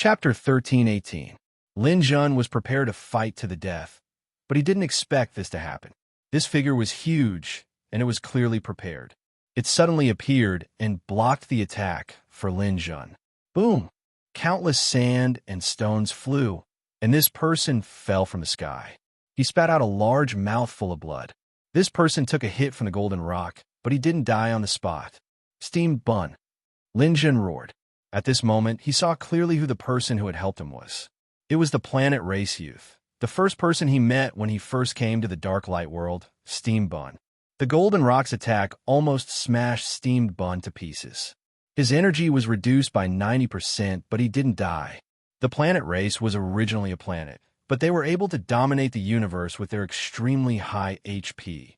Chapter 13:18. Lin Jun was prepared to fight to the death, but he didn't expect this to happen. This figure was huge, and it was clearly prepared. It suddenly appeared and blocked the attack for Lin Jun. Boom! Countless sand and stones flew, and this person fell from the sky. He spat out a large mouthful of blood. This person took a hit from the golden rock, but he didn't die on the spot. Steam bun. Lin Jun roared. At this moment, he saw clearly who the person who had helped him was. It was the planet race youth, the first person he met when he first came to the dark light world, Steam Bun. The golden rock's attack almost smashed Steamed Bun to pieces. His energy was reduced by 90%, but he didn't die. The planet race was originally a planet, but they were able to dominate the universe with their extremely high HP.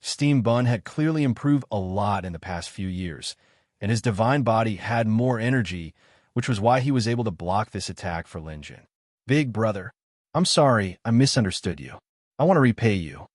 Steam Bun had clearly improved a lot in the past few years, and his divine body had more energy, which was why he was able to block this attack for Lin Jun. Big brother, I'm sorry, I misunderstood you. I want to repay you.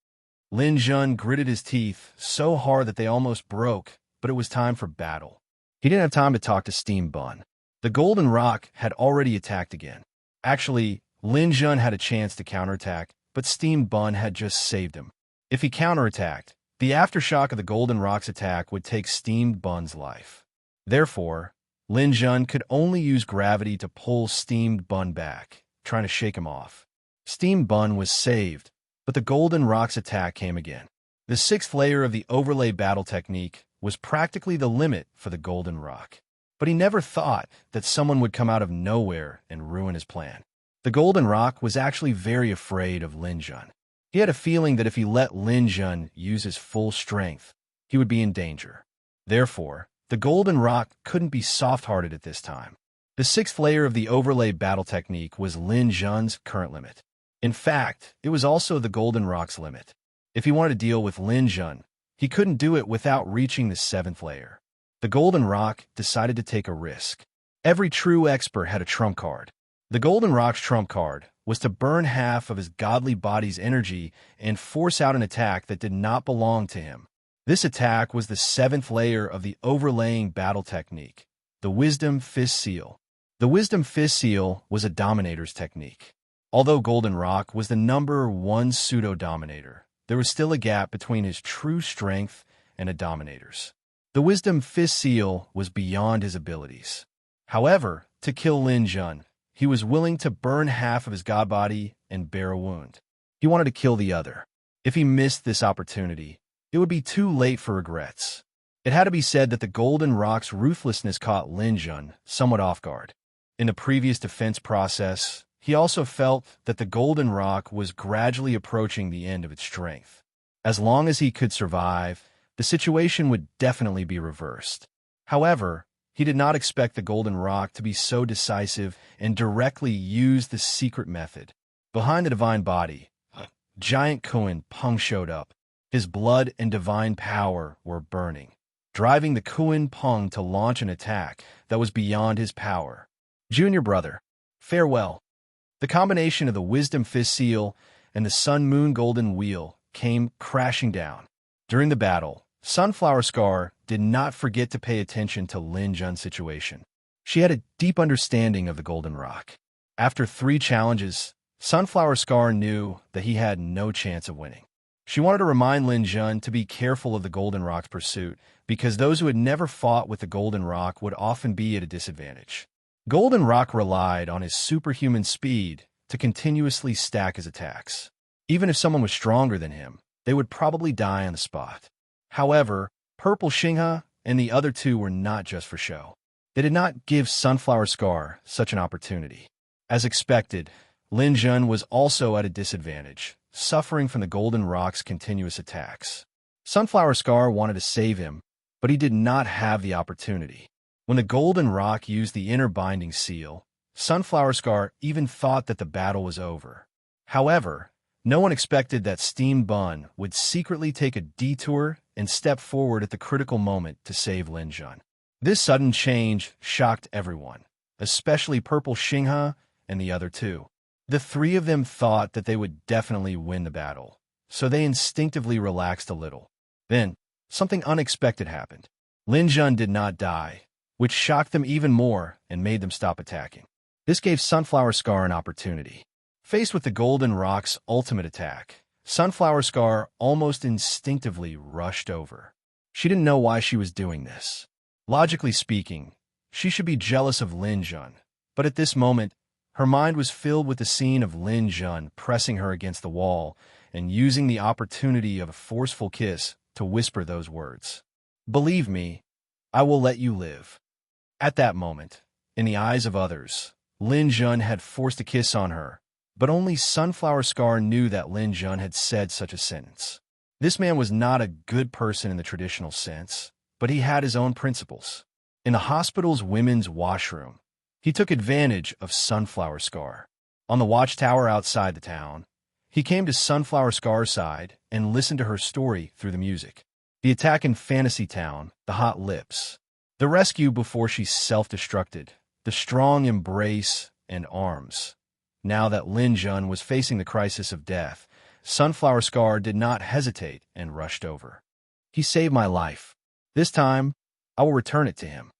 Lin Jun gritted his teeth so hard that they almost broke, but it was time for battle. He didn't have time to talk to Steam Bun. The golden rock had already attacked again. Actually, Lin Jun had a chance to counterattack, but Steam Bun had just saved him. If he counterattacked, the aftershock of the golden rock's attack would take Steamed Bun's life. Therefore, Lin Jun could only use gravity to pull Steamed Bun back, trying to shake him off. Steamed Bun was saved, but the golden rock's attack came again. The sixth layer of the overlay battle technique was practically the limit for the golden rock. But he never thought that someone would come out of nowhere and ruin his plan. The golden rock was actually very afraid of Lin Jun. He had a feeling that if he let Lin Jun use his full strength, he would be in danger. Therefore, the golden rock couldn't be soft-hearted at this time. The sixth layer of the overlay battle technique was Lin Jun's current limit. In fact, it was also the golden rock's limit. If he wanted to deal with Lin Jun, he couldn't do it without reaching the seventh layer. The golden rock decided to take a risk. Every true expert had a trump card. The golden rock's trump card was to burn half of his godly body's energy and force out an attack that did not belong to him. This attack was the seventh layer of the overlaying battle technique, the Wisdom Fist Seal. The Wisdom Fist Seal was a dominator's technique. Although Golden Rock was the #1 pseudo-dominator, there was still a gap between his true strength and a dominator's. The Wisdom Fist Seal was beyond his abilities. However, to kill Lin Jun, he was willing to burn half of his god body and bear a wound. He wanted to kill the other. If he missed this opportunity, it would be too late for regrets. It had to be said that the golden rock's ruthlessness caught Lin Jun somewhat off guard. In the previous defense process, he also felt that the golden rock was gradually approaching the end of its strength. As long as he could survive, the situation would definitely be reversed. However, he did not expect the golden rock to be so decisive and directly use the secret method. Behind the divine body, giant Kuan Peng showed up. His blood and divine power were burning, driving the Kuan Peng to launch an attack that was beyond his power. Junior brother, farewell. The combination of the Wisdom Fist Seal and the Sun Moon Golden Wheel came crashing down. During the battle, Sunflower Scar did not forget to pay attention to Lin Jun's situation. She had a deep understanding of the golden rock. After 3 challenges, Sunflower Scar knew that he had no chance of winning. She wanted to remind Lin Jun to be careful of the golden rock's pursuit, because those who had never fought with the golden rock would often be at a disadvantage. Golden Rock relied on his superhuman speed to continuously stack his attacks. Even if someone was stronger than him, they would probably die on the spot. However, Purple Xinghe and the other 2 were not just for show. They did not give Sunflower Scar such an opportunity. As expected, Lin Jun was also at a disadvantage, suffering from the golden rock's continuous attacks. Sunflower Scar wanted to save him, but he did not have the opportunity. When the golden rock used the inner binding seal, Sunflower Scar even thought that the battle was over. However, no one expected that Steam Bun would secretly take a detour and step forward at the critical moment to save Lin Jun. This sudden change shocked everyone, especially Purple Xinghe and the other 2. The 3 of them thought that they would definitely win the battle, so they instinctively relaxed a little. Then, something unexpected happened. Lin Jun did not die, which shocked them even more and made them stop attacking. This gave Sunflower Scar an opportunity. Faced with the Golden Rock's ultimate attack, Sunflower Scar almost instinctively rushed over. She didn't know why she was doing this. Logically speaking, she should be jealous of Lin Jun, but at this moment, her mind was filled with the scene of Lin Jun pressing her against the wall and using the opportunity of a forceful kiss to whisper those words. "Believe me, I will let you live." At that moment, in the eyes of others, Lin Jun had forced a kiss on her, but only Sunflower Scar knew that Lin Jun had said such a sentence. This man was not a good person in the traditional sense, but he had his own principles. In the hospital's women's washroom, he took advantage of Sunflower Scar. On the watchtower outside the town, he came to Sunflower Scar's side and listened to her story through the music. The attack in Fantasy Town, the hot lips, the rescue before she self-destructed, the strong embrace and arms. Now that Lin Jun was facing the crisis of death, Sunflower Scar did not hesitate and rushed over. "He saved my life. This time, I will return it to him."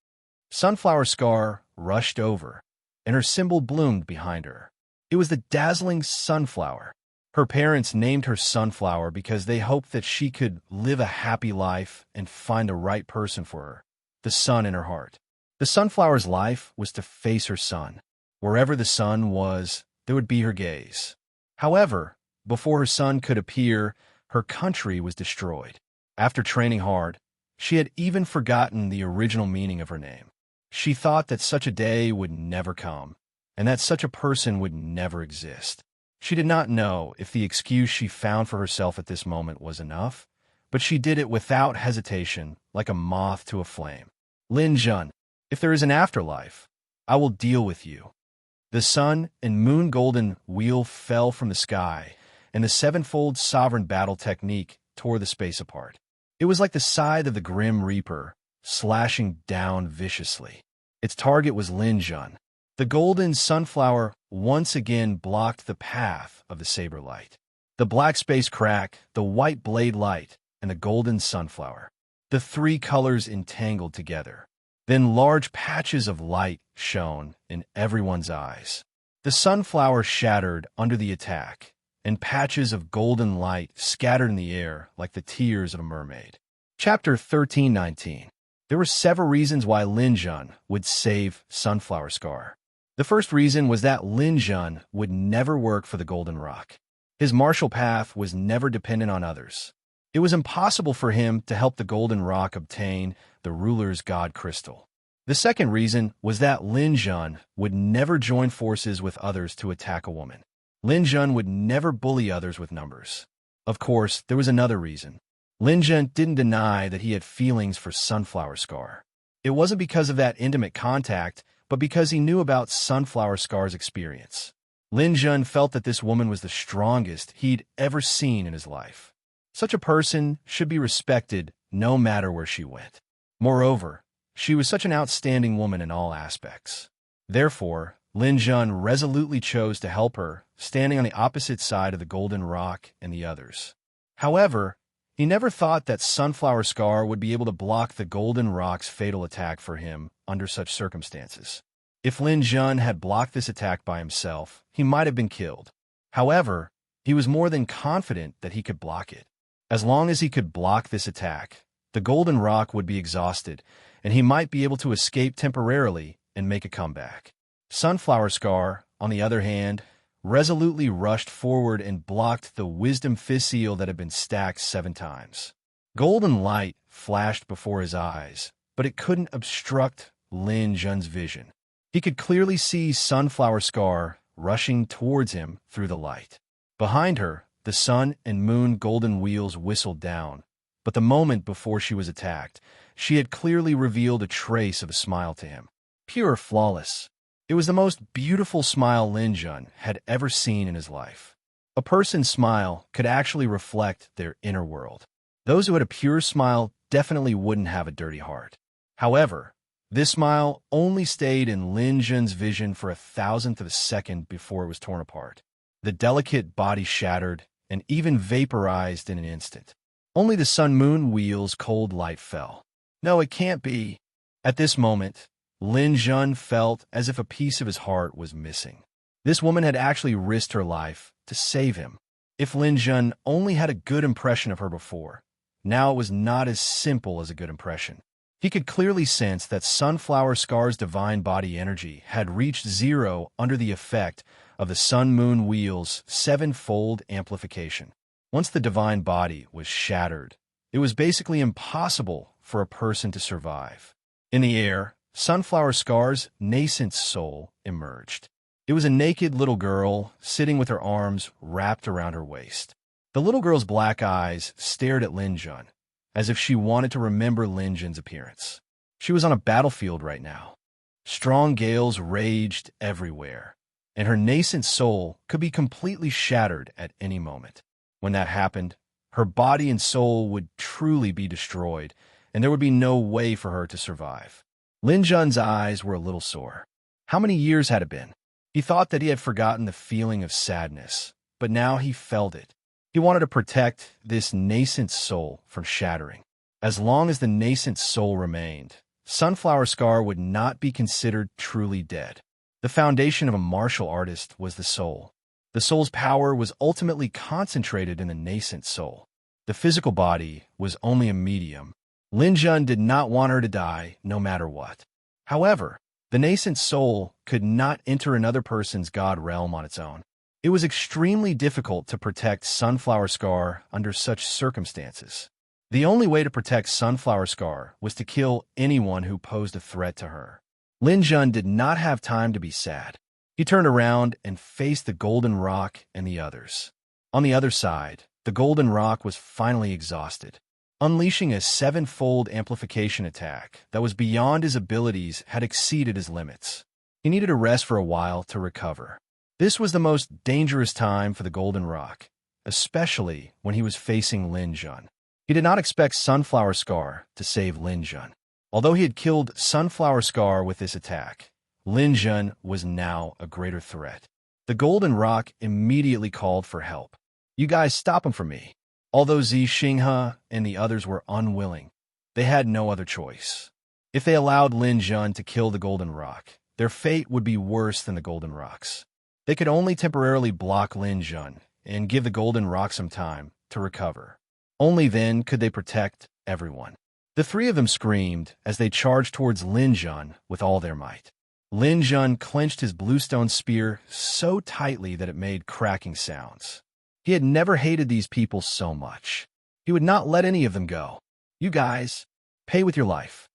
Sunflower Scar rushed over, and her symbol bloomed behind her. It was the dazzling sunflower. Her parents named her Sunflower because they hoped that she could live a happy life and find the right person for her, the sun in her heart. The sunflower's life was to face her sun. Wherever the sun was, there would be her gaze. However, before her son could appear, her country was destroyed. After training hard, she had even forgotten the original meaning of her name. She thought that such a day would never come, and that such a person would never exist. She did not know if the excuse she found for herself at this moment was enough, but she did it without hesitation, like a moth to a flame. "Lin Jun, if there is an afterlife, I will deal with you." The sun and moon golden wheel fell from the sky, and the sevenfold sovereign battle technique tore the space apart. It was like the scythe of the Grim Reaper, slashing down viciously. Its target was Lin Jun. The golden sunflower once again blocked the path of the saber light. The black space crack, the white blade light, and the golden sunflower. The three colors entangled together. Then large patches of light shone in everyone's eyes. The sunflower shattered under the attack, and patches of golden light scattered in the air like the tears of a mermaid. Chapter 13:19. There were several reasons why Lin Jun would save Sunflower Scar. The first reason was that Lin Jun would never work for the Golden Rock. His martial path was never dependent on others. It was impossible for him to help the Golden Rock obtain the ruler's God Crystal. The second reason was that Lin Jun would never join forces with others to attack a woman. Lin Jun would never bully others with numbers. Of course, there was another reason. Lin Jun didn't deny that he had feelings for Sunflower Scar. It wasn't because of that intimate contact, but because he knew about Sunflower Scar's experience. Lin Jun felt that this woman was the strongest he'd ever seen in his life. Such a person should be respected no matter where she went. Moreover, she was such an outstanding woman in all aspects. Therefore, Lin Jun resolutely chose to help her, standing on the opposite side of the Golden Rock and the others. However, he never thought that Sunflower Scar would be able to block the Golden Rock's fatal attack for him under such circumstances. If Lin Jun had blocked this attack by himself, he might have been killed. However, he was more than confident that he could block it. As long as he could block this attack, the Golden Rock would be exhausted, and he might be able to escape temporarily and make a comeback. Sunflower Scar, on the other hand, resolutely rushed forward and blocked the Wisdom Fist Seal that had been stacked 7 times. Golden light flashed before his eyes, but it couldn't obstruct Lin Jun's vision. He could clearly see Sunflower Scar rushing towards him through the light. Behind her, the sun and moon golden wheels whistled down, but the moment before she was attacked, she had clearly revealed a trace of a smile to him. Pure, flawless. It was the most beautiful smile Lin Jun had ever seen in his life. A person's smile could actually reflect their inner world. Those who had a pure smile definitely wouldn't have a dirty heart. However, this smile only stayed in Lin Jun's vision for 1,000th of a second before it was torn apart. The delicate body shattered and even vaporized in an instant. Only the sun-moon wheel's cold light fell. No, it can't be. At this moment, Lin Jun felt as if a piece of his heart was missing. This woman had actually risked her life to save him. If Lin Jun only had a good impression of her before, now it was not as simple as a good impression. He could clearly sense that Sunflower Scar's divine body energy had reached zero under the effect of the Sun-Moon Wheel's sevenfold amplification. Once the divine body was shattered, it was basically impossible for a person to survive. In the air, Sunflower Scar's nascent soul emerged. It was a naked little girl sitting with her arms wrapped around her waist. The little girl's black eyes stared at Lin Jun, as if she wanted to remember Lin Jun's appearance. She was on a battlefield right now. Strong gales raged everywhere, and her nascent soul could be completely shattered at any moment. When that happened, her body and soul would truly be destroyed, and there would be no way for her to survive. Lin Jun's eyes were a little sore. How many years had it been? He thought that he had forgotten the feeling of sadness, but now he felt it. He wanted to protect this nascent soul from shattering. As long as the nascent soul remained, Sunflower Scar would not be considered truly dead. The foundation of a martial artist was the soul. The soul's power was ultimately concentrated in the nascent soul. The physical body was only a medium. Lin Jun did not want her to die, no matter what. However, the nascent soul could not enter another person's god realm on its own. It was extremely difficult to protect Sunflower Scar under such circumstances. The only way to protect Sunflower Scar was to kill anyone who posed a threat to her. Lin Jun did not have time to be sad. He turned around and faced the Golden Rock and the others. On the other side, the Golden Rock was finally exhausted. Unleashing a sevenfold amplification attack that was beyond his abilities had exceeded his limits. He needed a rest for a while to recover. This was the most dangerous time for the Golden Rock, especially when he was facing Lin Jun. He did not expect Sunflower Scar to save Lin Jun. Although he had killed Sunflower Scar with this attack, Lin Jun was now a greater threat. The Golden Rock immediately called for help. "You guys stop him for me." Although Zi Xinghe and the others were unwilling, they had no other choice. If they allowed Lin Jun to kill the Golden Rock, their fate would be worse than the Golden Rock's. They could only temporarily block Lin Jun and give the Golden Rock some time to recover. Only then could they protect everyone. The three of them screamed as they charged towards Lin Jun with all their might. Lin Jun clenched his bluestone spear so tightly that it made cracking sounds. He had never hated these people so much. He would not let any of them go. "You guys, pay with your life."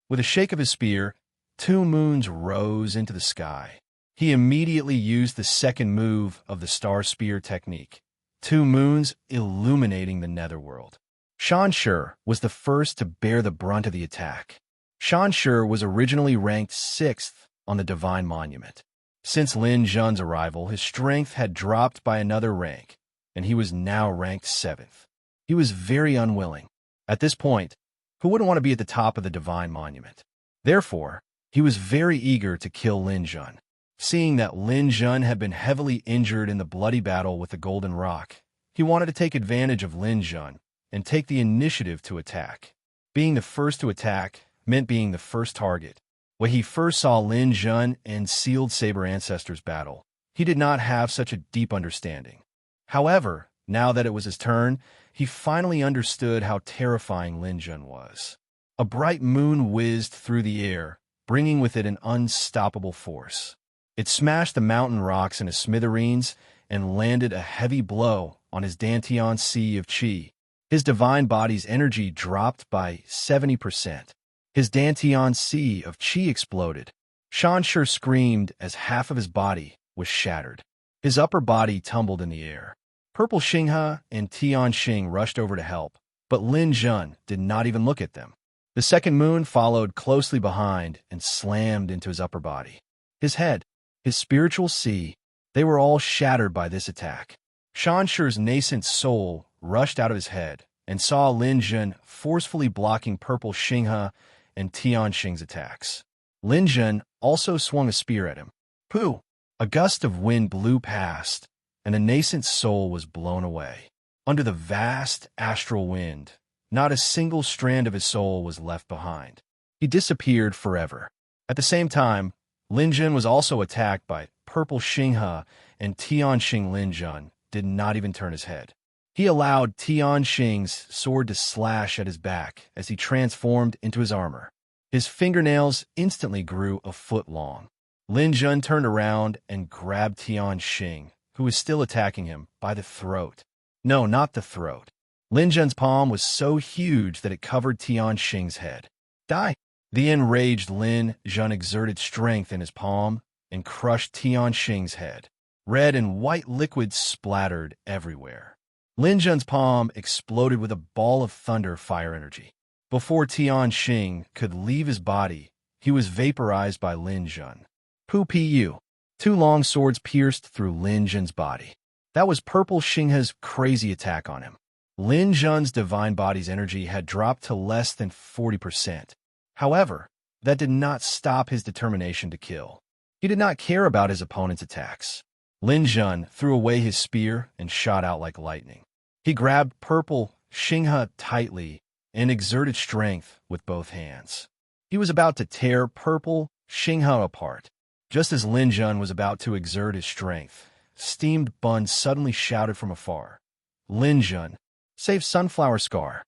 With a shake of his spear, 2 moons rose into the sky. He immediately used the second move of the Star Spear technique, 2 moons illuminating the netherworld. Shanshi was the first to bear the brunt of the attack. Shanshi was originally ranked 6th on the Divine Monument. Since Lin Jun's arrival, his strength had dropped by another rank, and he was now ranked 7th. He was very unwilling. At this point, who wouldn't want to be at the top of the Divine Monument? Therefore, he was very eager to kill Lin Jun. Seeing that Lin Jun had been heavily injured in the bloody battle with the Golden Rock, he wanted to take advantage of Lin Jun and take the initiative to attack. Being the first to attack meant being the first target. When he first saw Lin Jun and Sealed Saber Ancestors battle, he did not have such a deep understanding. However, now that it was his turn, he finally understood how terrifying Lin Jun was. A bright moon whizzed through the air, bringing with it an unstoppable force. It smashed the mountain rocks into smithereens and landed a heavy blow on his Dantian Sea of Qi. His divine body's energy dropped by 70%. His Dantian Sea of Qi exploded. Shanshi screamed as half of his body was shattered. His upper body tumbled in the air. Purple Xinghe and Tian Xing rushed over to help, but Lin Jun did not even look at them. The second moon followed closely behind and slammed into his upper body. His head, his spiritual sea, they were all shattered by this attack. Shanshi's nascent soul rushed out of his head and saw Lin Jun forcefully blocking Purple Xinghe and Tian Xing's attacks. Lin Jun also swung a spear at him. Pooh! A gust of wind blew past, and the nascent soul was blown away. Under the vast astral wind, not a single strand of his soul was left behind. He disappeared forever. At the same time, Lin Jun was also attacked by Purple Xinghe, and Tianxing Lin Jun did not even turn his head. He allowed Tianxing's sword to slash at his back as he transformed into his armor. His fingernails instantly grew a foot long. Lin Jun turned around and grabbed Tianxing, who was still attacking him, by the throat. No, not the throat. Lin Jun's palm was so huge that it covered Tianxing's head. Die! The enraged Lin Jun exerted strength in his palm and crushed Tianxing's head. Red and white liquid splattered everywhere. Lin Jun's palm exploded with a ball of thunder fire energy. Before Tianxing could leave his body, he was vaporized by Lin Jun. Pu. Two long swords pierced through Lin Jun's body. That was Purple Xinghe's crazy attack on him. Lin Jun's divine body's energy had dropped to less than 40%. However, that did not stop his determination to kill. He did not care about his opponent's attacks. Lin Jun threw away his spear and shot out like lightning. He grabbed Purple Xinghe tightly and exerted strength with both hands. He was about to tear Purple Xinghe apart. Just as Lin Jun was about to exert his strength, Steamed Bun suddenly shouted from afar, "Lin Jun, save Sunflower Scar."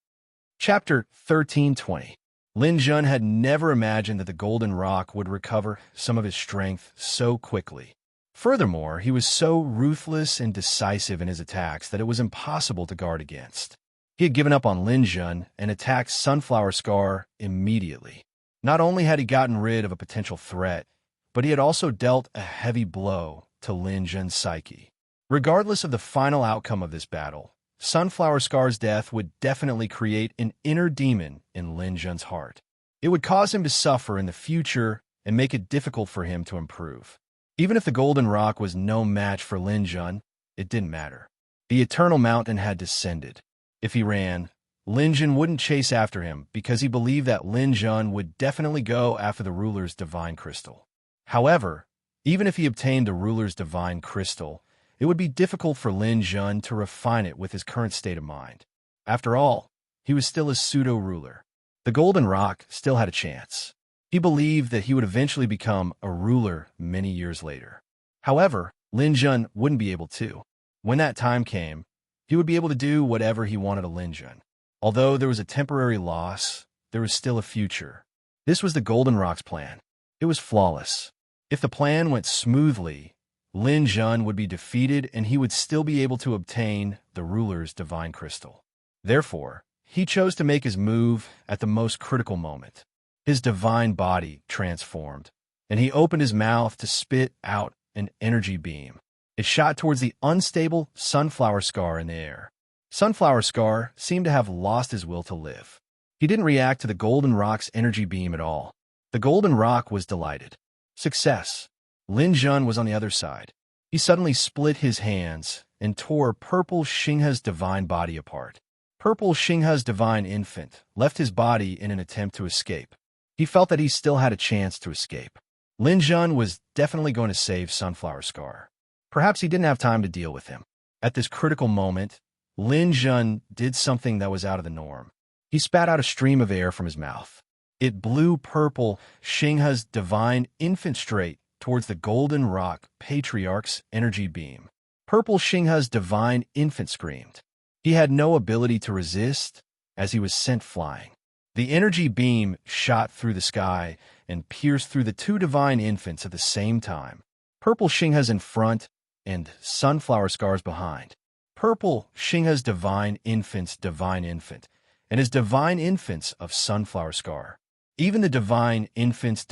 Chapter 13:20. Lin Jun had never imagined that the Golden Rock would recover some of his strength so quickly. Furthermore, he was so ruthless and decisive in his attacks that it was impossible to guard against. He had given up on Lin Jun and attacked Sunflower Scar immediately. Not only had he gotten rid of a potential threat, but he had also dealt a heavy blow to Lin Jun's psyche. Regardless of the final outcome of this battle, Sunflower Scar's death would definitely create an inner demon in Lin Jun's heart. It would cause him to suffer in the future and make it difficult for him to improve. Even if the Golden Rock was no match for Lin Jun, it didn't matter. The Eternal Mountain had descended. If he ran, Lin Jun wouldn't chase after him because he believed that Lin Jun would definitely go after the ruler's divine crystal. However, even if he obtained the ruler's divine crystal, it would be difficult for Lin Jun to refine it with his current state of mind. After all, he was still a pseudo-ruler. The Golden Rock still had a chance. He believed that he would eventually become a ruler many years later. However, Lin Jun wouldn't be able to. When that time came, he would be able to do whatever he wanted to Lin Jun. Although there was a temporary loss, there was still a future. This was the Golden Rock's plan. It was flawless. If the plan went smoothly, Lin Jun would be defeated and he would still be able to obtain the ruler's divine crystal. Therefore, he chose to make his move at the most critical moment. His divine body transformed, and he opened his mouth to spit out an energy beam. It shot towards the unstable Sunflower Scar in the air. Sunflower Scar seemed to have lost his will to live. He didn't react to the Golden Rock's energy beam at all. The Golden Rock was delighted. Success. Lin Jun was on the other side. He suddenly split his hands and tore Purple Xinghe's divine body apart. Purple Xinghe's divine infant left his body in an attempt to escape. He felt that he still had a chance to escape. Lin Jun was definitely going to save Sunflower Scar. Perhaps he didn't have time to deal with him. At this critical moment, Lin Jun did something that was out of the norm. He spat out a stream of air from his mouth. It blew Purple Xinghe's divine infant straight towards the Golden Rock Patriarch's energy beam. Purple Xinghe's divine infant screamed. He had no ability to resist as he was sent flying. The energy beam shot through the sky and pierced through the two divine infants at the same time. Purple Xinghe's in front and Sunflower Scar's behind. Purple Xinghe's divine infant, and his divine infants of Sunflower Scar. Even the divine infant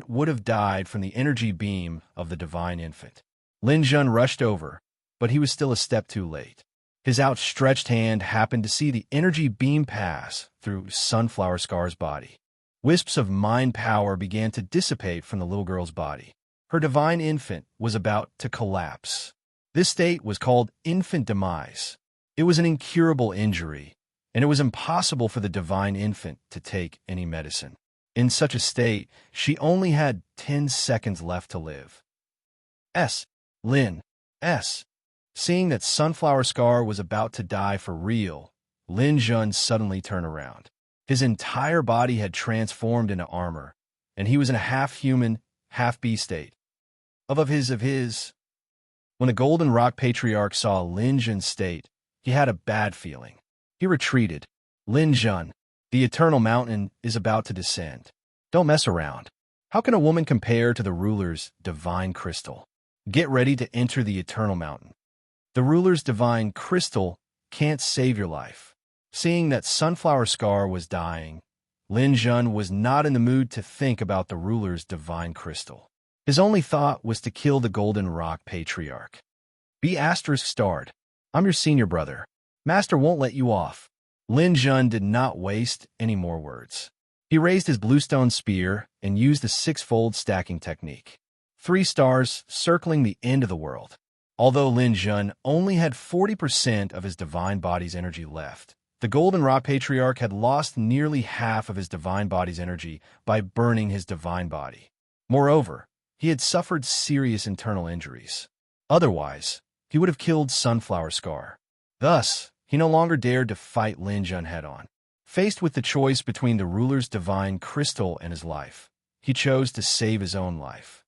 would have died from the energy beam of the divine infant. Lin Jun rushed over, but he was still a step too late. His outstretched hand happened to see the energy beam pass through Sunflower Scar's body. Wisps of mind power began to dissipate from the little girl's body. Her divine infant was about to collapse. This state was called infant demise. It was an incurable injury, and it was impossible for the divine infant to take any medicine. In such a state, she only had 10 seconds left to live. Lin. Seeing that Sunflower Scar was about to die for real, Lin Jun suddenly turned around. His entire body had transformed into armor, and he was in a half-human, half-beast state. Of his. When the Golden Rock Patriarch saw Lin Jun's state, he had a bad feeling. He retreated. Lin Jun, the Eternal Mountain is about to descend. Don't mess around. How can a woman compare to the ruler's divine crystal? Get ready to enter the Eternal Mountain. The ruler's divine crystal can't save your life. Seeing that Sunflower Scar was dying, Lin Jun was not in the mood to think about the ruler's divine crystal. His only thought was to kill the Golden Rock Patriarch. Be ****. I'm your senior brother. Master won't let you off. Lin Jun did not waste any more words. He raised his bluestone spear and used the six-fold stacking technique. 3 stars circling the end of the world. Although Lin Jun only had 40% of his divine body's energy left, the Golden Rock Patriarch had lost nearly half of his divine body's energy by burning his divine body. Moreover, he had suffered serious internal injuries. Otherwise, he would have killed Sunflower Scar. Thus, he no longer dared to fight Lin Jun head-on. Faced with the choice between the ruler's divine crystal and his life, he chose to save his own life.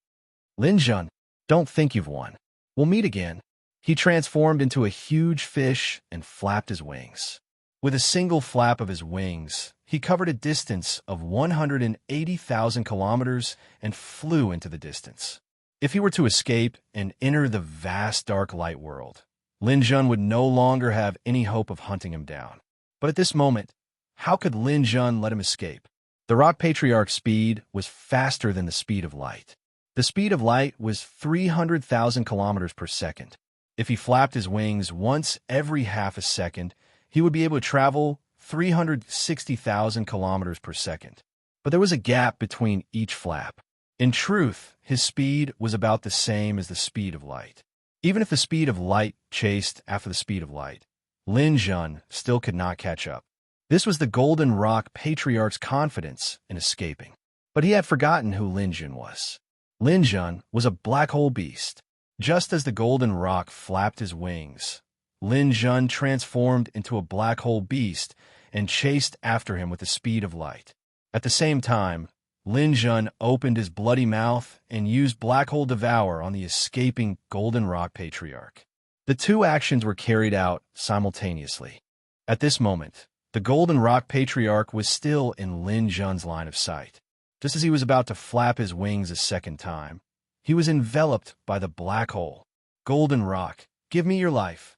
Lin Jun, don't think you've won. We'll meet again. He transformed into a huge fish and flapped his wings. With a single flap of his wings, he covered a distance of 180,000 kilometers and flew into the distance. If he were to escape and enter the vast dark light world, Lin Jun would no longer have any hope of hunting him down. But at this moment, how could Lin Jun let him escape? The Rock Patriarch's speed was faster than the speed of light. The speed of light was 300,000 kilometers per second. If he flapped his wings once every half a second, he would be able to travel 360,000 kilometers per second. But there was a gap between each flap. In truth, his speed was about the same as the speed of light. Even if the speed of light chased after the speed of light, Lin Jun still could not catch up. This was the Golden Rock Patriarch's confidence in escaping. But he had forgotten who Lin Jun was. Lin Jun was a black hole beast. Just as the Golden Rock flapped his wings, Lin Jun transformed into a black hole beast and chased after him with the speed of light. At the same time, Lin Jun opened his bloody mouth and used Black Hole Devour on the escaping Golden Rock Patriarch. The two actions were carried out simultaneously. At this moment, the Golden Rock Patriarch was still in Lin Jun's line of sight. Just as he was about to flap his wings a second time, he was enveloped by the black hole. Golden Rock, give me your life.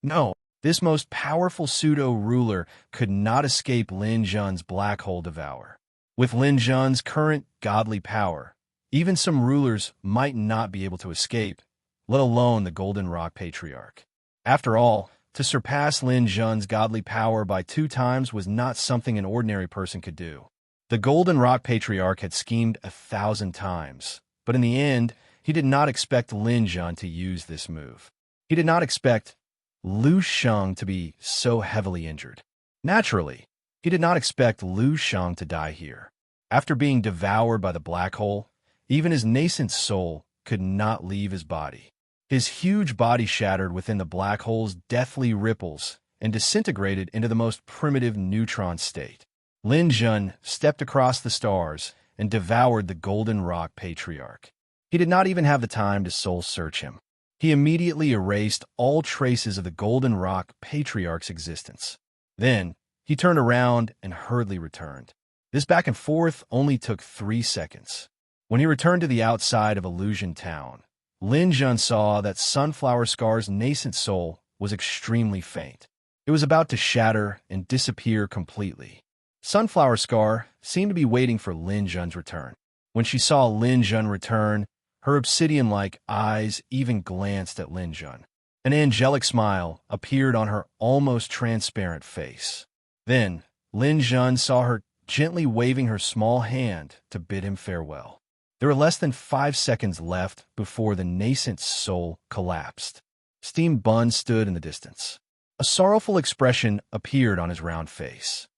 No. This most powerful pseudo-ruler could not escape Lin Jun's Black Hole Devour. With Lin Jun's current godly power, even some rulers might not be able to escape, let alone the Golden Rock Patriarch. After all, to surpass Lin Jun's godly power by 2 times was not something an ordinary person could do. The Golden Rock Patriarch had schemed 1,000 times, but in the end, he did not expect Lin Jun to use this move. He did not expect Lu Sheng to be so heavily injured. Naturally, he did not expect Lu Sheng to die here. After being devoured by the black hole, even his nascent soul could not leave his body. His huge body shattered within the black hole's deathly ripples and disintegrated into the most primitive neutron state. Lin Jun stepped across the stars and devoured the Golden Rock Patriarch. He did not even have the time to soul search him. He immediately erased all traces of the Golden Rock Patriarch's existence. Then, he turned around and hurriedly returned. This back and forth only took 3 seconds. When he returned to the outside of Illusion Town, Lin Jun saw that Sunflower Scar's nascent soul was extremely faint. It was about to shatter and disappear completely. Sunflower Scar seemed to be waiting for Lin Jun's return. When she saw Lin Jun return, her obsidian-like eyes even glanced at Lin Jun. An angelic smile appeared on her almost transparent face. Then, Lin Jun saw her gently waving her small hand to bid him farewell. There were less than 5 seconds left before the nascent soul collapsed. Steam Bun stood in the distance. A sorrowful expression appeared on his round face.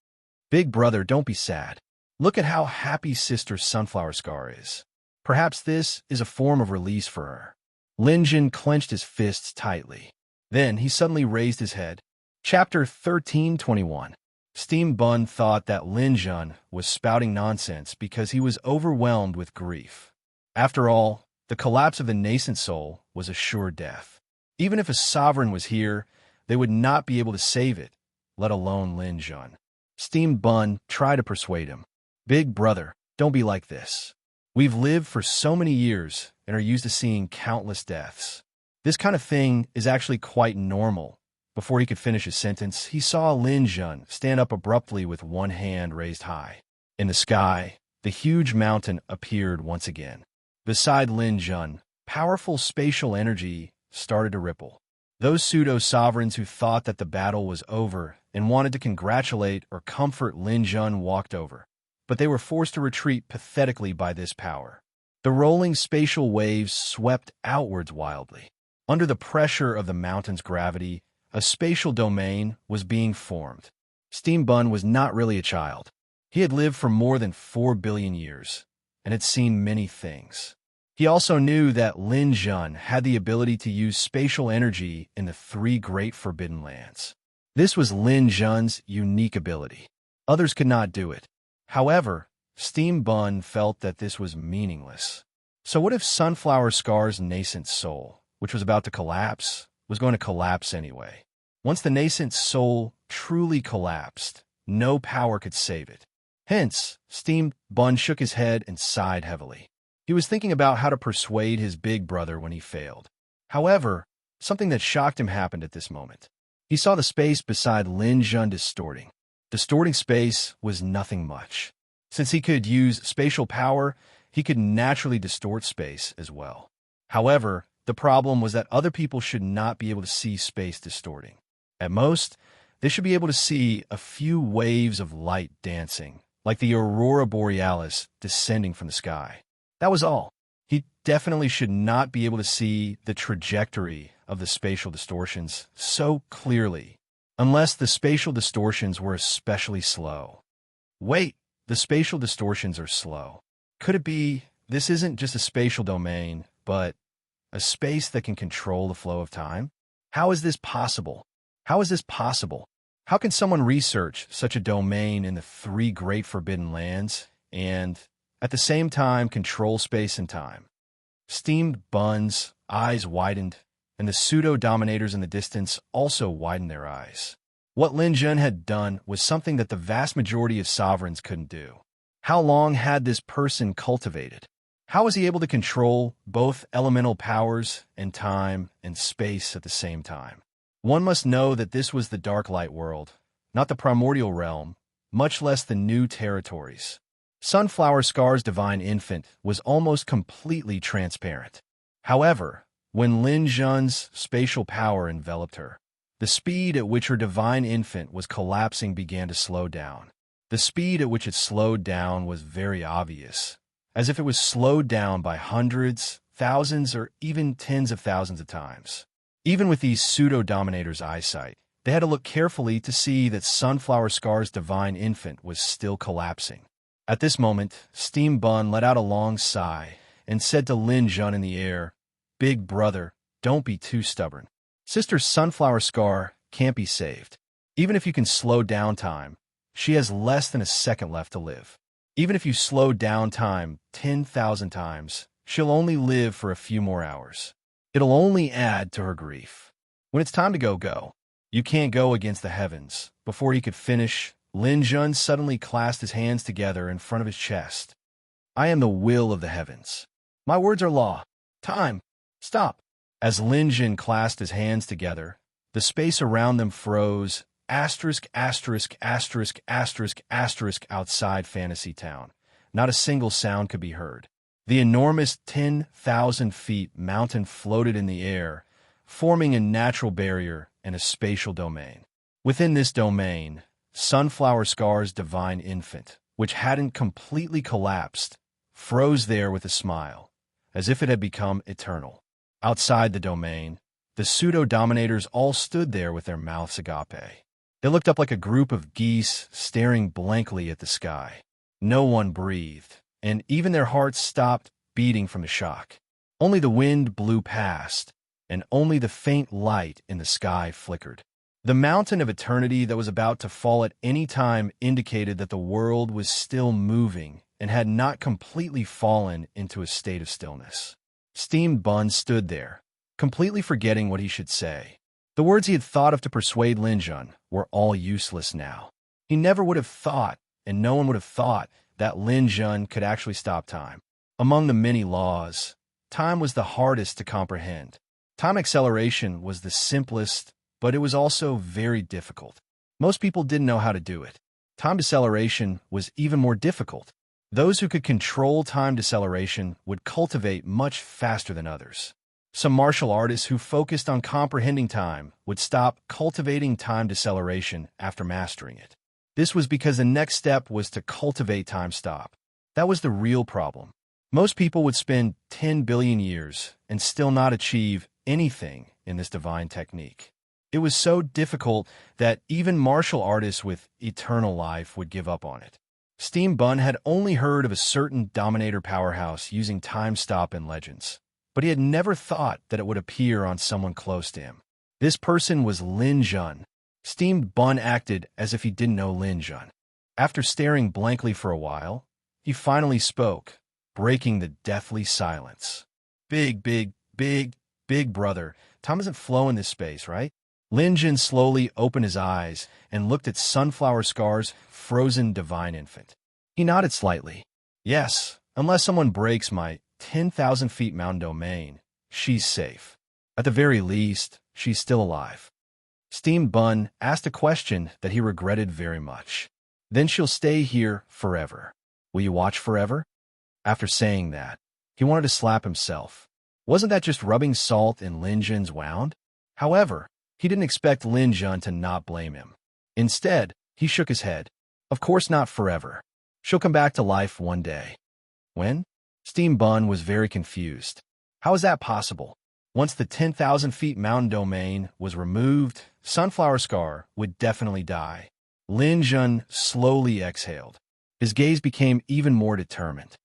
Big brother, don't be sad. Look at how happy Sister Sunflower Scar is. Perhaps this is a form of release for her. Lin Jun clenched his fists tightly. Then he suddenly raised his head. Chapter 1321. Steam Bun thought that Lin Jun was spouting nonsense because he was overwhelmed with grief. After all, the collapse of the nascent soul was a sure death. Even if a sovereign was here, they would not be able to save it, let alone Lin Jun. Steam Bun tried to persuade him. Big brother, don't be like this. We've lived for so many years and are used to seeing countless deaths. This kind of thing is actually quite normal. Before he could finish his sentence, he saw Lin Jun stand up abruptly with one hand raised high. In the sky, the huge mountain appeared once again. Beside Lin Jun, powerful spatial energy started to ripple. Those pseudo-sovereigns who thought that the battle was over and wanted to congratulate or comfort Lin Jun walked over, but they were forced to retreat pathetically by this power. The rolling spatial waves swept outwards wildly. Under the pressure of the mountain's gravity, a spatial domain was being formed. Steam Bun was not really a child. He had lived for more than 4 billion years and had seen many things. He also knew that Lin Jun had the ability to use spatial energy in the 3 great forbidden lands. This was Lin Jun's unique ability. Others could not do it. However, Steam Bun felt that this was meaningless. So what if Sunflower Scar's nascent soul, which was about to collapse, was going to collapse anyway? Once the nascent soul truly collapsed, no power could save it. Hence, Steam Bun shook his head and sighed heavily. He was thinking about how to persuade his big brother when he failed. However, something that shocked him happened at this moment. He saw the space beside Lin Jun distorting. Distorting space was nothing much. Since he could use spatial power, he could naturally distort space as well. However, the problem was that other people should not be able to see space distorting. At most, they should be able to see a few waves of light dancing, like the aurora borealis descending from the sky. That was all. He definitely should not be able to see the trajectory of the spatial distortions so clearly, unless the spatial distortions were especially slow. Wait, the spatial distortions are slow. Could it be this isn't just a spatial domain, but a space that can control the flow of time? How is this possible? How is this possible? How can someone research such a domain in the 3 great forbidden lands and, at the same time, control space and time? Steam Bun's eyes widened, and the pseudo-dominators in the distance also widened their eyes. What Lin Jun had done was something that the vast majority of sovereigns couldn't do. How long had this person cultivated? How was he able to control both elemental powers and time and space at the same time? One must know that this was the Dark Light world, not the primordial realm, much less the new territories. Sunflower Scar's divine infant was almost completely transparent. However, when Lin Jun's spatial power enveloped her, the speed at which her divine infant was collapsing began to slow down. The speed at which it slowed down was very obvious, as if it was slowed down by hundreds, thousands, or even tens of thousands of times. Even with these pseudo-dominators' eyesight, they had to look carefully to see that Sunflower Scar's divine infant was still collapsing. At this moment, Steam Bun let out a long sigh and said to Lin Jun in the air, "Big brother, don't be too stubborn. Sister Sunflower Scar can't be saved. Even if you can slow down time, she has less than a second left to live. Even if you slow down time 10,000 times, she'll only live for a few more hours. It'll only add to her grief. When it's time to go, go. You can't go against the heavens." Before he could finish, Lin Jun suddenly clasped his hands together in front of his chest. "I am the will of the heavens. My words are law. Time. Stop." As Lin Jun clasped his hands together, the space around them froze, asterisk, asterisk, asterisk, asterisk, asterisk outside Fantasy Town. Not a single sound could be heard. The enormous 10,000 feet mountain floated in the air, forming a natural barrier and a spatial domain. Within this domain, Sunflower Scar's divine infant, which hadn't completely collapsed, froze there with a smile, as if it had become eternal. Outside the domain, the pseudo-dominators all stood there with their mouths agape. They looked up like a group of geese staring blankly at the sky. No one breathed, and even their hearts stopped beating from the shock. Only the wind blew past, and only the faint light in the sky flickered. The mountain of eternity that was about to fall at any time indicated that the world was still moving and had not completely fallen into a state of stillness. Steamed Bun stood there, completely forgetting what he should say. The words he had thought of to persuade Linjun were all useless now. He never would have thought, and no one would have thought, that Linjun could actually stop time. Among the many laws, time was the hardest to comprehend. Time acceleration was the simplest, but it was also very difficult. Most people didn't know how to do it. Time deceleration was even more difficult. Those who could control time deceleration would cultivate much faster than others. Some martial artists who focused on comprehending time would stop cultivating time deceleration after mastering it. This was because the next step was to cultivate time stop. That was the real problem. Most people would spend 10 billion years and still not achieve anything in this divine technique. It was so difficult that even martial artists with eternal life would give up on it. Steamed Bun had only heard of a certain dominator powerhouse using time stop in legends, but he had never thought that it would appear on someone close to him. This person was Lin Jun. Steamed Bun acted as if he didn't know Lin Jun. After staring blankly for a while, he finally spoke, breaking the deathly silence. Big brother, time doesn't flow in this space, right? Lin Jun slowly opened his eyes and looked at Sunflower Scar's frozen divine infant. He nodded slightly. Yes, unless someone breaks my 10,000 feet mountain domain, she's safe. At the very least, she's still alive. Steamed Bun asked a question that he regretted very much. Then she'll stay here forever. Will you watch forever? After saying that, he wanted to slap himself. Wasn't that just rubbing salt in Lin Jun's wound? However, he didn't expect Lin Jun to not blame him. Instead, he shook his head. Of course not forever. She'll come back to life one day. When? Steamed Bun was very confused. How is that possible? Once the 10,000 feet mountain domain was removed, Sunflower Scar would definitely die. Lin Jun slowly exhaled. His gaze became even more determined.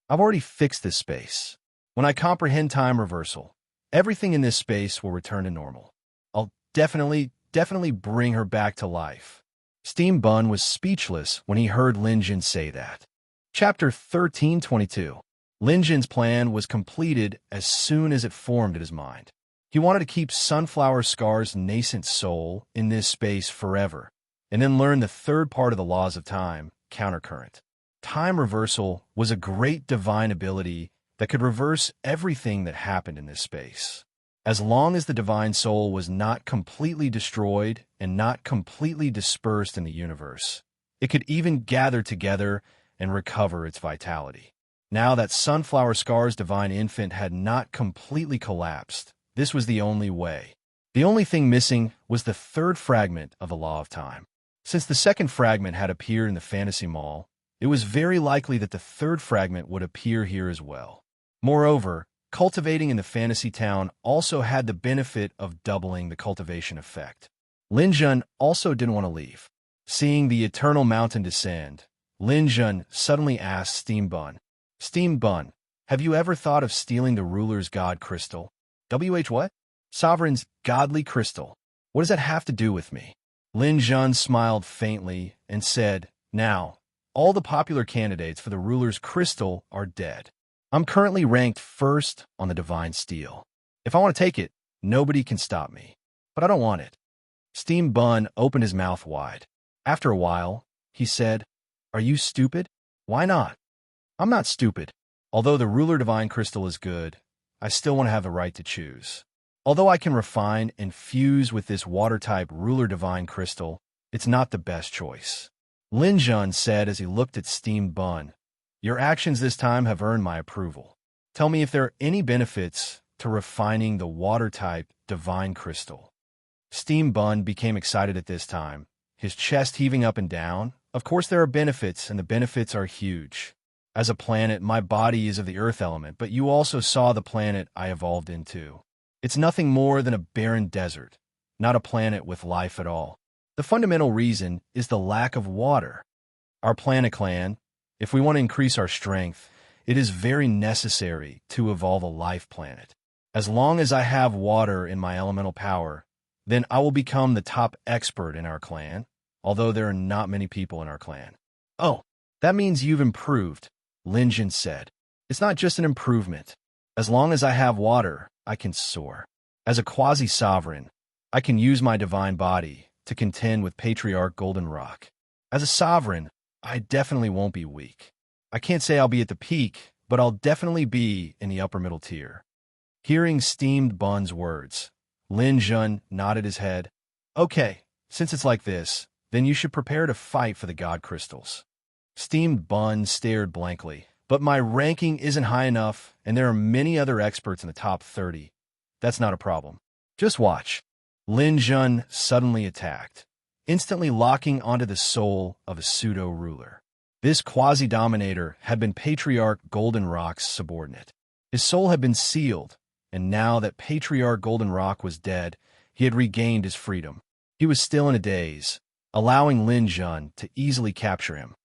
I've already fixed this space. When I comprehend time reversal, everything in this space will return to normal. I'll definitely bring her back to life. Steamed Bun was speechless when he heard Lin Jun say that. Chapter 1322. Lin Jun's plan was completed as soon as it formed in his mind. He wanted to keep Sunflower Scar's nascent soul in this space forever, and then learn the third part of the laws of time, countercurrent. Time reversal was a great divine ability that could reverse everything that happened in this space. As long as the divine soul was not completely destroyed and not completely dispersed in the universe, it could even gather together and recover its vitality. Now that Sunflower Scar's divine infant had not completely collapsed, this was the only way. The only thing missing was the third fragment of the law of time. Since the second fragment had appeared in the fantasy mall, it was very likely that the third fragment would appear here as well. Moreover, cultivating in the fantasy town also had the benefit of doubling the cultivation effect. Lin Jun also didn't want to leave. Seeing the eternal mountain descend, Lin Jun suddenly asked Steamed Bun, Steamed Bun, have you ever thought of stealing the ruler's god crystal? What? Sovereign's godly crystal. What does that have to do with me? Lin Jun smiled faintly and said, now, all the popular candidates for the ruler's crystal are dead. I'm currently ranked first on the divine steel. If I want to take it, nobody can stop me. But I don't want it. Steamed Bun opened his mouth wide. After a while, he said, are you stupid? Why not? I'm not stupid. Although the ruler divine crystal is good, I still want to have the right to choose. Although I can refine and fuse with this water-type ruler divine crystal, it's not the best choice. Lin Jun said as he looked at Steamed Bun, your actions this time have earned my approval. Tell me if there are any benefits to refining the water-type divine crystal. Steamed Bun became excited at this time, his chest heaving up and down. Of course there are benefits, and the benefits are huge. As a planet, my body is of the earth element, but you also saw the planet I evolved into. It's nothing more than a barren desert, not a planet with life at all. The fundamental reason is the lack of water. Our planet clan, if we want to increase our strength, it is very necessary to evolve a life planet. As long as I have water in my elemental power, then I will become the top expert in our clan, although there are not many people in our clan. Oh, that means you've improved, Lin Jun said. It's not just an improvement. As long as I have water, I can soar. As a quasi-sovereign, I can use my divine body to contend with Patriarch Golden Rock. As a sovereign, I definitely won't be weak. I can't say I'll be at the peak, but I'll definitely be in the upper middle tier. Hearing Steamed Bun's words, Lin Jun nodded his head. Okay, since it's like this, then you should prepare to fight for the God Crystals. Steamed Bun stared blankly. But my ranking isn't high enough, and there are many other experts in the top 30. That's not a problem. Just watch. Lin Jun suddenly attacked, instantly locking onto the soul of a pseudo-ruler. This quasi-dominator had been Patriarch Golden Rock's subordinate. His soul had been sealed, and now that Patriarch Golden Rock was dead, he had regained his freedom. He was still in a daze, allowing Lin Jun to easily capture him.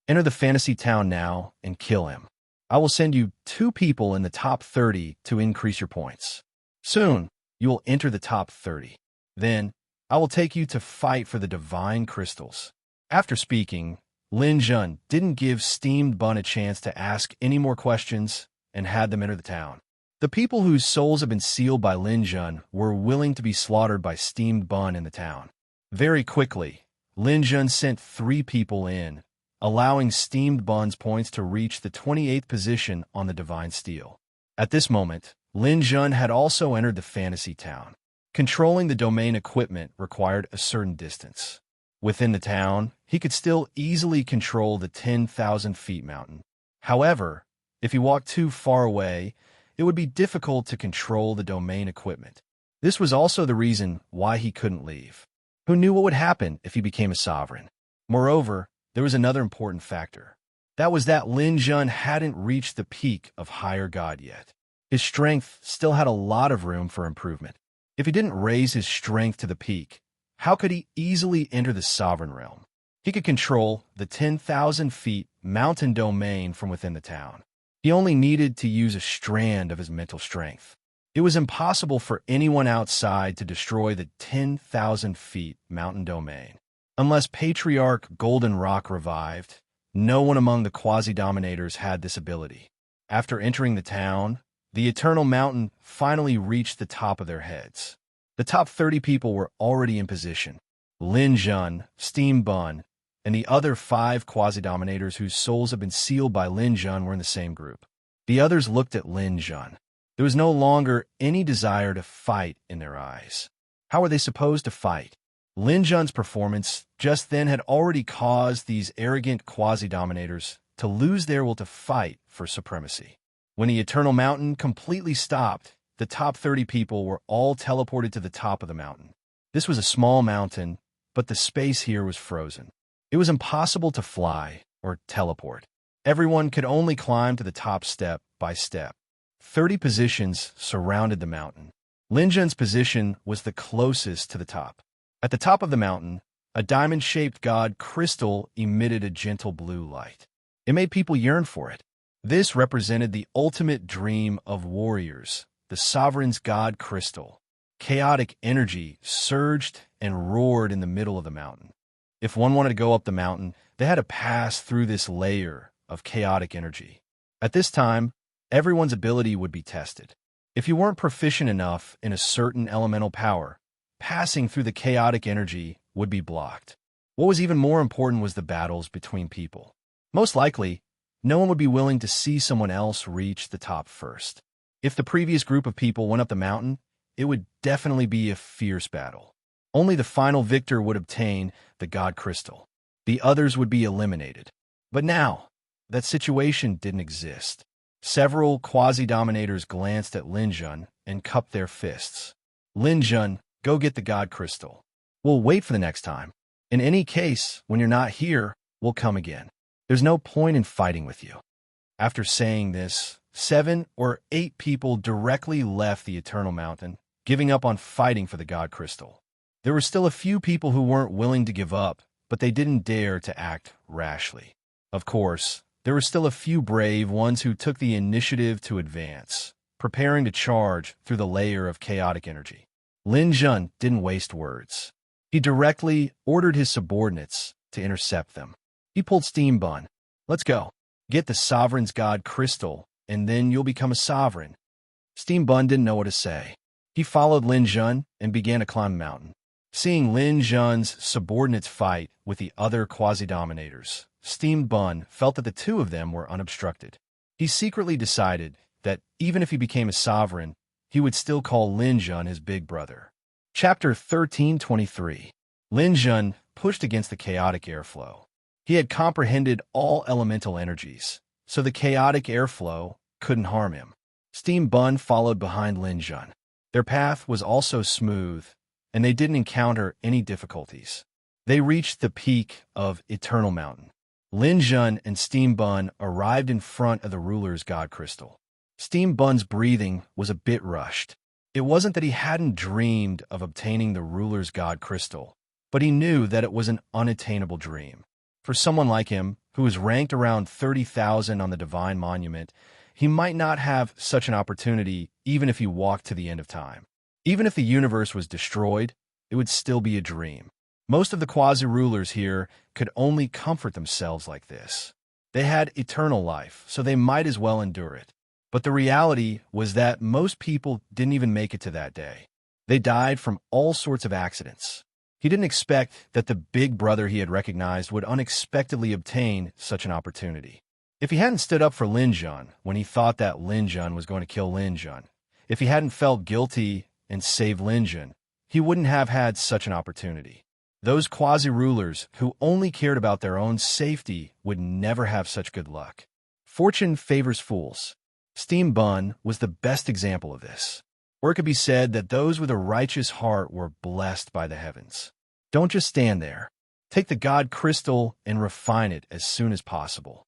Enter the fantasy town now and kill him. I will send you 2 people in the top 30 to increase your points. Soon, you will enter the top 30. Then, I will take you to fight for the divine crystals. After speaking, Lin Jun didn't give Steamed Bun a chance to ask any more questions and had them enter the town. The people whose souls had been sealed by Lin Jun were willing to be slaughtered by Steamed Bun in the town. Very quickly, Lin Jun sent 3 people in, allowing Steamed Bun's points to reach the 28th position on the Divine Steel. At this moment, Lin Jun had also entered the fantasy town. Controlling the domain equipment required a certain distance. Within the town, he could still easily control the 10,000 feet mountain. However, if he walked too far away, it would be difficult to control the domain equipment. This was also the reason why he couldn't leave. Who knew what would happen if he became a sovereign? Moreover, there was another important factor. That was that Lin Jun hadn't reached the peak of Higher God yet. His strength still had a lot of room for improvement. If he didn't raise his strength to the peak, how could he easily enter the sovereign realm? He could control the 10,000 feet mountain domain from within the town. He only needed to use a strand of his mental strength. It was impossible for anyone outside to destroy the 10,000 feet mountain domain. Unless Patriarch Golden Rock revived, no one among the quasi-dominators had this ability. After entering the town, the Eternal Mountain finally reached the top of their heads. The top 30 people were already in position. Lin Jun, Steamed Bun, and the other 5 quasi-dominators whose souls had been sealed by Lin Jun were in the same group. The others looked at Lin Jun. There was no longer any desire to fight in their eyes. How were they supposed to fight? Lin Jun's performance just then had already caused these arrogant quasi-dominators to lose their will to fight for supremacy. When the Eternal Mountain completely stopped, the top 30 people were all teleported to the top of the mountain. This was a small mountain, but the space here was frozen. It was impossible to fly or teleport. Everyone could only climb to the top step by step. 30 positions surrounded the mountain. Lin Jun's position was the closest to the top. At the top of the mountain, a diamond-shaped god crystal emitted a gentle blue light. It made people yearn for it. This represented the ultimate dream of warriors, the sovereign's god crystal. Chaotic energy surged and roared in the middle of the mountain. If one wanted to go up the mountain, they had to pass through this layer of chaotic energy. At this time, everyone's ability would be tested. If you weren't proficient enough in a certain elemental power, passing through the chaotic energy would be blocked. What was even more important was the battles between people. Most likely, no one would be willing to see someone else reach the top first. If the previous group of people went up the mountain, it would definitely be a fierce battle. Only the final victor would obtain the God Crystal. The others would be eliminated. But now, that situation didn't exist. Several quasi-dominators glanced at Lin Jun and cupped their fists. Lin Jun, go get the God Crystal. We'll wait for the next time. In any case, when you're not here, we'll come again. There's no point in fighting with you. After saying this, 7 or 8 people directly left the Eternal Mountain, giving up on fighting for the God Crystal. There were still a few people who weren't willing to give up, but they didn't dare to act rashly. Of course, there were still a few brave ones who took the initiative to advance, preparing to charge through the layer of chaotic energy. Lin Jun didn't waste words. He directly ordered his subordinates to intercept them. He pulled Steam Bun. Let's go. Get the sovereign's god crystal, and then you'll become a sovereign. Steam Bun didn't know what to say. He followed Lin Jun and began to climb the mountain. Seeing Lin Jun's subordinates fight with the other quasi-dominators, Steam Bun felt that the two of them were unobstructed. He secretly decided that even if he became a sovereign, he would still call Lin Jun his big brother. Chapter 1323. Lin Jun pushed against the chaotic airflow. He had comprehended all elemental energies, so the chaotic airflow couldn't harm him. Steam Bun followed behind Lin Jun. Their path was also smooth, and they didn't encounter any difficulties. They reached the peak of Eternal Mountain. Lin Jun and Steam Bun arrived in front of the ruler's god crystal. Steam Bun's breathing was a bit rushed. It wasn't that he hadn't dreamed of obtaining the ruler's god crystal, but he knew that it was an unattainable dream. For someone like him, who was ranked around 30,000 on the Divine Monument, he might not have such an opportunity even if he walked to the end of time. Even if the universe was destroyed, it would still be a dream. Most of the quasi-rulers here could only comfort themselves like this. They had eternal life, so they might as well endure it. But the reality was that most people didn't even make it to that day. They died from all sorts of accidents. He didn't expect that the big brother he had recognized would unexpectedly obtain such an opportunity. If he hadn't stood up for Lin Jun when he thought that Lin Jun was going to kill Lin Jun, if he hadn't felt guilty and saved Lin Jun, he wouldn't have had such an opportunity. Those quasi-rulers who only cared about their own safety would never have such good luck. Fortune favors fools. Steam Bun was the best example of this. Or it could be said that those with a righteous heart were blessed by the heavens. Don't just stand there. Take the god crystal and refine it as soon as possible.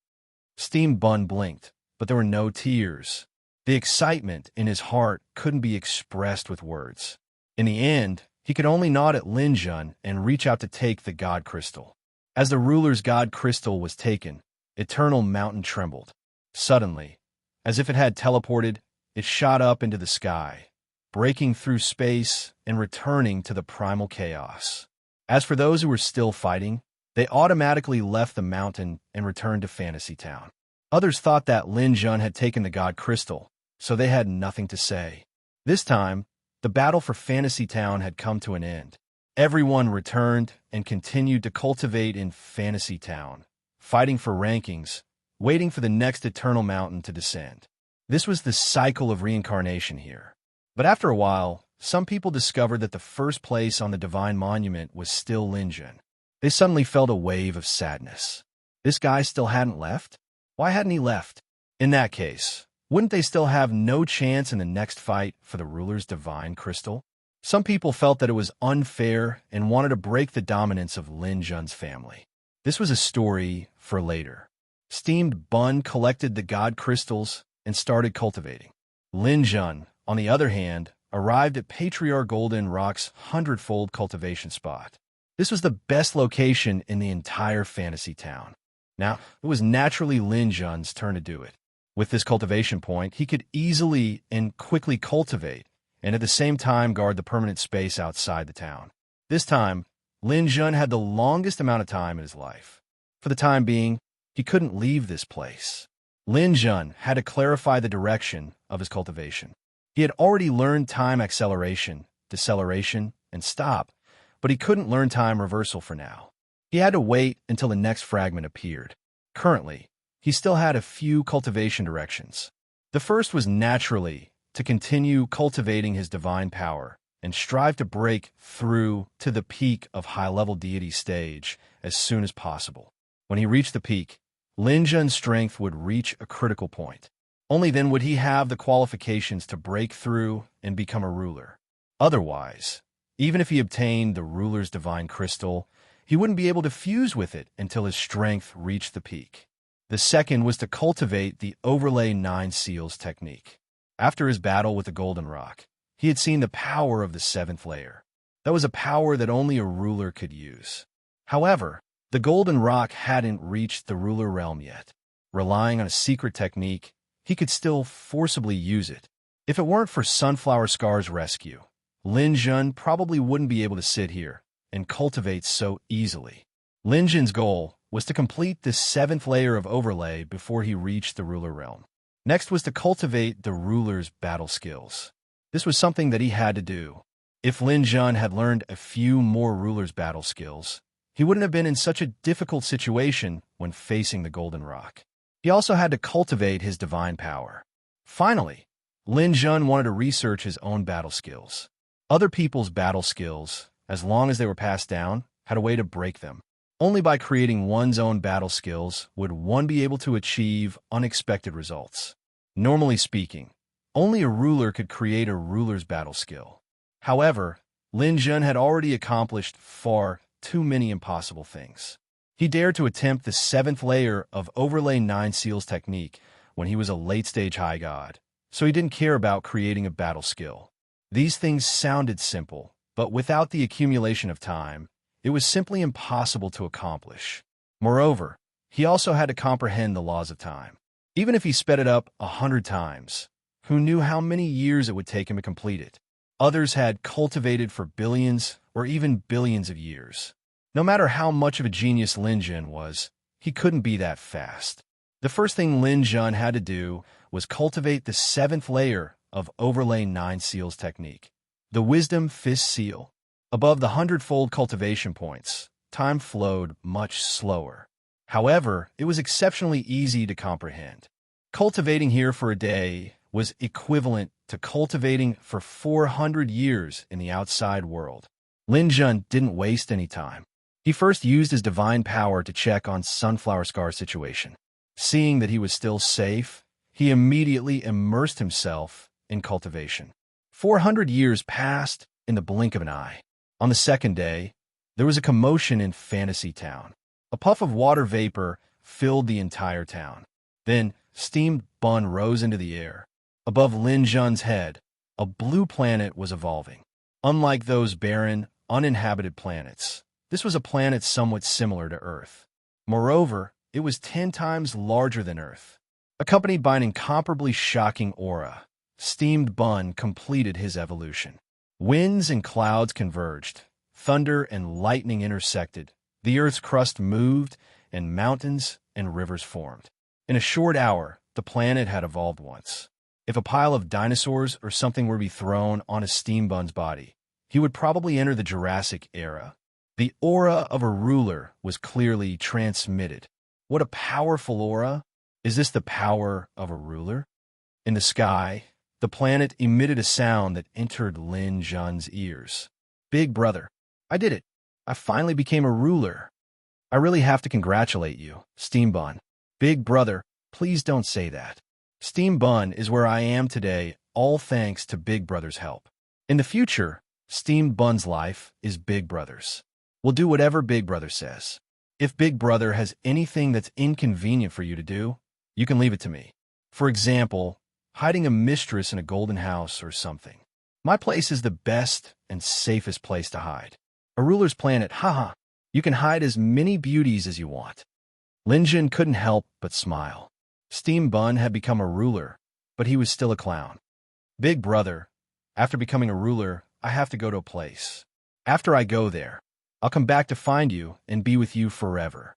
Steam Bun blinked, but there were no tears. The excitement in his heart couldn't be expressed with words. In the end, he could only nod at Lin Jun and reach out to take the god crystal. As the ruler's god crystal was taken, Eternal Mountain trembled. Suddenly, as if it had teleported, it shot up into the sky, breaking through space and returning to the primal chaos. As for those who were still fighting, they automatically left the mountain and returned to Fantasy Town. Others thought that Lin Jun had taken the god crystal, so they had nothing to say. This time, the battle for Fantasy Town had come to an end. Everyone returned and continued to cultivate in Fantasy Town, fighting for rankings, waiting for the next Eternal Mountain to descend. This was the cycle of reincarnation here. But after a while, some people discovered that the first place on the Divine Monument was still Lin Jun. They suddenly felt a wave of sadness. This guy still hadn't left? Why hadn't he left? In that case, wouldn't they still have no chance in the next fight for the ruler's divine crystal? Some people felt that it was unfair and wanted to break the dominance of Lin Jun's family. This was a story for later. Steamed Bun collected the god crystals and started cultivating. Lin Jun, on the other hand, arrived at Patriarch Golden Rock's 100-fold cultivation spot. This was the best location in the entire Fantasy Town. Now, it was naturally Lin Jun's turn to do it. With this cultivation point, he could easily and quickly cultivate, and at the same time guard the permanent space outside the town. This time, Lin Jun had the longest amount of time in his life. For the time being, he couldn't leave this place. Lin Jun had to clarify the direction of his cultivation. He had already learned time acceleration, deceleration, and stop, but he couldn't learn time reversal for now. He had to wait until the next fragment appeared. Currently, he still had a few cultivation directions. The first was naturally to continue cultivating his divine power and strive to break through to the peak of high-level deity stage as soon as possible. When he reached the peak, Lin Jun's strength would reach a critical point. Only then would he have the qualifications to break through and become a ruler. Otherwise, even if he obtained the ruler's divine crystal, he wouldn't be able to fuse with it until his strength reached the peak. The second was to cultivate the Overlay 9 Seals technique. After his battle with the Golden Rock, he had seen the power of the seventh layer. That was a power that only a ruler could use. However, the Golden Rock hadn't reached the ruler realm yet. Relying on a secret technique, he could still forcibly use it. If it weren't for Sunflower Scar's rescue, Lin Jun probably wouldn't be able to sit here and cultivate so easily. Lin Jun's goal was to complete this 7th layer of overlay before he reached the ruler realm. Next was to cultivate the ruler's battle skills. This was something that he had to do. If Lin Jun had learned a few more ruler's battle skills, he wouldn't have been in such a difficult situation when facing the Golden Rock. He also had to cultivate his divine power. Finally, Lin Jun wanted to research his own battle skills. Other people's battle skills, as long as they were passed down, had a way to break them. Only by creating one's own battle skills would one be able to achieve unexpected results. Normally speaking, only a ruler could create a ruler's battle skill. However, Lin Jun had already accomplished far too many impossible things. He dared to attempt the 7th layer of Overlay 9 Seals technique when he was a late-stage high god, so he didn't care about creating a battle skill. These things sounded simple, but without the accumulation of time, it was simply impossible to accomplish. Moreover, he also had to comprehend the laws of time. Even if he sped it up 100 times, who knew how many years it would take him to complete it? Others had cultivated for billions or even billions of years. No matter how much of a genius Lin Jun was, he couldn't be that fast. The first thing Lin Jun had to do was cultivate the 7th layer of Overlay 9 Seals technique, the Wisdom Fist Seal. Above the 100-fold cultivation points, time flowed much slower. However, it was exceptionally easy to comprehend. Cultivating here for a day was equivalent to cultivating for 400 years in the outside world. Lin Jun didn't waste any time. He first used his divine power to check on Sunflower Scar's situation. Seeing that he was still safe, he immediately immersed himself in cultivation. 400 years passed in the blink of an eye. On the second day, there was a commotion in Fantasy Town. A puff of water vapor filled the entire town. Then, steamed bun rose into the air. Above Lin Jun's head, a blue planet was evolving. Unlike those barren, uninhabited planets, this was a planet somewhat similar to Earth. Moreover, it was 10 times larger than Earth. Accompanied by an incomparably shocking aura, steamed bun completed his evolution. Winds and clouds converged, thunder and lightning intersected, the Earth's crust moved, and mountains and rivers formed. In a short hour, the planet had evolved once. If a pile of dinosaurs or something were to be thrown on a steam bun's body, he would probably enter the Jurassic era. The aura of a ruler was clearly transmitted. What a powerful aura! Is this the power of a ruler? In the sky, the planet emitted a sound that entered Lin Jun's ears. Big brother, I did it. I finally became a ruler. I really have to congratulate you, Steam Bun. Big brother, please don't say that. Steam Bun is where I am today, all thanks to Big Brother's help. In the future, Steam Bun's life is Big Brother's. We'll do whatever Big Brother says. If Big Brother has anything that's inconvenient for you to do, you can leave it to me. For example, hiding a mistress in a golden house or something. My place is the best and safest place to hide. A ruler's planet, haha. You can hide as many beauties as you want. Lin Jun couldn't help but smile. Steam Bun had become a ruler, but he was still a clown. Big brother, after becoming a ruler, I have to go to a place. After I go there, I'll come back to find you and be with you forever.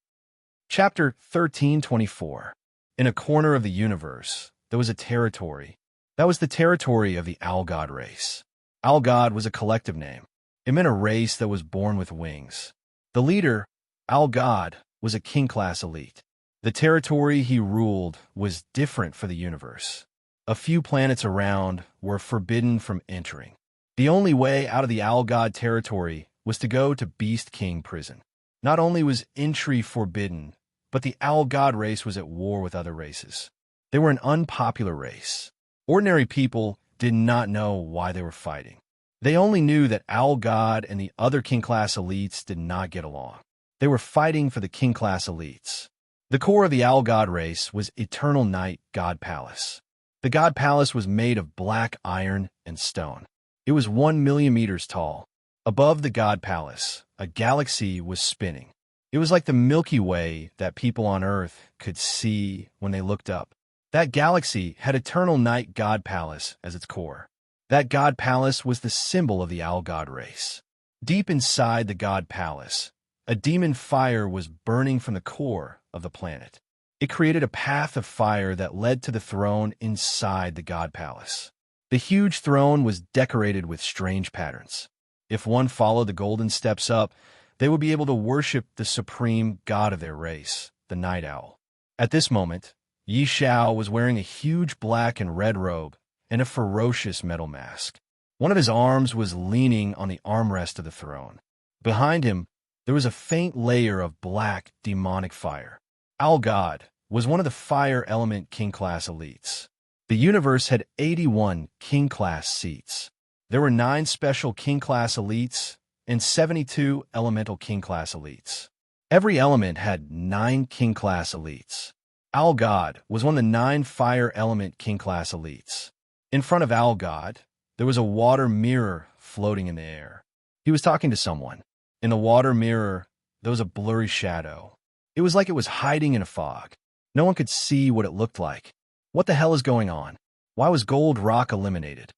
Chapter 1324. In a corner of the universe, there was a territory. That was the territory of the Owl God race. Owl God was a collective name. It meant a race that was born with wings. The leader, Owl God, was a king-class elite. The territory he ruled was different for the universe. A few planets around were forbidden from entering. The only way out of the Owl God territory was to go to Beast King prison. Not only was entry forbidden, but the Owl God race was at war with other races. They were an unpopular race. Ordinary people did not know why they were fighting. They only knew that Owl God and the other king-class elites did not get along. They were fighting for the king-class elites. The core of the Owl God race was Eternal Night God Palace. The God Palace was made of black iron and stone. It was 1 million meters tall. Above the God Palace, a galaxy was spinning. It was like the Milky Way that people on Earth could see when they looked up. That galaxy had Eternal Night God Palace as its core. That god palace was the symbol of the owl god race. Deep inside the god palace, a demon fire was burning from the core of the planet. It created a path of fire that led to the throne inside the god palace. The huge throne was decorated with strange patterns. If one followed the golden steps up, they would be able to worship the supreme god of their race, the night owl. At this moment, Yi Xiao was wearing a huge black and red robe and a ferocious metal mask. One of his arms was leaning on the armrest of the throne. Behind him, there was a faint layer of black, demonic fire. Owl God was one of the fire element king-class elites. The universe had 81 king-class seats. There were 9 special king-class elites and 72 elemental king-class elites. Every element had 9 king-class elites. Owl God was one of the 9 fire element king-class elites. In front of Owl God, there was a water mirror floating in the air. He was talking to someone. In the water mirror, there was a blurry shadow. It was like it was hiding in a fog. No one could see what it looked like. What the hell is going on? Why was Gold Rock eliminated?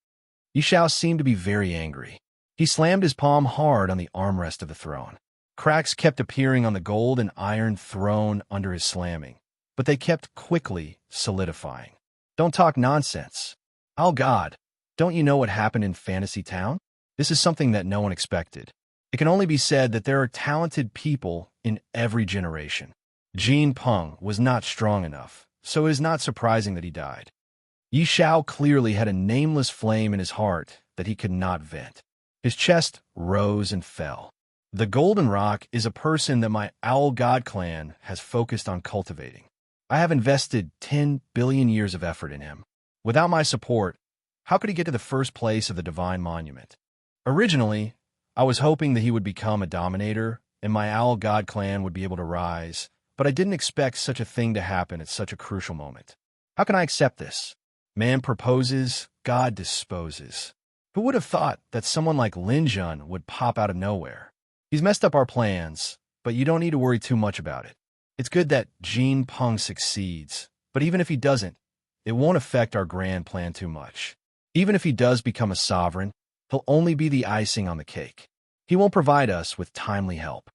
Yi Xiao seemed to be very angry. He slammed his palm hard on the armrest of the throne. Cracks kept appearing on the gold and iron throne under his slamming, but they kept quickly solidifying. Don't talk nonsense. Oh God, don't you know what happened in Fantasy Town? This is something that no one expected. It can only be said that there are talented people in every generation. Jin Peng was not strong enough, so it is not surprising that he died. Yi Xiao clearly had a nameless flame in his heart that he could not vent. His chest rose and fell. The Golden Rock is a person that my Owl God clan has focused on cultivating. I have invested 10 billion years of effort in him. Without my support, how could he get to the first place of the Divine Monument? Originally, I was hoping that he would become a dominator and my Owl God clan would be able to rise, but I didn't expect such a thing to happen at such a crucial moment. How can I accept this? Man proposes, God disposes. Who would have thought that someone like Lin Jun would pop out of nowhere? He's messed up our plans, but you don't need to worry too much about it. It's good that Jin Peng succeeds, but even if he doesn't, it won't affect our grand plan too much. Even if he does become a sovereign, he'll only be the icing on the cake. He won't provide us with timely help.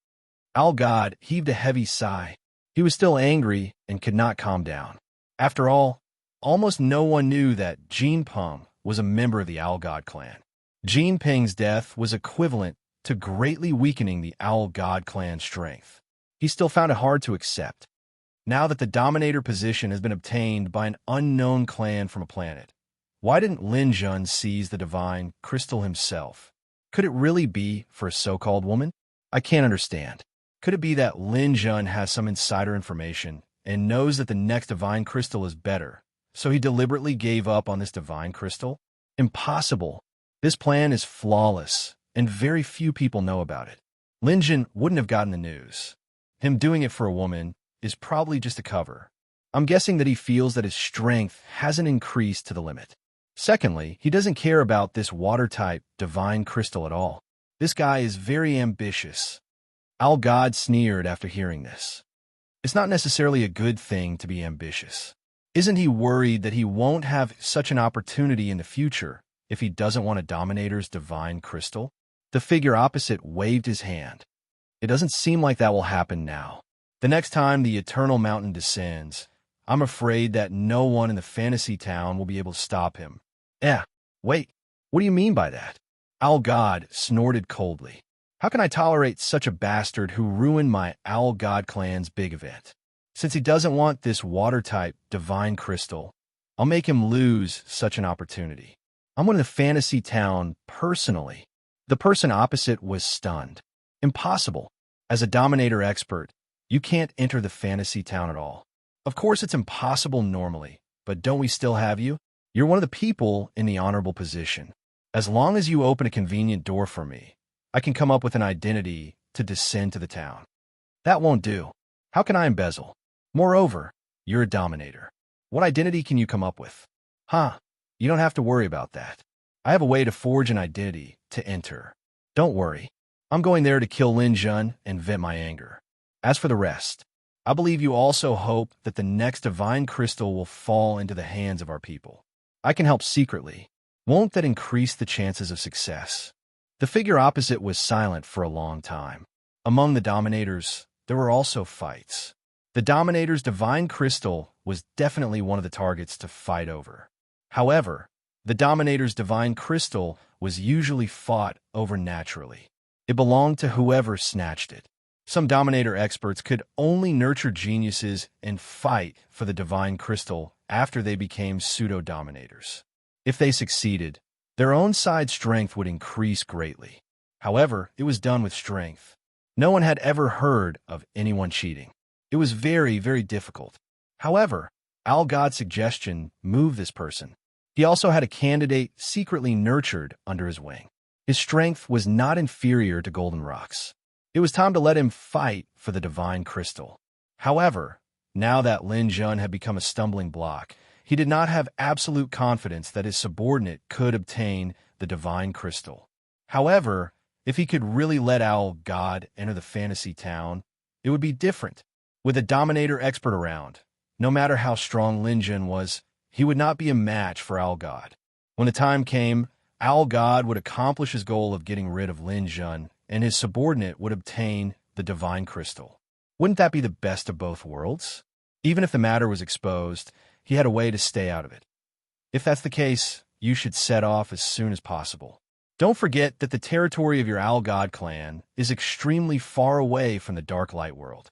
Owl God heaved a heavy sigh. He was still angry and could not calm down. After all, almost no one knew that Jin Peng was a member of the Owl God clan. Jin Peng's death was equivalent to greatly weakening the Owl God clan's strength. He still found it hard to accept. Now that the dominator position has been obtained by an unknown clan from a planet, why didn't Lin Jun seize the divine crystal himself? Could it really be for a so-called woman? I can't understand. Could it be that Lin Jun has some insider information and knows that the next divine crystal is better, so he deliberately gave up on this divine crystal? Impossible. This plan is flawless, and very few people know about it. Lin Jun wouldn't have gotten the news. Him doing it for a woman is probably just a cover. I'm guessing that he feels that his strength hasn't increased to the limit. Secondly, he doesn't care about this water-type divine crystal at all. This guy is very ambitious. Owl God sneered after hearing this. It's not necessarily a good thing to be ambitious. Isn't he worried that he won't have such an opportunity in the future if he doesn't want a dominator's divine crystal? The figure opposite waved his hand. It doesn't seem like that will happen now. The next time the Eternal Mountain descends, I'm afraid that no one in the fantasy town will be able to stop him. Wait, what do you mean by that? Owl God snorted coldly. How can I tolerate such a bastard who ruined my Owl God clan's big event? Since he doesn't want this water-type divine crystal, I'll make him lose such an opportunity. I'm winning the fantasy town personally. The person opposite was stunned. Impossible. As a dominator expert, you can't enter the fantasy town at all. Of course it's impossible normally, but don't we still have you? You're one of the people in the honorable position. As long as you open a convenient door for me, I can come up with an identity to descend to the town. That won't do. How can I embezzle? Moreover, you're a dominator. What identity can you come up with? You don't have to worry about that. I have a way to forge an identity to enter. Don't worry. I'm going there to kill Lin Jun and vent my anger. As for the rest, I believe you also hope that the next divine crystal will fall into the hands of our people. I can help secretly. Won't that increase the chances of success? The figure opposite was silent for a long time. Among the dominators, there were also fights. The dominator's divine crystal was definitely one of the targets to fight over. However, the dominator's divine crystal was usually fought over naturally. It belonged to whoever snatched it. Some dominator experts could only nurture geniuses and fight for the divine crystal after they became pseudo-dominators. If they succeeded, their own side's strength would increase greatly. However, it was done with strength. No one had ever heard of anyone cheating. It was very, very difficult. However, God's suggestion moved this person. He also had a candidate secretly nurtured under his wing. His strength was not inferior to Goldenrock's. It was time to let him fight for the divine crystal. However, now that Lin Jun had become a stumbling block, he did not have absolute confidence that his subordinate could obtain the divine crystal. However, if he could really let God enter the fantasy town, it would be different. With a dominator expert around, no matter how strong Lin Jun was, he would not be a match for God. When the time came, God would accomplish his goal of getting rid of Lin Jun, and his subordinate would obtain the divine crystal. Wouldn't that be the best of both worlds? Even if the matter was exposed, he had a way to stay out of it. If that's the case, you should set off as soon as possible. Don't forget that the territory of your God clan is extremely far away from the dark light world.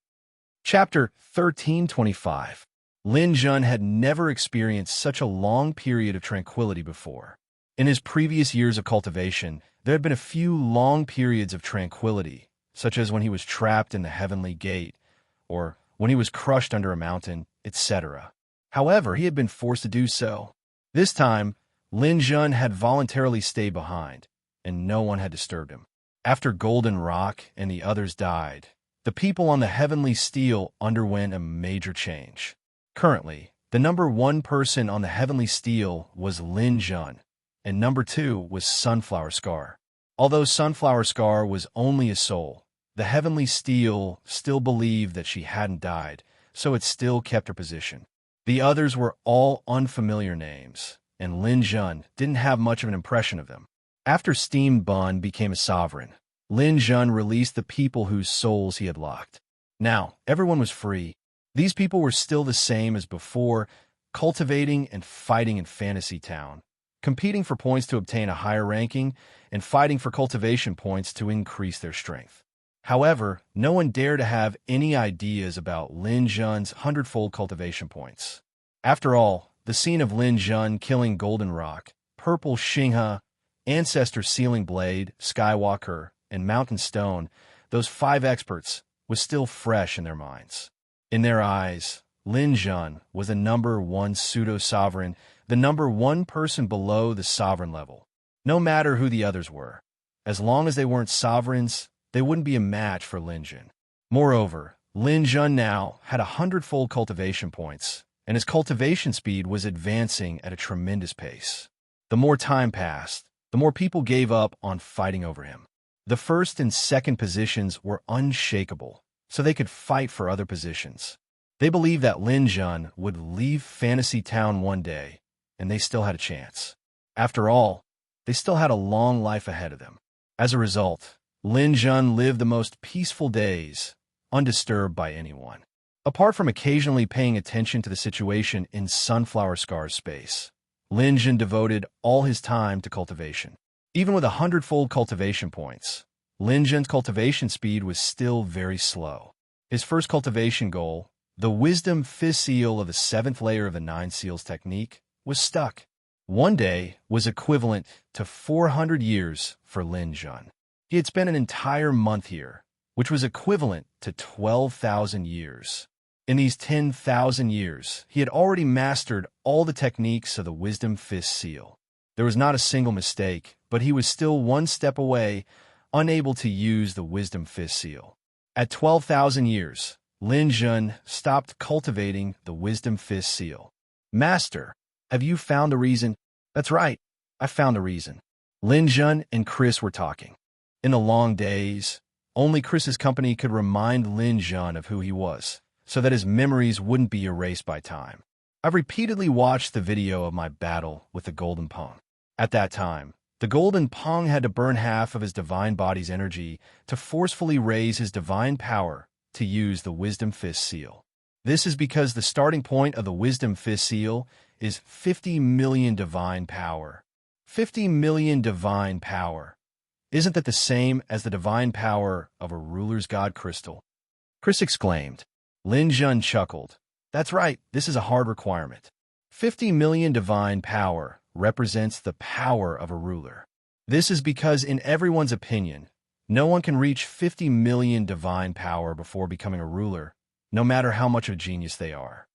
Chapter 1325. Lin Jun had never experienced such a long period of tranquility before. In his previous years of cultivation, there had been a few long periods of tranquility, such as when he was trapped in the heavenly gate, or when he was crushed under a mountain, etc. However, he had been forced to do so. This time, Lin Jun had voluntarily stayed behind, and no one had disturbed him. After Golden Rock and the others died, the people on the heavenly steel underwent a major change. Currently, the number one person on the heavenly steel was Lin Jun, and number two was Sunflower Scar. Although Sunflower Scar was only a soul, the heavenly steel still believed that she hadn't died, so it still kept her position. The others were all unfamiliar names, and Lin Jun didn't have much of an impression of them. After Steam Bun became a sovereign, Lin Jun released the people whose souls he had locked. Now, everyone was free. These people were still the same as before, cultivating and fighting in Fantasy Town, competing for points to obtain a higher ranking, and fighting for cultivation points to increase their strength. However, no one dared to have any ideas about Lin Jun's hundredfold cultivation points. After all, the scene of Lin Jun killing Golden Rock, Purple Xinghe, Ancestor Sealing Blade, Skywalker, and Mountain Stone, those 5 experts, was still fresh in their minds. In their eyes, Lin Jun was the number one pseudo-sovereign, the number one person below the sovereign level. No matter who the others were, as long as they weren't sovereigns, they wouldn't be a match for Lin Jun. Moreover, Lin Jun now had 100-fold cultivation points, and his cultivation speed was advancing at a tremendous pace. The more time passed, the more people gave up on fighting over him. The first and second positions were unshakable, so they could fight for other positions. They believed that Lin Jun would leave Fantasy Town one day, and they still had a chance. After all, they still had a long life ahead of them. As a result, Lin Jun lived the most peaceful days, undisturbed by anyone. Apart from occasionally paying attention to the situation in Sunflower Scar's space, Lin Jun devoted all his time to cultivation. Even with 100-fold cultivation points, Lin Jun's cultivation speed was still very slow. His first cultivation goal, the Wisdom Fifth Seal of the 7th layer of the 9 Seals technique, was stuck. One day was equivalent to 400 years for Lin Jun. He had spent an entire month here, which was equivalent to 12,000 years. In these 10,000 years, he had already mastered all the techniques of the Wisdom Fifth Seal. There was not a single mistake, but he was still one step away, unable to use the Wisdom Fifth Seal. At 12,000 years, Lin Jun stopped cultivating the Wisdom Fifth Seal. Master, have you found a reason? That's right, I found a reason. Lin Jun and Chris were talking. In the long days, only Chris's company could remind Lin Jun of who he was, so that his memories wouldn't be erased by time. I've repeatedly watched the video of my battle with the Golden Pong. At that time, the golden Pong had to burn half of his divine body's energy to forcefully raise his divine power to use the Wisdom Fist Seal. This is because the starting point of the Wisdom Fist Seal is 50 million divine power. 50 million divine power. Isn't that the same as the divine power of a ruler's god crystal? Chris exclaimed. Lin Jun chuckled. That's right, this is a hard requirement. 50 million divine power represents the power of a ruler. This is because, in everyone's opinion, no one can reach 50 million divine power before becoming a ruler, no matter how much of a genius they are.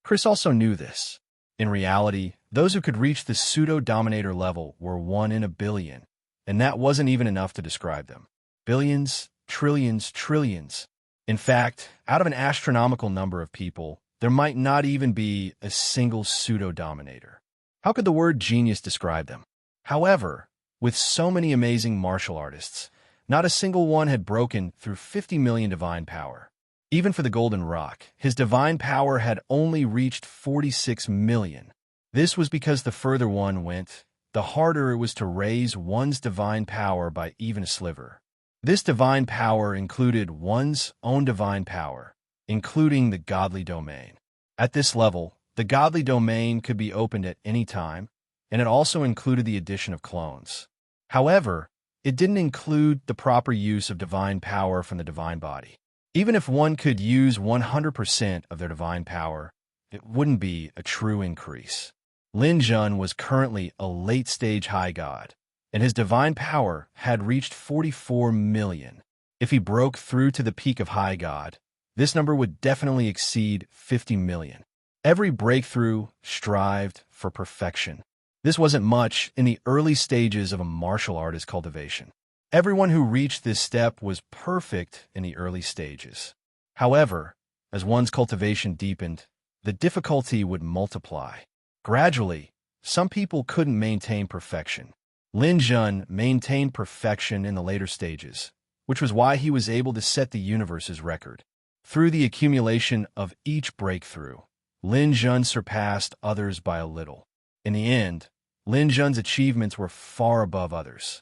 Chris also knew this. In reality, those who could reach the pseudo-dominator level were 1 in a billion, and that wasn't even enough to describe them. Billions, trillions, trillions. In fact, out of an astronomical number of people, there might not even be a single pseudo-dominator. How could the word genius describe them? However, with so many amazing martial artists, not a single one had broken through 50 million divine power. Even for the Golden Rock, his divine power had only reached 46 million. This was because the further one went, the harder it was to raise one's divine power by even a sliver. This divine power included one's own divine power, including the godly domain. At this level, the godly domain could be opened at any time, and it also included the addition of clones. However, it didn't include the proper use of divine power from the divine body. Even if one could use 100% of their divine power, it wouldn't be a true increase. Lin Jun was currently a late-stage high god, and his divine power had reached 44 million. If he broke through to the peak of high god, this number would definitely exceed 50 million. Every breakthrough strived for perfection. This wasn't much in the early stages of a martial artist cultivation. Everyone who reached this step was perfect in the early stages. However, as one's cultivation deepened, the difficulty would multiply. Gradually, some people couldn't maintain perfection. Lin Jun maintained perfection in the later stages, which was why he was able to set the universe's record. Through the accumulation of each breakthrough, Lin Jun surpassed others by a little. In the end, Lin Jun's achievements were far above others.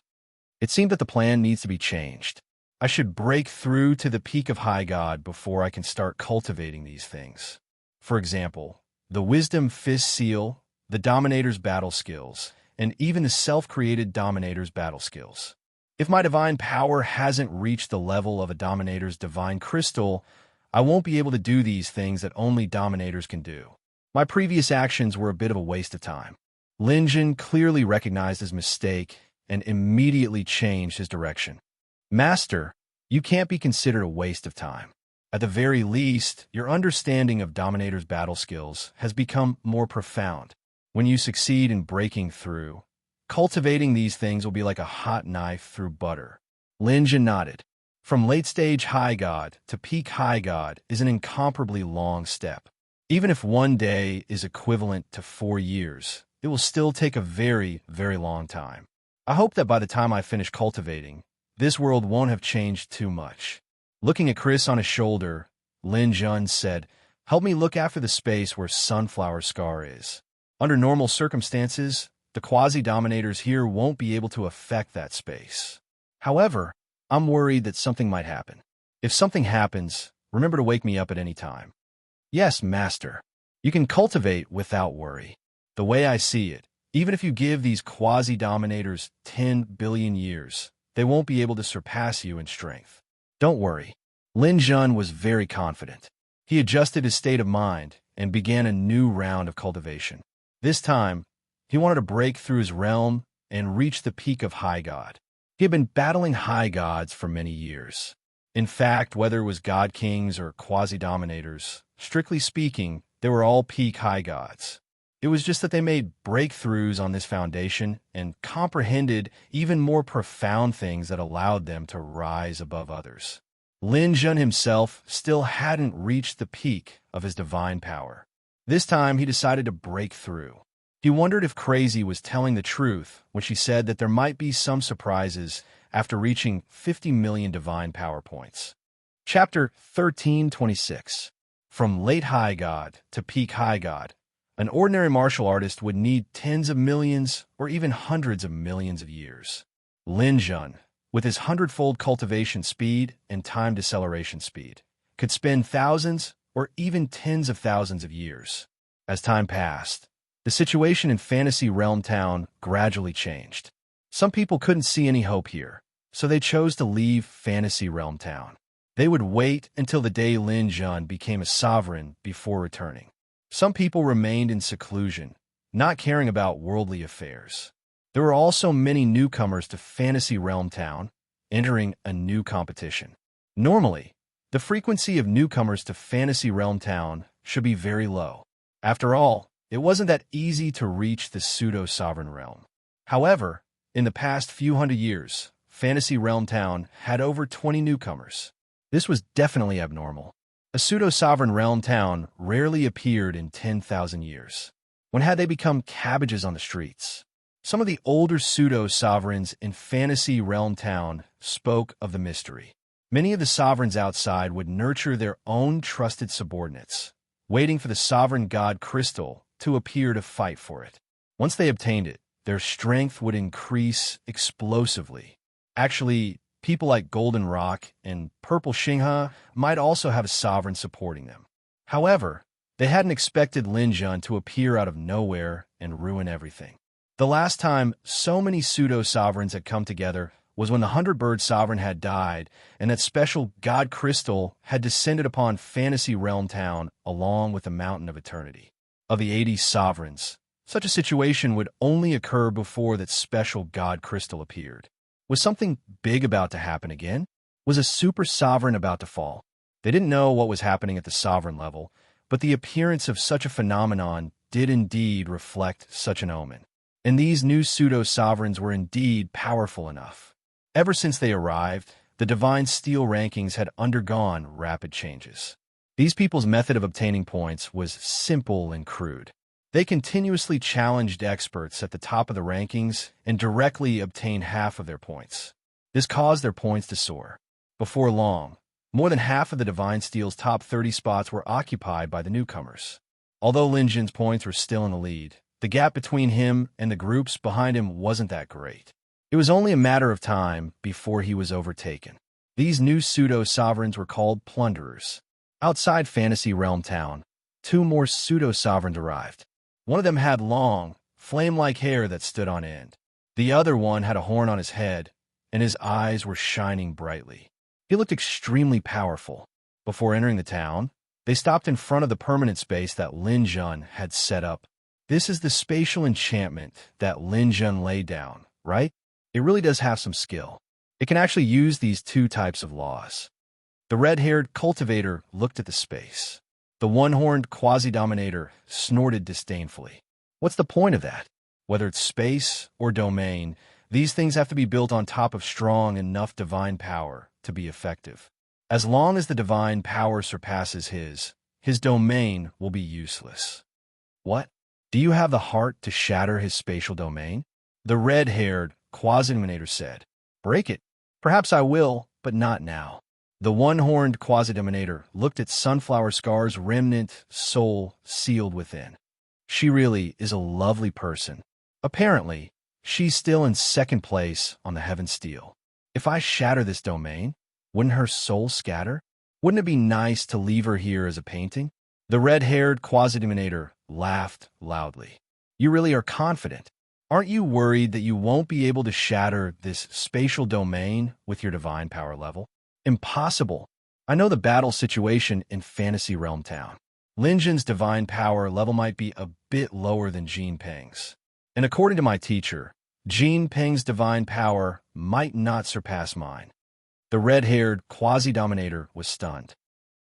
It seemed that the plan needs to be changed. I should break through to the peak of high god before I can start cultivating these things. For example, the Wisdom Fist Seal, the Dominator's battle skills, and even the self-created Dominator's battle skills. If my divine power hasn't reached the level of a Dominator's divine crystal, I won't be able to do these things that only Dominators can do. My previous actions were a bit of a waste of time. Lin Jun clearly recognized his mistake and immediately changed his direction. Master, you can't be considered a waste of time. At the very least, your understanding of Dominator's battle skills has become more profound. When you succeed in breaking through, cultivating these things will be like a hot knife through butter. Lin Jun nodded. From late-stage high god to peak high god is an incomparably long step. Even if one day is equivalent to 4 years, it will still take a very, very long time. I hope that by the time I finish cultivating, this world won't have changed too much. Looking at Chris on his shoulder, Lin Jun said, "Help me look after the space where Sunflower Scar is. Under normal circumstances, the quasi-dominators here won't be able to affect that space. However, I'm worried that something might happen. If something happens, remember to wake me up at any time." "Yes, Master. You can cultivate without worry. The way I see it, even if you give these quasi-dominators 10 billion years, they won't be able to surpass you in strength. Don't worry." Lin Jun was very confident. He adjusted his state of mind and began a new round of cultivation. This time, he wanted to break through his realm and reach the peak of high god. He had been battling high gods for many years. In fact, whether it was god kings or quasi-dominators, strictly speaking, they were all peak high gods. It was just that they made breakthroughs on this foundation and comprehended even more profound things that allowed them to rise above others. Lin Jun himself still hadn't reached the peak of his divine power. This time, he decided to break through. He wondered if Crazy was telling the truth when she said that there might be some surprises after reaching 50 million divine power points. Chapter 1326. From Late High God to Peak High God, An ordinary martial artist would need tens of millions or even hundreds of millions of years. Lin Jun, with his hundredfold cultivation speed and time deceleration speed, could spend thousands or even tens of thousands of years. As time passed, the situation in Fantasy Realm Town gradually changed. Some people couldn't see any hope here, so they chose to leave Fantasy Realm Town. They would wait until the day Lin Jun became a sovereign before returning. Some people remained in seclusion, not caring about worldly affairs. There were also many newcomers to Fantasy Realm Town, entering a new competition. Normally, the frequency of newcomers to Fantasy Realm Town should be very low. After all, it wasn't that easy to reach the pseudo-sovereign realm. However, in the past few hundred years, Fantasy Realm Town had over 20 newcomers. This was definitely abnormal. A pseudo-sovereign realm town rarely appeared in 10,000 years. When had they become cabbages on the streets? Some of the older pseudo-sovereigns in Fantasy Realm Town spoke of the mystery. Many of the sovereigns outside would nurture their own trusted subordinates, waiting for the sovereign god crystal to appear to fight for it. Once they obtained it, their strength would increase explosively. Actually, people like Golden Rock and Purple Xinghe might also have a sovereign supporting them. However, they hadn't expected Lin Jun to appear out of nowhere and ruin everything. The last time so many pseudo-sovereigns had come together was when the 100-bird sovereign had died and that special god crystal had descended upon Fantasy Realm Town along with the Mountain of Eternity. Of the 80 sovereigns, such a situation would only occur before that special god crystal appeared. Was something big about to happen again? Was a super sovereign about to fall? They didn't know what was happening at the sovereign level, but the appearance of such a phenomenon did indeed reflect such an omen. And these new pseudo-sovereigns were indeed powerful enough. Ever since they arrived, the Divine Steel rankings had undergone rapid changes. These people's method of obtaining points was simple and crude. They continuously challenged experts at the top of the rankings and directly obtained half of their points. This caused their points to soar. Before long, more than half of the Divine Steel's top 30 spots were occupied by the newcomers. Although Lin Jun's points were still in the lead, the gap between him and the groups behind him wasn't that great. It was only a matter of time before he was overtaken. These new pseudo-sovereigns were called plunderers. Outside Fantasy Realm Town, 2 more pseudo-sovereigns arrived. One of them had long, flame-like hair that stood on end. The other one had a horn on his head, and his eyes were shining brightly. He looked extremely powerful. Before entering the town, they stopped in front of the permanent space that Lin Jun had set up. This is the spatial enchantment that Lin Jun laid down, right? It really does have some skill. It can actually use these 2 types of laws. The red-haired cultivator looked at the space. The one-horned quasi-dominator snorted disdainfully. What's the point of that? Whether it's space or domain, these things have to be built on top of strong enough divine power to be effective. As long as the divine power surpasses his domain will be useless. What? Do you have the heart to shatter his spatial domain? The red-haired quasi-dominator said. Break it. Perhaps I will, but not now. The one-horned quasi-dominator looked at Sunflower Scar's remnant soul sealed within. She really is a lovely person. Apparently, she's still in second place on the Heaven Steel. If I shatter this domain, wouldn't her soul scatter? Wouldn't it be nice to leave her here as a painting? The red-haired quasi-dominator laughed loudly. You really are confident. Aren't you worried that you won't be able to shatter this spatial domain with your divine power level? Impossible. I know the battle situation in Fantasy Realm Town. Lin Jun's divine power level might be a bit lower than Jean Peng's. And according to my teacher, Jean Peng's divine power might not surpass mine. The red-haired quasi-dominator was stunned.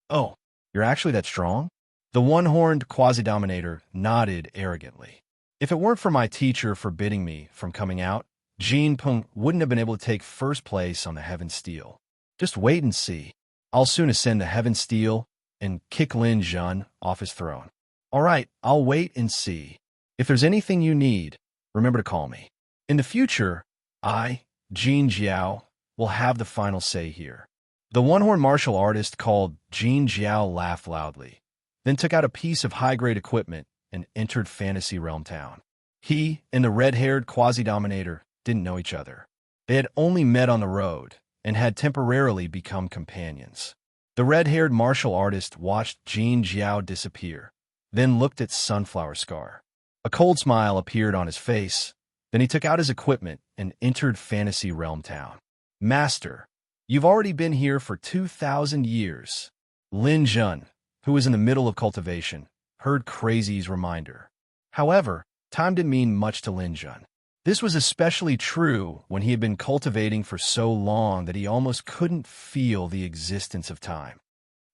Oh, you're actually that strong? The one-horned quasi-dominator nodded arrogantly. If it weren't for my teacher forbidding me from coming out, Jean Peng wouldn't have been able to take first place on the Heaven Steel. Just wait and see. I'll soon ascend the Heaven Steel and kick Lin Jun off his throne. All right, I'll wait and see. If there's anything you need, remember to call me. In the future, I, Jin Jiao, will have the final say here. The one-horned martial artist called Jin Jiao laughed loudly, then took out a piece of high-grade equipment and entered Fantasy Realm Town. He and the red-haired quasi-dominator didn't know each other. They had only met on the road and had temporarily become companions. The red-haired martial artist watched Jin Jiao disappear, then looked at Sunflower Scar. A cold smile appeared on his face. Then he took out his equipment and entered Fantasy Realm Town. Master, you've already been here for 2,000 years. Lin Jun, who was in the middle of cultivation, heard Crazy's reminder. However, time didn't mean much to Lin Jun. This was especially true when he had been cultivating for so long that he almost couldn't feel the existence of time.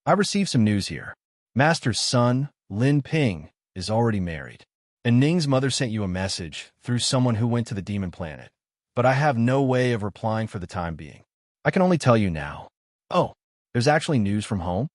I received some news here. Master's son, Lin Ping, is already married. And Ning's mother sent you a message through someone who went to the demon planet. But I have no way of replying for the time being. I can only tell you now. Oh, there's actually news from home?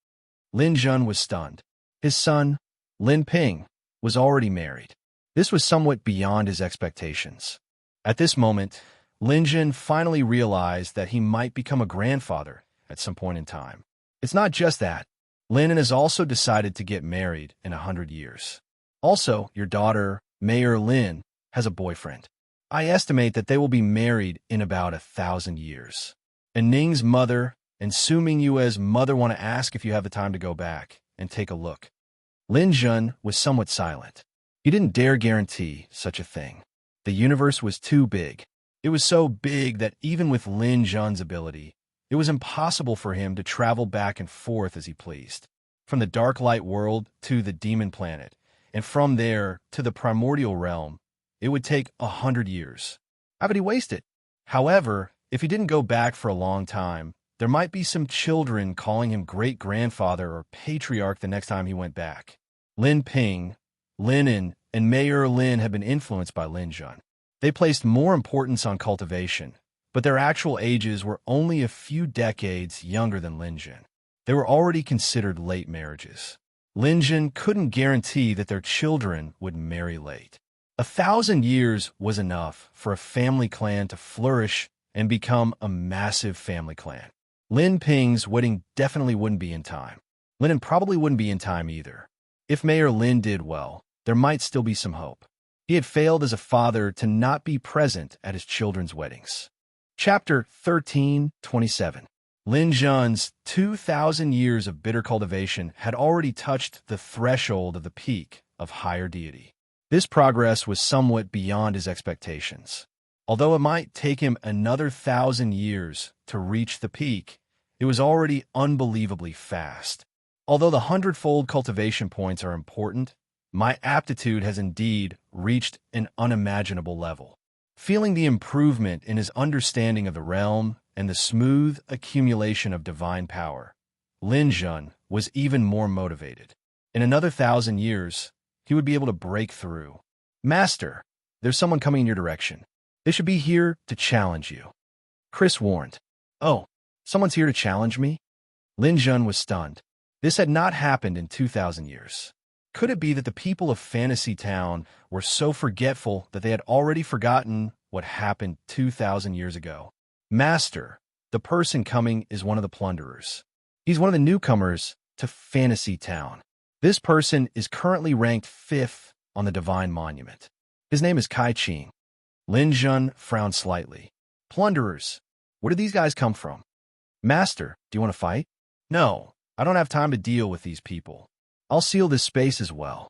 Lin Jun was stunned. His son, Lin Ping, was already married. This was somewhat beyond his expectations. At this moment, Lin Jun finally realized that he might become a grandfather at some point in time. It's not just that. Lin has also decided to get married in 100 years. Also, your daughter, Mayor Lin, has a boyfriend. I estimate that they will be married in about 1,000 years. And Ning's mother and Su Mingyue's mother want to ask if you have the time to go back and take a look. Lin Jun was somewhat silent. He didn't dare guarantee such a thing. The universe was too big. It was so big that even with Lin Jun's ability, it was impossible for him to travel back and forth as he pleased. From the dark light world to the demon planet, and from there to the primordial realm, it would take 100 years. How would he waste it? However, if he didn't go back for a long time, there might be some children calling him great-grandfather or patriarch the next time he went back. Lin Ping, Linen, and Mayor Lin had been influenced by Lin Jun. They placed more importance on cultivation, but their actual ages were only a few decades younger than Lin Jun. They were already considered late marriages. Lin Jun couldn't guarantee that their children would marry late. 1,000 years was enough for a family clan to flourish and become a massive family clan. Lin Ping's wedding definitely wouldn't be in time. Linen probably wouldn't be in time either. If Mayor Lin did well, there might still be some hope. He had failed as a father to not be present at his children's weddings. Chapter 13:27. Lin Jun's 2,000 years of bitter cultivation had already touched the threshold of the peak of higher deity. This progress was somewhat beyond his expectations. Although it might take him another 1,000 years to reach the peak, it was already unbelievably fast. Although the 100-fold cultivation points are important, my aptitude has indeed reached an unimaginable level. Feeling the improvement in his understanding of the realm and the smooth accumulation of divine power, Lin Jun was even more motivated. In another 1,000 years, he would be able to break through. Master, there's someone coming in your direction. They should be here to challenge you. Chris warned. Oh, someone's here to challenge me? Lin Jun was stunned. This had not happened in 2,000 years. Could it be that the people of Fantasy Town were so forgetful that they had already forgotten what happened 2,000 years ago? Master, the person coming is one of the plunderers. He's one of the newcomers to Fantasy Town. This person is currently ranked 5th on the Divine Monument. His name is Kai Qing. Lin Jun frowned slightly. Plunderers, where did these guys come from? Master, do you want to fight? No, I don't have time to deal with these people. I'll seal this space as well.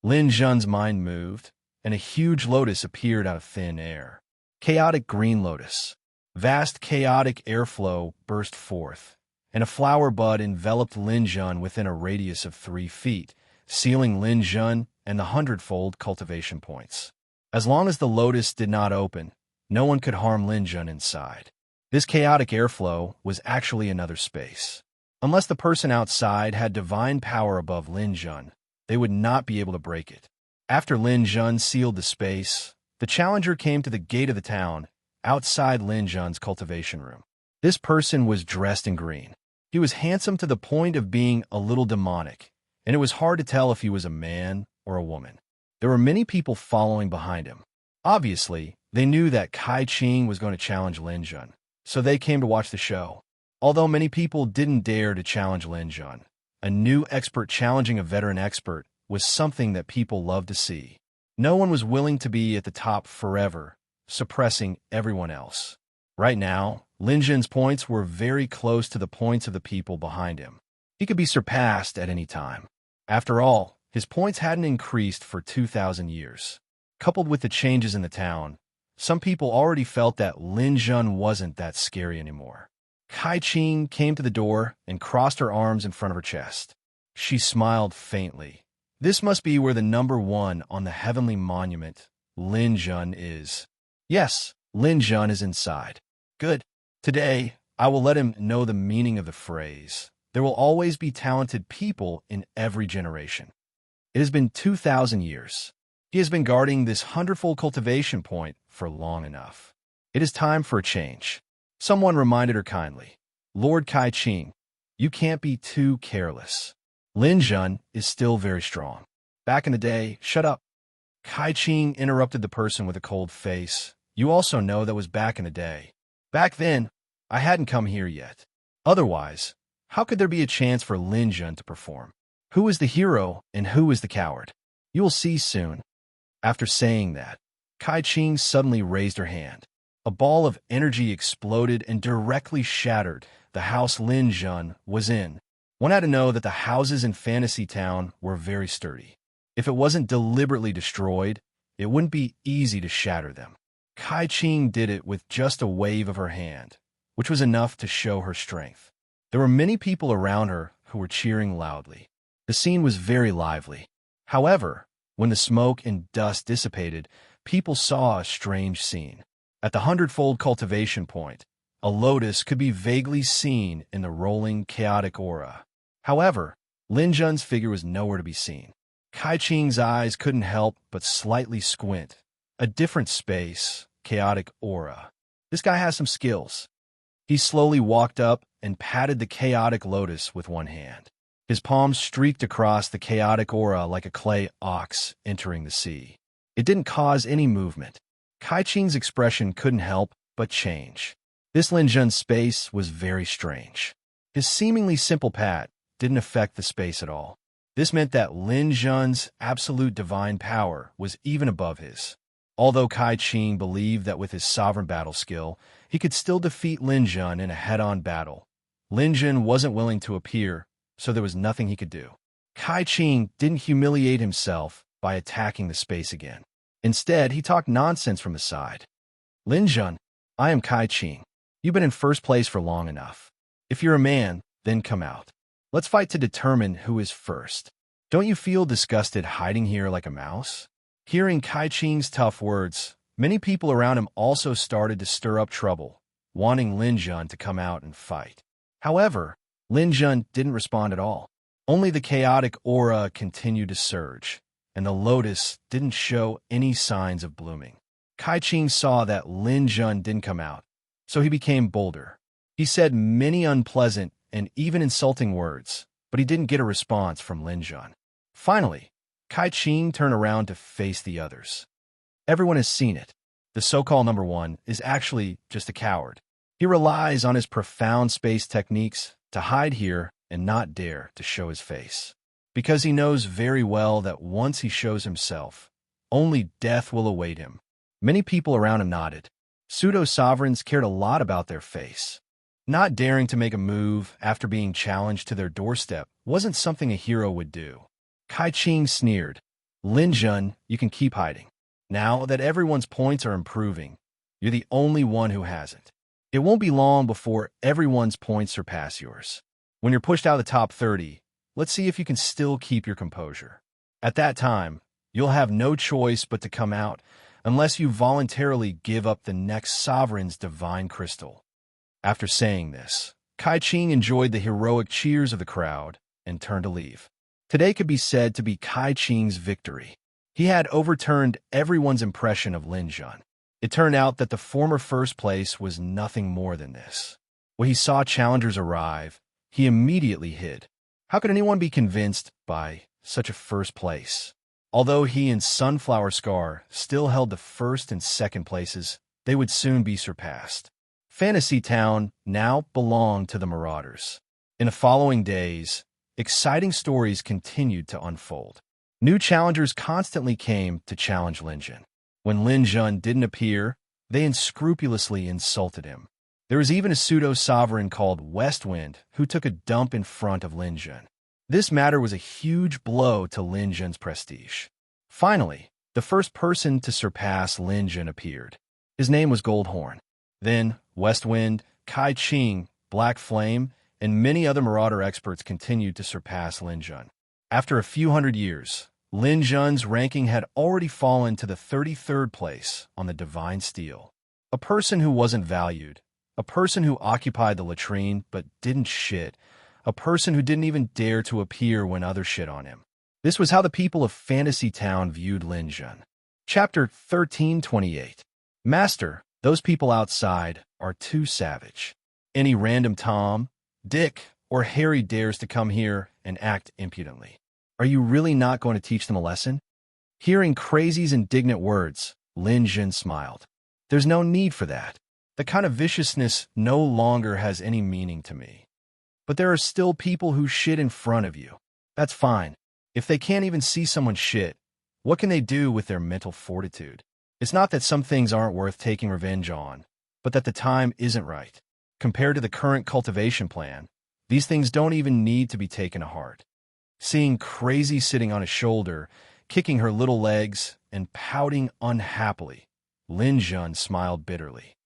Lin Jun's mind moved, and a huge lotus appeared out of thin air. Chaotic green lotus. Vast chaotic airflow burst forth, and a flower bud enveloped Lin Jun within a radius of 3 feet, sealing Lin Jun and the 100-fold cultivation points. As long as the lotus did not open, no one could harm Lin Jun inside. This chaotic airflow was actually another space. Unless the person outside had divine power above Lin Jun, they would not be able to break it. After Lin Jun sealed the space, the challenger came to the gate of the town, outside Lin Jun's cultivation room. This person was dressed in green. He was handsome to the point of being a little demonic, and it was hard to tell if he was a man or a woman. There were many people following behind him. Obviously, they knew that Kai Qing was going to challenge Lin Jun, so they came to watch the show. Although many people didn't dare to challenge Lin Jun, a new expert challenging a veteran expert was something that people loved to see. No one was willing to be at the top forever, suppressing everyone else. Right now, Lin Zhen's points were very close to the points of the people behind him. He could be surpassed at any time. After all, his points hadn't increased for 2,000 years. Coupled with the changes in the town, some people already felt that Lin Zhen wasn't that scary anymore. Kai Qing came to the door and crossed her arms in front of her chest. She smiled faintly. This must be where the number 1 on the heavenly monument, Lin Zhen, is. Yes, Lin Zhen is inside. Good. Today, I will let him know the meaning of the phrase. There will always be talented people in every generation. It has been 2,000 years. He has been guarding this 100-fold cultivation point for long enough. It is time for a change. Someone reminded her kindly. Lord Kai Qing, you can't be too careless. Lin Zhen is still very strong. Back in the day, shut up. Kai Qing interrupted the person with a cold face. You also know that was back in the day. Back then, I hadn't come here yet. Otherwise, how could there be a chance for Lin Zhen to perform? Who is the hero and who is the coward? You will see soon. After saying that, Kai Qing suddenly raised her hand. A ball of energy exploded and directly shattered the house Lin Zhen was in. One had to know that the houses in Fantasy Town were very sturdy. If it wasn't deliberately destroyed, it wouldn't be easy to shatter them. Kai Qing did it with just a wave of her hand, which was enough to show her strength. There were many people around her who were cheering loudly. The scene was very lively. However, when the smoke and dust dissipated, people saw a strange scene. At the 100-fold cultivation point, a lotus could be vaguely seen in the rolling, chaotic aura. However, Lin Zhen's figure was nowhere to be seen. Kai Qing's eyes couldn't help but slightly squint. A different space, chaotic aura. This guy has some skills. He slowly walked up and patted the chaotic lotus with one hand. His palms streaked across the chaotic aura like a clay ox entering the sea. It didn't cause any movement. Kai Qing's expression couldn't help but change. This Lin Zhen's space was very strange. His seemingly simple pat didn't affect the space at all. This meant that Lin Zhen's absolute divine power was even above his. Although Kai Qing believed that with his sovereign battle skill, he could still defeat Lin Zhen in a head-on battle, Lin Zhen wasn't willing to appear, so there was nothing he could do. Kai Qing didn't humiliate himself by attacking the space again. Instead, he talked nonsense from the side. Lin Zhen, I am Kai Qing. You've been in first place for long enough. If you're a man, then come out. Let's fight to determine who is first. Don't you feel disgusted hiding here like a mouse? Hearing Kai Qing's tough words, many people around him also started to stir up trouble, wanting Lin Zhen to come out and fight. However, Lin Zhen didn't respond at all. Only the chaotic aura continued to surge, and the lotus didn't show any signs of blooming. Kai Qing saw that Lin Zhen didn't come out, so he became bolder. He said many unpleasant and even insulting words, but he didn't get a response from Lin Zhen. Finally, Kai Qing turned around to face the others. Everyone has seen it. The so-called number 1 is actually just a coward. He relies on his profound space techniques to hide here and not dare to show his face. Because he knows very well that once he shows himself, only death will await him. Many people around him nodded. Pseudo-sovereigns cared a lot about their face. Not daring to make a move after being challenged to their doorstep wasn't something a hero would do. Kai Qing sneered. Lin Zhen, you can keep hiding. Now that everyone's points are improving, you're the only one who hasn't. It won't be long before everyone's points surpass yours. When you're pushed out of the top 30, let's see if you can still keep your composure. At that time, you'll have no choice but to come out unless you voluntarily give up the next sovereign's divine crystal. After saying this, Kai Qing enjoyed the heroic cheers of the crowd and turned to leave. Today could be said to be Kai Qing's victory. He had overturned everyone's impression of Lin Zhen. It turned out that the former first place was nothing more than this. When he saw challengers arrive, he immediately hid. How could anyone be convinced by such a first place? Although he and Sunflower Scar still held the first and second places, they would soon be surpassed. Fantasy Town now belonged to the Marauders. In the following days, exciting stories continued to unfold. New challengers constantly came to challenge Lin Jun. When Lin Jun didn't appear, they unscrupulously insulted him. There was even a pseudo-sovereign called West Wind who took a dump in front of Lin Jun. This matter was a huge blow to Lin Jun's prestige. Finally, the first person to surpass Lin Jun appeared. His name was Goldhorn. Then, West Wind, Kai Ching, Black Flame, and many other Marauder experts continued to surpass Lin Jun. After a few hundred years, Lin Jun's ranking had already fallen to the 33rd place on the Divine Steel. A person who wasn't valued, a person who occupied the latrine but didn't shit, a person who didn't even dare to appear when others shit on him. This was how the people of Fantasy Town viewed Lin Jun. Chapter 1328. Master, those people outside are too savage. Any random Tom, Dick, or Harry dares to come here and act impudently. Are you really not going to teach them a lesson? Hearing Crazy's indignant words, Lin Jun smiled. There's no need for that. The kind of viciousness no longer has any meaning to me. But there are still people who shit in front of you. That's fine. If they can't even see someone shit, what can they do with their mental fortitude? It's not that some things aren't worth taking revenge on, but that the time isn't right. Compared to the current cultivation plan, these things don't even need to be taken to heart. Seeing Crazy sitting on his shoulder, kicking her little legs, and pouting unhappily, Lin Jun smiled bitterly.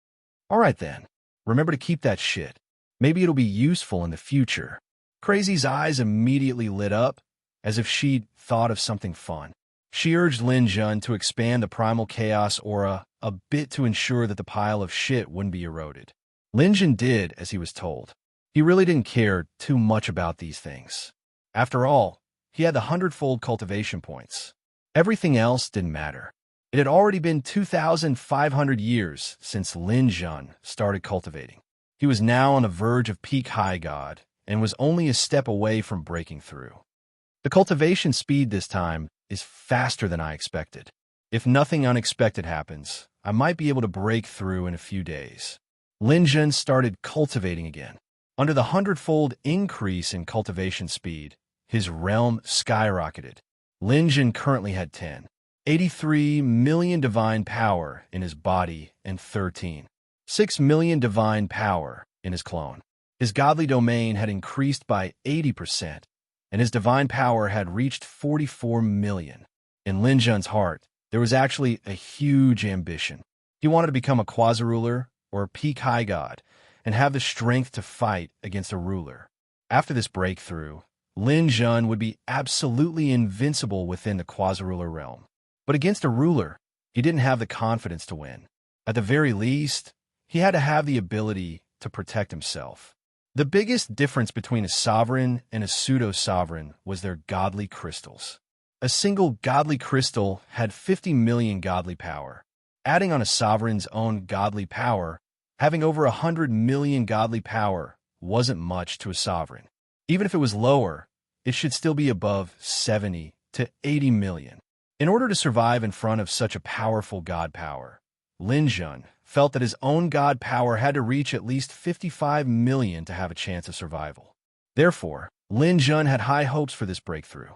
All right then, remember to keep that shit. Maybe it'll be useful in the future. Crazy's eyes immediately lit up, as if she'd thought of something fun. She urged Lin Jun to expand the primal chaos aura a bit to ensure that the pile of shit wouldn't be eroded. Lin Jun did as he was told. He really didn't care too much about these things. After all, he had the 100-fold cultivation points. Everything else didn't matter. It had already been 2,500 years since Lin Jun started cultivating. He was now on the verge of peak high god and was only a step away from breaking through. The cultivation speed this time is faster than I expected. If nothing unexpected happens, I might be able to break through in a few days. Lin Jun started cultivating again. Under the 100-fold increase in cultivation speed, his realm skyrocketed. Lin Jun currently had 83 million divine power in his body and 6 million divine power in his clone. His godly domain had increased by 80%, and his divine power had reached 44 million. In Lin Jun's heart, there was actually a huge ambition. He wanted to become a quasi-ruler or a peak high god and have the strength to fight against a ruler. After this breakthrough, Lin Jun would be absolutely invincible within the quasi-ruler realm. But against a ruler, he didn't have the confidence to win. At the very least, he had to have the ability to protect himself. The biggest difference between a sovereign and a pseudo-sovereign was their godly crystals. A single godly crystal had 50 million godly power. Adding on a sovereign's own godly power, having over 100 million godly power wasn't much to a sovereign. Even if it was lower, it should still be above 70 to 80 million. In order to survive in front of such a powerful god power, Lin Jun felt that his own god power had to reach at least 55 million to have a chance of survival. Therefore, Lin Jun had high hopes for this breakthrough.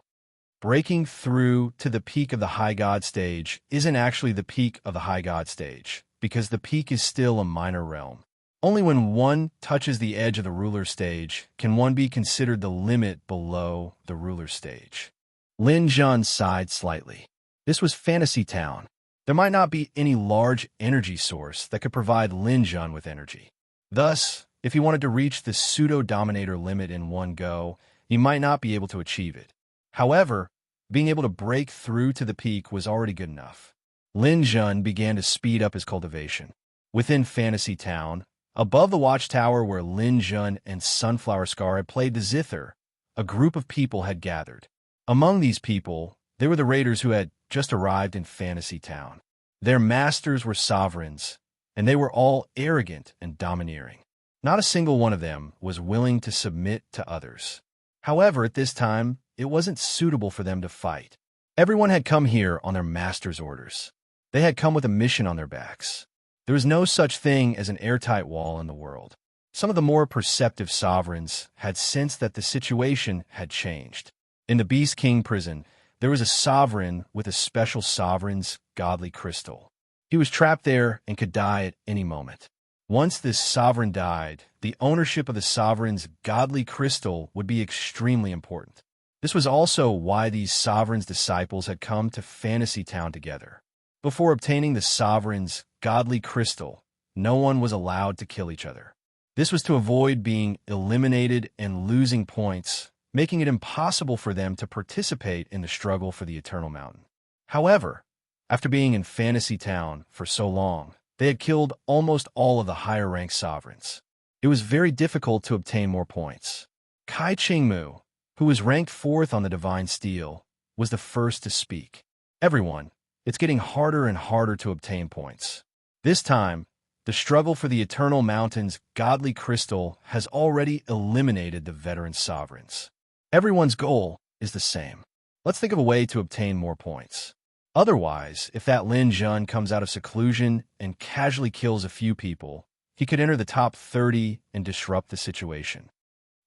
Breaking through to the peak of the high god stage isn't actually the peak of the high god stage, because the peak is still a minor realm. Only when one touches the edge of the ruler stage can one be considered the limit below the ruler stage. Lin Jun sighed slightly. This was Fantasy Town. There might not be any large energy source that could provide Lin Jun with energy. Thus, if he wanted to reach the pseudo-dominator limit in one go, he might not be able to achieve it. However, being able to break through to the peak was already good enough. Lin Jun began to speed up his cultivation. Within Fantasy Town, above the watchtower where Lin Jun and Sunflower Scar had played the zither, a group of people had gathered. Among these people, there were the raiders who had just arrived in Fantasy Town. Their masters were sovereigns, and they were all arrogant and domineering. Not a single one of them was willing to submit to others. However, at this time, it wasn't suitable for them to fight. Everyone had come here on their master's orders. They had come with a mission on their backs. There was no such thing as an airtight wall in the world. Some of the more perceptive sovereigns had sensed that the situation had changed. In the Beast King prison, There was a sovereign with a special sovereign's godly crystal. He was trapped there and could die at any moment. Once this sovereign died, the ownership of the sovereign's godly crystal would be extremely important. This was also why these sovereign's disciples had come to Fantasy Town together. Before obtaining the sovereign's godly crystal, no one was allowed to kill each other. This was to avoid being eliminated and losing points, making it impossible for them to participate in the struggle for the Eternal Mountain. However, after being in Fantasy Town for so long, they had killed almost all of the higher-ranked sovereigns. It was very difficult to obtain more points. Kai Qingmu, who was ranked 4th on the Divine Steel, was the first to speak. Everyone, it's getting harder and harder to obtain points. This time, the struggle for the Eternal Mountain's godly crystal has already eliminated the veteran sovereigns. Everyone's goal is the same. Let's think of a way to obtain more points. Otherwise, if that Lin Jun comes out of seclusion and casually kills a few people, he could enter the top 30 and disrupt the situation.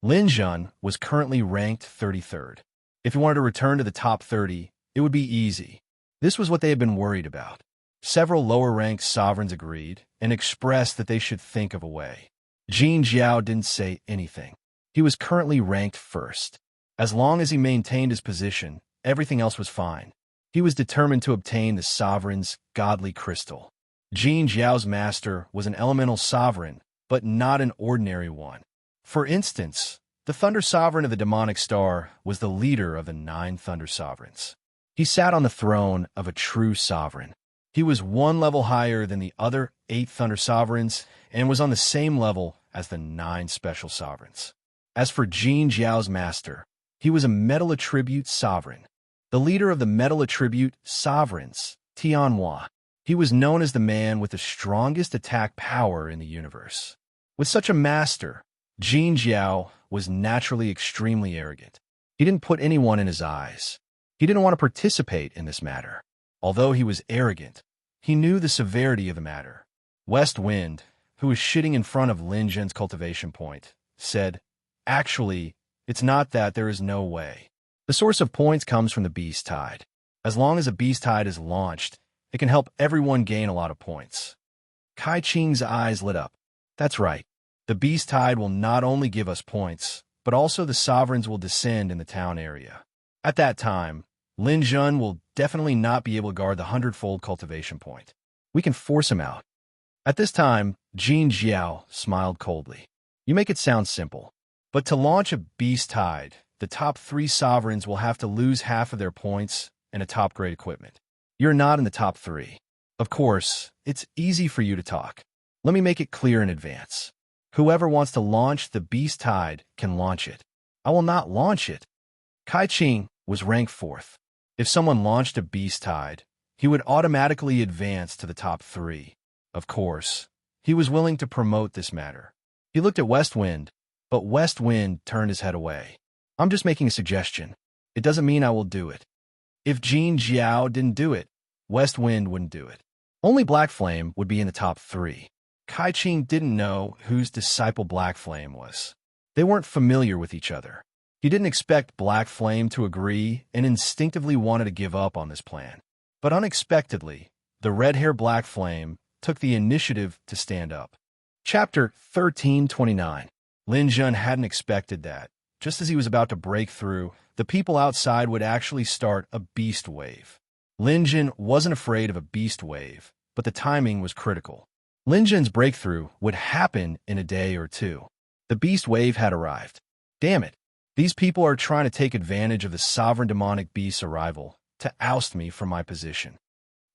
Lin Jun was currently ranked 33rd. If he wanted to return to the top 30, it would be easy. This was what they had been worried about. Several lower-ranked sovereigns agreed and expressed that they should think of a way. Jin Jiao didn't say anything. He was currently ranked 1st. As long as he maintained his position, everything else was fine. He was determined to obtain the sovereign's godly crystal. Jin Jiao's master was an elemental sovereign, but not an ordinary one. For instance, the Thunder Sovereign of the Demonic Star was the leader of the 9 Thunder Sovereigns. He sat on the throne of a true sovereign. He was 1 level higher than the other 8 Thunder Sovereigns and was on the same level as the 9 Special Sovereigns. As for Jin Jiao's master, he was a Metal Attribute Sovereign. The leader of the Metal Attribute Sovereigns, Tianhua. He was known as the man with the strongest attack power in the universe. With such a master, Jin Jiao was naturally extremely arrogant. He didn't put anyone in his eyes. He didn't want to participate in this matter. Although he was arrogant, he knew the severity of the matter. West Wind, who was shitting in front of Lin Zhen's cultivation point, said, "Actually, it's not that there is no way. The source of points comes from the Beast Tide. As long as a Beast Tide is launched, it can help everyone gain a lot of points." Kai Qing's eyes lit up. That's right. The Beast Tide will not only give us points, but also the sovereigns will descend in the town area. At that time, Lin Zhen will definitely not be able to guard the 100-fold cultivation point. We can force him out. At this time, Jin Jiao smiled coldly. You make it sound simple. But to launch a Beast Tide, the top 3 sovereigns will have to lose half of their points and a top-grade equipment. You're not in the top 3. Of course, it's easy for you to talk. Let me make it clear in advance. Whoever wants to launch the Beast Tide can launch it. I will not launch it. Kai Qing was ranked 4th. If someone launched a Beast Tide, he would automatically advance to the top 3. Of course, he was willing to promote this matter. He looked at West Wind, but West Wind turned his head away. I'm just making a suggestion. It doesn't mean I will do it. If Jin Jiao didn't do it, West Wind wouldn't do it. Only Black Flame would be in the top 3. Kai Qing didn't know whose disciple Black Flame was. They weren't familiar with each other. He didn't expect Black Flame to agree and instinctively wanted to give up on this plan. But unexpectedly, the red-haired Black Flame took the initiative to stand up. Chapter 1329. Lin Zhen hadn't expected that. Just as he was about to break through, the people outside would actually start a beast wave. Lin Zhen wasn't afraid of a beast wave, but the timing was critical. Lin Zhen's breakthrough would happen in a day or 2. The beast wave had arrived. Damn it. These people are trying to take advantage of the sovereign demonic beast's arrival to oust me from my position.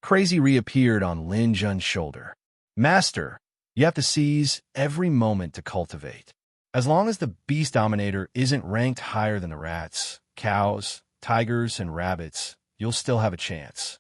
Crazy reappeared on Lin Zhen's shoulder. Master, you have to seize every moment to cultivate. As long as the Beast Dominator isn't ranked higher than the rats, cows, tigers, and rabbits, you'll still have a chance.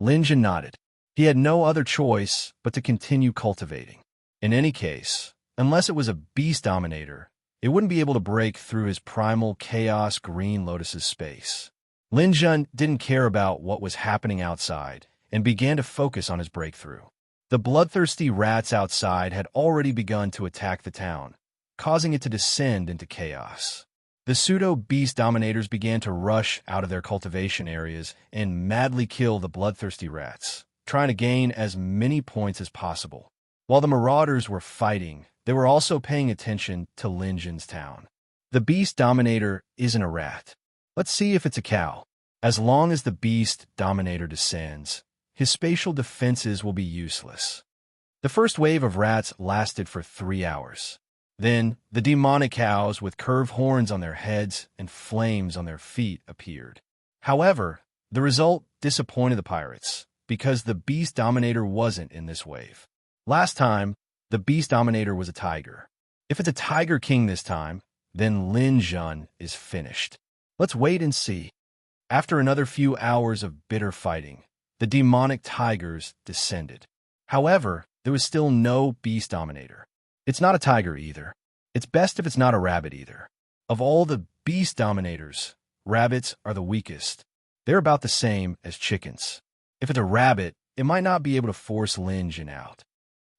Lin Zhen nodded. He had no other choice but to continue cultivating. In any case, unless it was a Beast Dominator, it wouldn't be able to break through his primal Chaos Green Lotus's space. Lin Zhen didn't care about what was happening outside and began to focus on his breakthrough. The bloodthirsty rats outside had already begun to attack the town, causing it to descend into chaos. The pseudo-beast dominators began to rush out of their cultivation areas and madly kill the bloodthirsty rats, trying to gain as many points as possible. While the marauders were fighting, they were also paying attention to Lin Zhan's town. The beast dominator isn't a rat. Let's see if it's a cow. As long as the beast dominator descends, his spatial defenses will be useless. The first wave of rats lasted for 3 hours. Then, the demonic cows with curved horns on their heads and flames on their feet appeared. However, the result disappointed the pirates, because the beast dominator wasn't in this wave. Last time, the beast dominator was a tiger. If it's a tiger king this time, then Lin Zhan is finished. Let's wait and see. After another few hours of bitter fighting, the demonic tigers descended. However, there was still no beast dominator. It's not a tiger either. It's best if it's not a rabbit either. Of all the beast dominators, rabbits are the weakest. They're about the same as chickens. If it's a rabbit, it might not be able to force Lin Zhan out.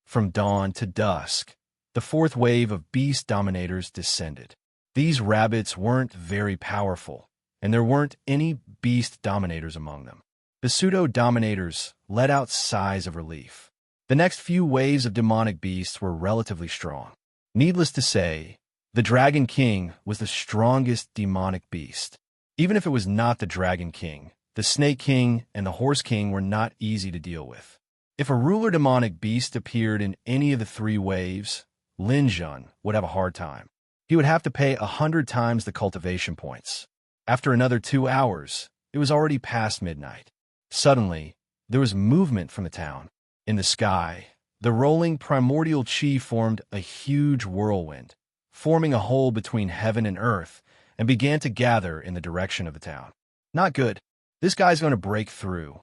From dawn to dusk, the fourth wave of beast dominators descended. These rabbits weren't very powerful, and there weren't any beast dominators among them. The pseudo-dominators let out sighs of relief. The next few waves of demonic beasts were relatively strong. Needless to say, the Dragon King was the strongest demonic beast. Even if it was not the Dragon King, the Snake King and the Horse King were not easy to deal with. If a ruler demonic beast appeared in any of the 3 waves, Lin Zhan would have a hard time. He would have to pay 100 times the cultivation points. After another 2 hours, it was already past midnight. Suddenly, there was movement from the town. In the sky, the rolling primordial chi formed a huge whirlwind, forming a hole between heaven and earth, and began to gather in the direction of the town. Not good. This guy's going to break through.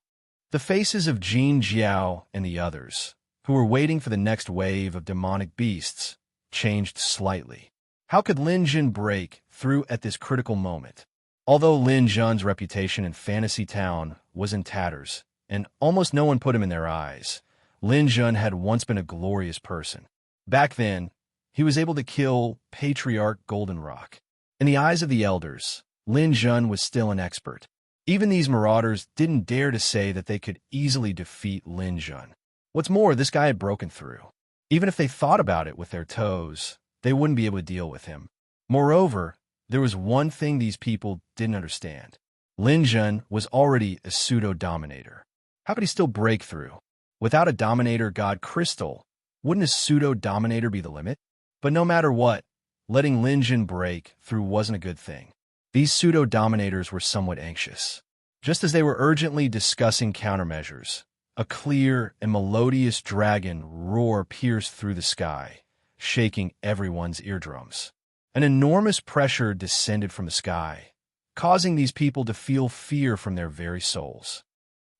The faces of Jin Jiao and the others, who were waiting for the next wave of demonic beasts, changed slightly. How could Lin Zhan break through at this critical moment? Although Lin Zhan's reputation in Fantasy Town was in tatters, and almost no one put him in their eyes, Lin Zhan had once been a glorious person. Back then, he was able to kill Patriarch Goldenrock. In the eyes of the elders, Lin Zhan was still an expert. Even these marauders didn't dare to say that they could easily defeat Lin Zhan. What's more, this guy had broken through. Even if they thought about it with their toes, they wouldn't be able to deal with him. Moreover, there was one thing these people didn't understand. Lin Zhan was already a pseudo-dominator. How could he still break through? Without a dominator god crystal, wouldn't a pseudo-dominator be the limit? But no matter what, letting Lin Zhan break through wasn't a good thing. These pseudo-dominators were somewhat anxious. Just as they were urgently discussing countermeasures, a clear and melodious dragon roar pierced through the sky, shaking everyone's eardrums. An enormous pressure descended from the sky, causing these people to feel fear from their very souls.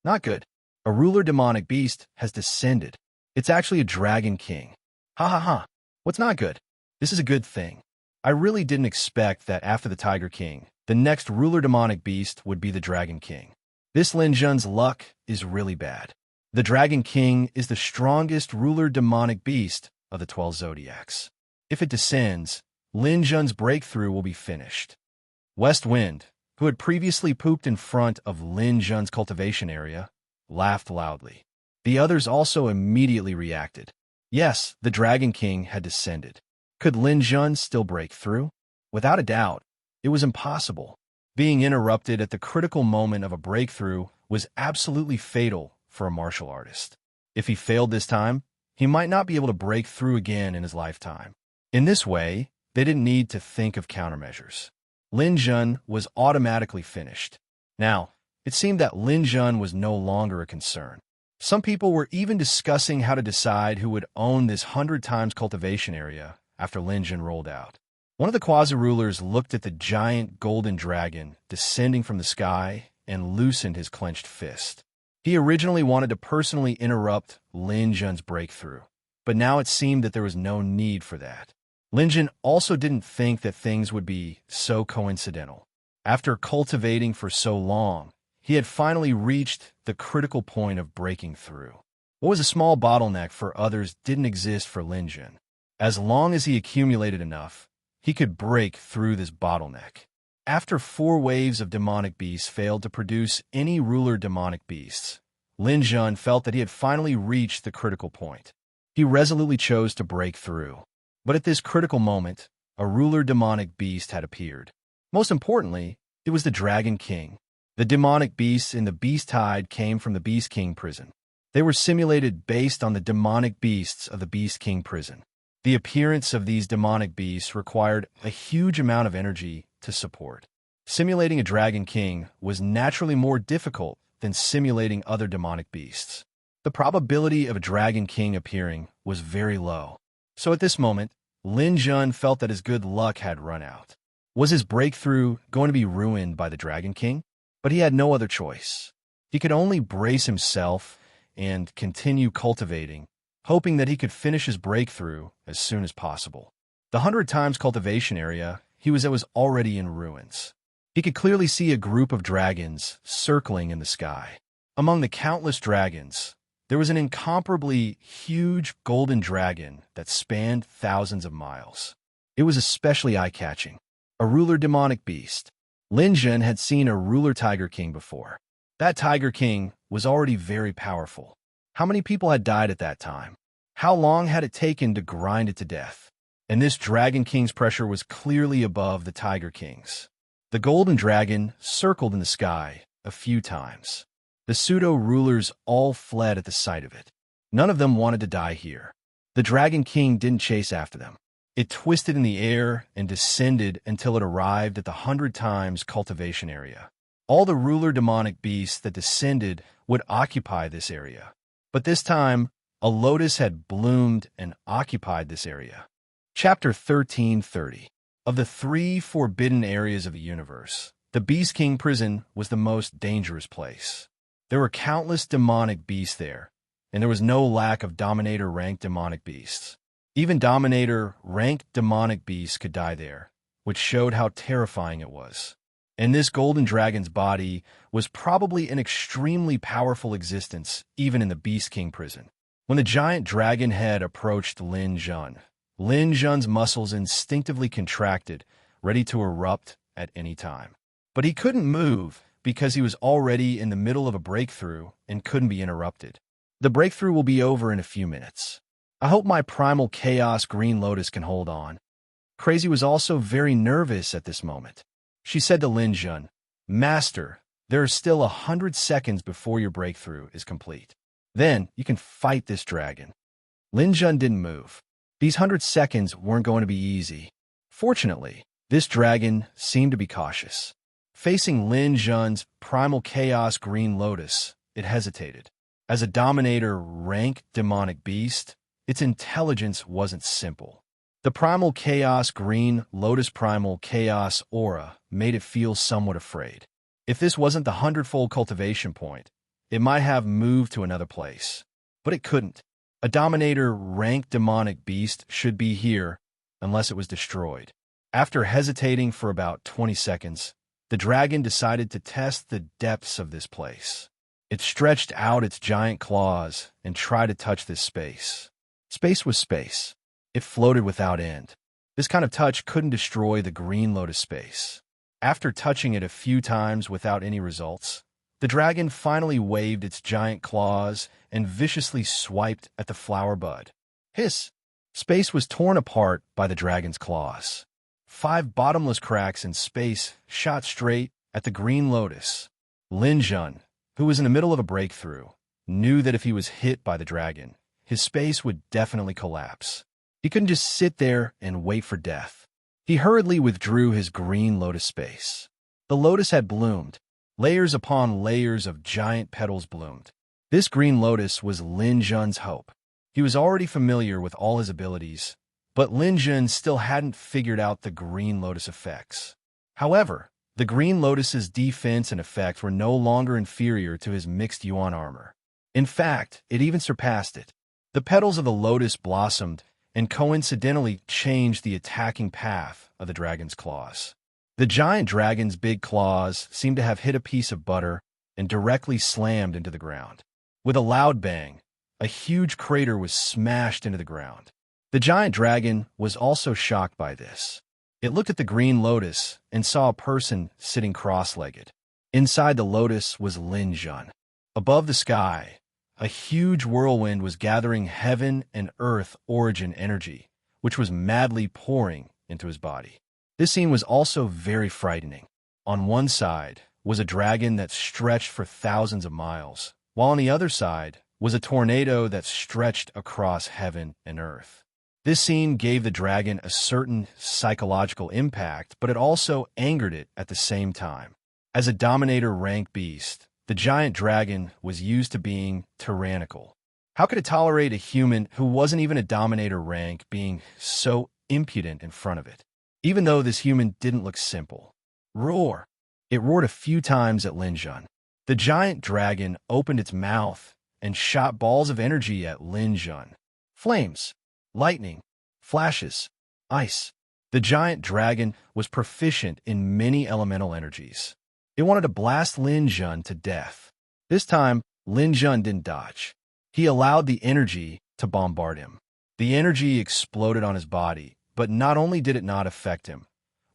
Not good. A ruler demonic beast has descended. It's actually a Dragon King. Ha ha ha. What's not good? This is a good thing. I really didn't expect that after the Tiger King, the next ruler demonic beast would be the Dragon King. This Lin Zhan's luck is really bad. The Dragon King is the strongest ruler demonic beast of the 12 zodiacs. If it descends, Lin Zhan's breakthrough will be finished. West Wind, who had previously pooped in front of Lin Zhan's cultivation area, laughed loudly. The others also immediately reacted. Yes, the Dragon King had descended. Could Lin Zhan still break through? Without a doubt, it was impossible. Being interrupted at the critical moment of a breakthrough was absolutely fatal for a martial artist. If he failed this time, he might not be able to break through again in his lifetime. In this way, they didn't need to think of countermeasures. Lin Zhan was automatically finished. Now, it seemed that Lin Zhan was no longer a concern. Some people were even discussing how to decide who would own this 100 times cultivation area after Lin Zhan rolled out. One of the quasi-rulers looked at the giant golden dragon descending from the sky and loosened his clenched fist. He originally wanted to personally interrupt Lin Zhan's breakthrough, but now it seemed that there was no need for that. Lin Zhan also didn't think that things would be so coincidental. After cultivating for so long, he had finally reached the critical point of breaking through. What was a small bottleneck for others didn't exist for Lin Zhan. As long as he accumulated enough, he could break through this bottleneck. After 4 waves of demonic beasts failed to produce any ruler demonic beasts, Lin Jun felt that he had finally reached the critical point. He resolutely chose to break through. But at this critical moment, a ruler demonic beast had appeared. Most importantly, it was the Dragon King. The demonic beasts in the Beast Tide came from the Beast King prison. They were simulated based on the demonic beasts of the Beast King prison. The appearance of these demonic beasts required a huge amount of energy to support. Simulating a Dragon King was naturally more difficult than simulating other demonic beasts. The probability of a Dragon King appearing was very low. So at this moment, Lin Jun felt that his good luck had run out. Was his breakthrough going to be ruined by the Dragon King? But he had no other choice. He could only brace himself and continue cultivating, hoping that he could finish his breakthrough as soon as possible. The 100 times cultivation area he was at was already in ruins. He could clearly see a group of dragons circling in the sky. Among the countless dragons, there was an incomparably huge golden dragon that spanned thousands of miles. It was especially eye-catching. A ruler demonic beast. Lin Jun had seen a ruler Tiger King before. That Tiger King was already very powerful. How many people had died at that time? How long had it taken to grind it to death? And this Dragon King's pressure was clearly above the Tiger King's. The golden dragon circled in the sky a few times. The pseudo-rulers all fled at the sight of it. None of them wanted to die here. The Dragon King didn't chase after them. It twisted in the air and descended until it arrived at the 100 times cultivation area. All the ruler demonic beasts that descended would occupy this area. But this time, a lotus had bloomed and occupied this area. Chapter 1330. Of the 3 forbidden areas of the universe, the Beast King prison was the most dangerous place. There were countless demonic beasts there, and there was no lack of Dominator-ranked demonic beasts. Even Dominator-ranked demonic beasts could die there, which showed how terrifying it was. And this golden dragon's body was probably an extremely powerful existence, even in the Beast King prison. When the giant dragon head approached Lin Jun's muscles instinctively contracted, ready to erupt at any time. But he couldn't move because he was already in the middle of a breakthrough and couldn't be interrupted. The breakthrough will be over in a few minutes. I hope my primal chaos green lotus can hold on. Crazy was also very nervous at this moment. She said to Lin Jun, "Master, there are still 100 seconds before your breakthrough is complete. Then you can fight this dragon." Lin Jun didn't move. These 100 seconds weren't going to be easy. Fortunately, this dragon seemed to be cautious. Facing Lin Jun's primal chaos green lotus, it hesitated. As a Dominator-ranked demonic beast, its intelligence wasn't simple. The primal chaos green lotus primal chaos aura made it feel somewhat afraid. If this wasn't the 100-fold cultivation point, it might have moved to another place. But it couldn't. A Dominator-ranked demonic beast should be here unless it was destroyed. After hesitating for about 20 seconds, the dragon decided to test the depths of this place. It stretched out its giant claws and tried to touch this space. Space was space. It floated without end. This kind of touch couldn't destroy the green lotus space. After touching it a few times without any results, the dragon finally waved its giant claws and viciously swiped at the flower bud. Hiss! Space was torn apart by the dragon's claws. 5 bottomless cracks in space shot straight at the green lotus. Lin Jun, who was in the middle of a breakthrough, knew that if he was hit by the dragon, his space would definitely collapse. He couldn't just sit there and wait for death. He hurriedly withdrew his green lotus space. The lotus had bloomed. Layers upon layers of giant petals bloomed. This green lotus was Lin Jun's hope. He was already familiar with all his abilities, but Lin Jun still hadn't figured out the green lotus effects. However, the green lotus's defense and effect were no longer inferior to his mixed yuan armor. In fact, it even surpassed it. The petals of the lotus blossomed and coincidentally changed the attacking path of the dragon's claws. The giant dragon's big claws seemed to have hit a piece of butter and directly slammed into the ground. With a loud bang, a huge crater was smashed into the ground. The giant dragon was also shocked by this. It looked at the green lotus and saw a person sitting cross-legged. Inside the lotus was Lin Jun. Above the sky, a huge whirlwind was gathering heaven and earth origin energy, which was madly pouring into his body. This scene was also very frightening. On one side was a dragon that stretched for thousands of miles, while on the other side was a tornado that stretched across heaven and earth. This scene gave the dragon a certain psychological impact, but it also angered it at the same time. As a dominator rank beast, the giant dragon was used to being tyrannical. How could it tolerate a human who wasn't even a dominator rank being so impudent in front of it? Even though this human didn't look simple. Roar! It roared a few times at Lin Jun. The giant dragon opened its mouth and shot balls of energy at Lin Jun. Flames, lightning, flashes, ice. The giant dragon was proficient in many elemental energies. It wanted to blast Lin Jun to death. This time, Lin Jun didn't dodge. He allowed the energy to bombard him. The energy exploded on his body, but not only did it not affect him,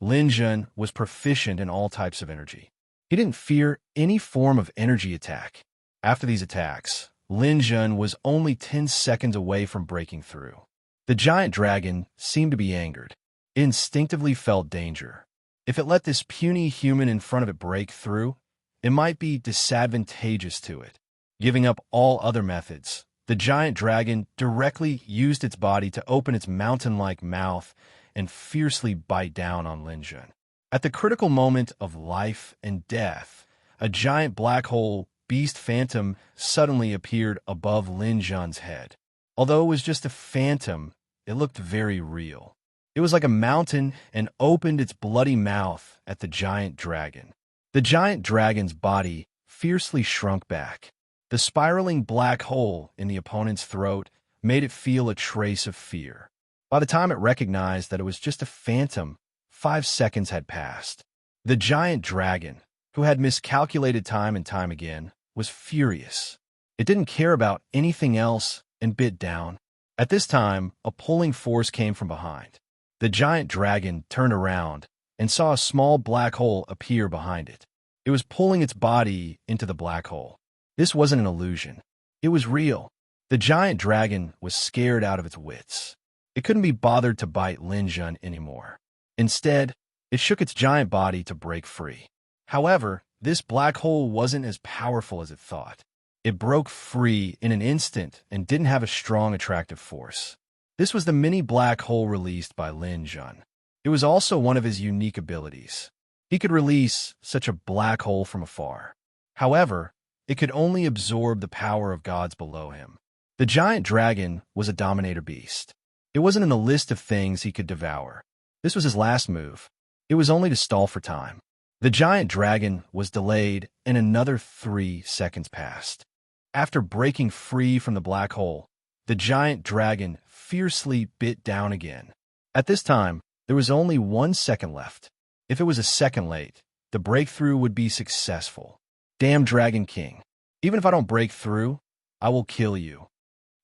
Lin Jun was proficient in all types of energy. He didn't fear any form of energy attack. After these attacks, Lin Jun was only 10 seconds away from breaking through. The giant dragon seemed to be angered. It instinctively felt danger. If it let this puny human in front of it break through, it might be disadvantageous to it. Giving up all other methods, the giant dragon directly used its body to open its mountain-like mouth and fiercely bite down on Lin Jun. At the critical moment of life and death, a giant black hole beast phantom suddenly appeared above Lin Jun's head. Although it was just a phantom, it looked very real. It was like a mountain and opened its bloody mouth at the giant dragon. The giant dragon's body fiercely shrunk back. The spiraling black hole in the opponent's throat made it feel a trace of fear. By the time it recognized that it was just a phantom, 5 seconds had passed. The giant dragon, who had miscalculated time and time again, was furious. It didn't care about anything else and bit down. At this time, a pulling force came from behind. The giant dragon turned around and saw a small black hole appear behind it. It was pulling its body into the black hole. This wasn't an illusion. It was real. The giant dragon was scared out of its wits. It couldn't be bothered to bite Lin Jun anymore. Instead, it shook its giant body to break free. However, this black hole wasn't as powerful as it thought. It broke free in an instant and didn't have a strong attractive force. This was the mini black hole released by Lin Jun. It was also one of his unique abilities. He could release such a black hole from afar. However, it could only absorb the power of gods below him. The giant dragon was a dominator beast. It wasn't in the list of things he could devour. This was his last move. It was only to stall for time. The giant dragon was delayed, and another 3 seconds passed. After breaking free from the black hole, the giant dragon fiercely bit down again. At this time, there was only 1 second left. If it was a second late, the breakthrough would be successful. Damn Dragon King. Even if I don't break through, I will kill you.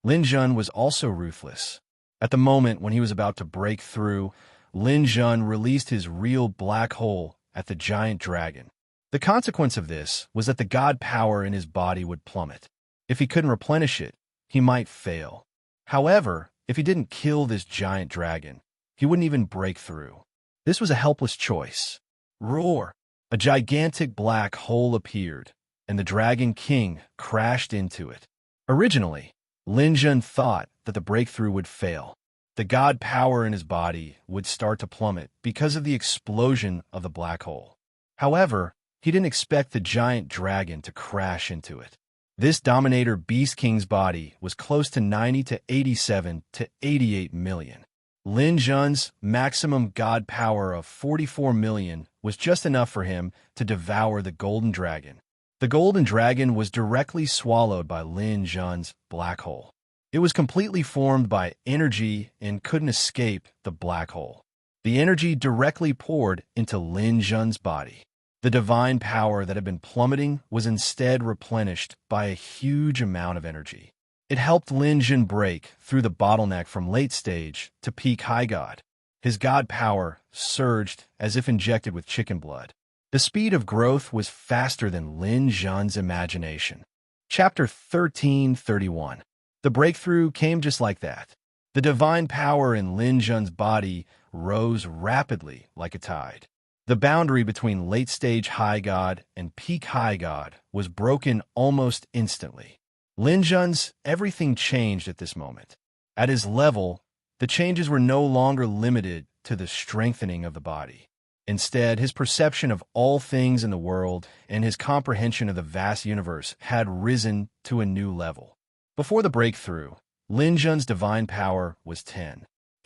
Lin Jun was also ruthless. At the moment when he was about to break through, Lin Jun released his real black hole at the giant dragon. The consequence of this was that the god power in his body would plummet. If he couldn't replenish it, he might fail. However, if he didn't kill this giant dragon, he wouldn't even break through. This was a helpless choice. Roar! A gigantic black hole appeared, and the Dragon King crashed into it. Originally, Lin Jun thought that the breakthrough would fail. The god power in his body would start to plummet because of the explosion of the black hole. However, he didn't expect the giant dragon to crash into it. This Dominator Beast King's body was close to 90 to 87 to 88 million. Lin Jun's maximum god power of 44 million was just enough for him to devour the golden dragon. The golden dragon was directly swallowed by Lin Jun's black hole. It was completely formed by energy and couldn't escape the black hole. The energy directly poured into Lin Jun's body. The divine power that had been plummeting was instead replenished by a huge amount of energy. It helped Lin Jun break through the bottleneck from late stage to peak high god. His god power surged as if injected with chicken blood. The speed of growth was faster than Lin Zhan's imagination. Chapter 1331. The breakthrough came just like that. The divine power in Lin Zhan's body rose rapidly like a tide. The boundary between late-stage high god and peak high god was broken almost instantly. Lin Zhan's everything changed at this moment. At his level, the changes were no longer limited to the strengthening of the body. Instead, his perception of all things in the world and his comprehension of the vast universe had risen to a new level. Before the breakthrough, Lin Zhan's divine power was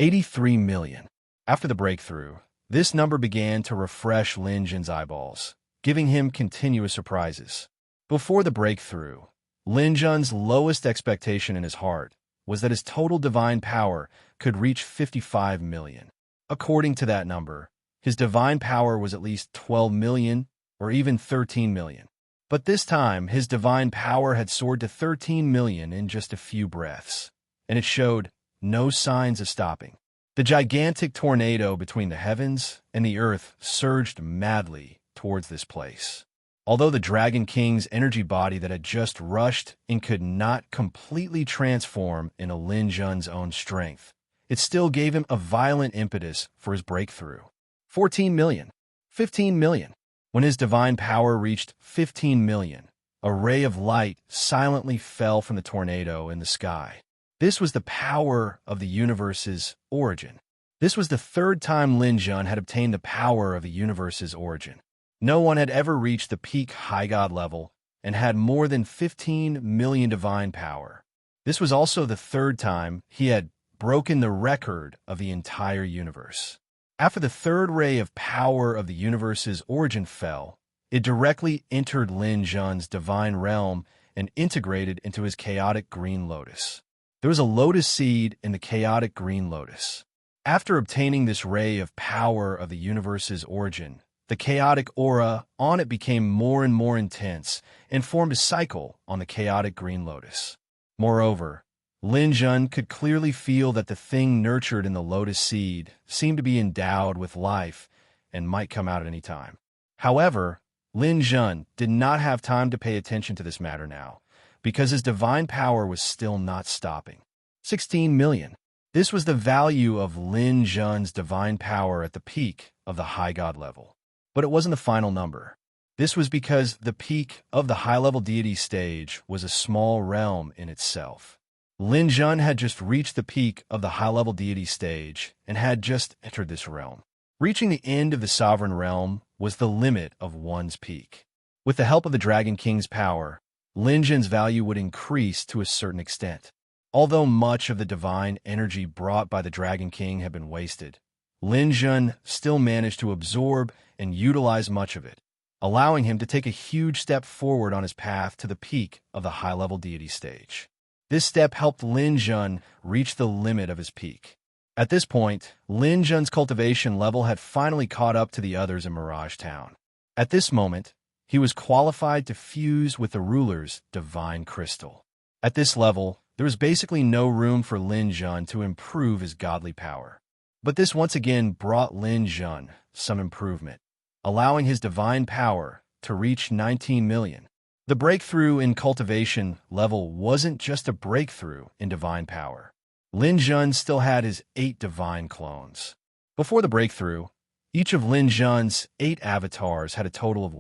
83 million. After the breakthrough, this number began to refresh Lin Zhan's eyeballs, giving him continuous surprises. Before the breakthrough, Lin Zhan's lowest expectation in his heart was that his total divine power could reach 55 million. According to that number, his divine power was at least 12 million or even 13 million. But this time, his divine power had soared to 13 million in just a few breaths, and it showed no signs of stopping. The gigantic tornado between the heavens and the earth surged madly towards this place. Although the Dragon King's energy body that had just rushed and could not completely transform into Lin Zhan's own strength, it still gave him a violent impetus for his breakthrough. 14 million. 15 million. When his divine power reached 15 million, a ray of light silently fell from the tornado in the sky. This was the power of the universe's origin. This was the third time Lin Zhan had obtained the power of the universe's origin. No one had ever reached the peak high god level and had more than 15 million divine power. This was also the third time he had broken the record of the entire universe. After the third ray of power of the universe's origin fell, it directly entered Lin Zhan's divine realm and integrated into his chaotic green lotus. There was a lotus seed in the chaotic green lotus. After obtaining this ray of power of the universe's origin, the chaotic aura on it became more and more intense and formed a cycle on the chaotic green lotus. Moreover, Lin Zhan could clearly feel that the thing nurtured in the lotus seed seemed to be endowed with life and might come out at any time. However, Lin Zhan did not have time to pay attention to this matter now, because his divine power was still not stopping. 16 million. This was the value of Lin Zhan's divine power at the peak of the high god level. But it wasn't the final number. This was because the peak of the high-level deity stage was a small realm in itself. Lin Zhan had just reached the peak of the high-level deity stage and had just entered this realm. Reaching the end of the sovereign realm was the limit of one's peak. With the help of the Dragon King's power, Lin Zhan's value would increase to a certain extent. Although much of the divine energy brought by the Dragon King had been wasted, Lin Zhan still managed to absorb and utilize much of it, allowing him to take a huge step forward on his path to the peak of the high-level deity stage. This step helped Lin Zhan reach the limit of his peak. At this point, Lin Zhan's cultivation level had finally caught up to the others in Mirage Town. At this moment, he was qualified to fuse with the ruler's divine crystal. At this level, there was basically no room for Lin Zhan to improve his godly power. But this once again brought Lin Zhan some improvement, allowing his divine power to reach 19 million. The breakthrough in cultivation level wasn't just a breakthrough in divine power. Lin Zhan still had his 8 divine clones. Before the breakthrough, each of Lin Zhan's 8 avatars had a total of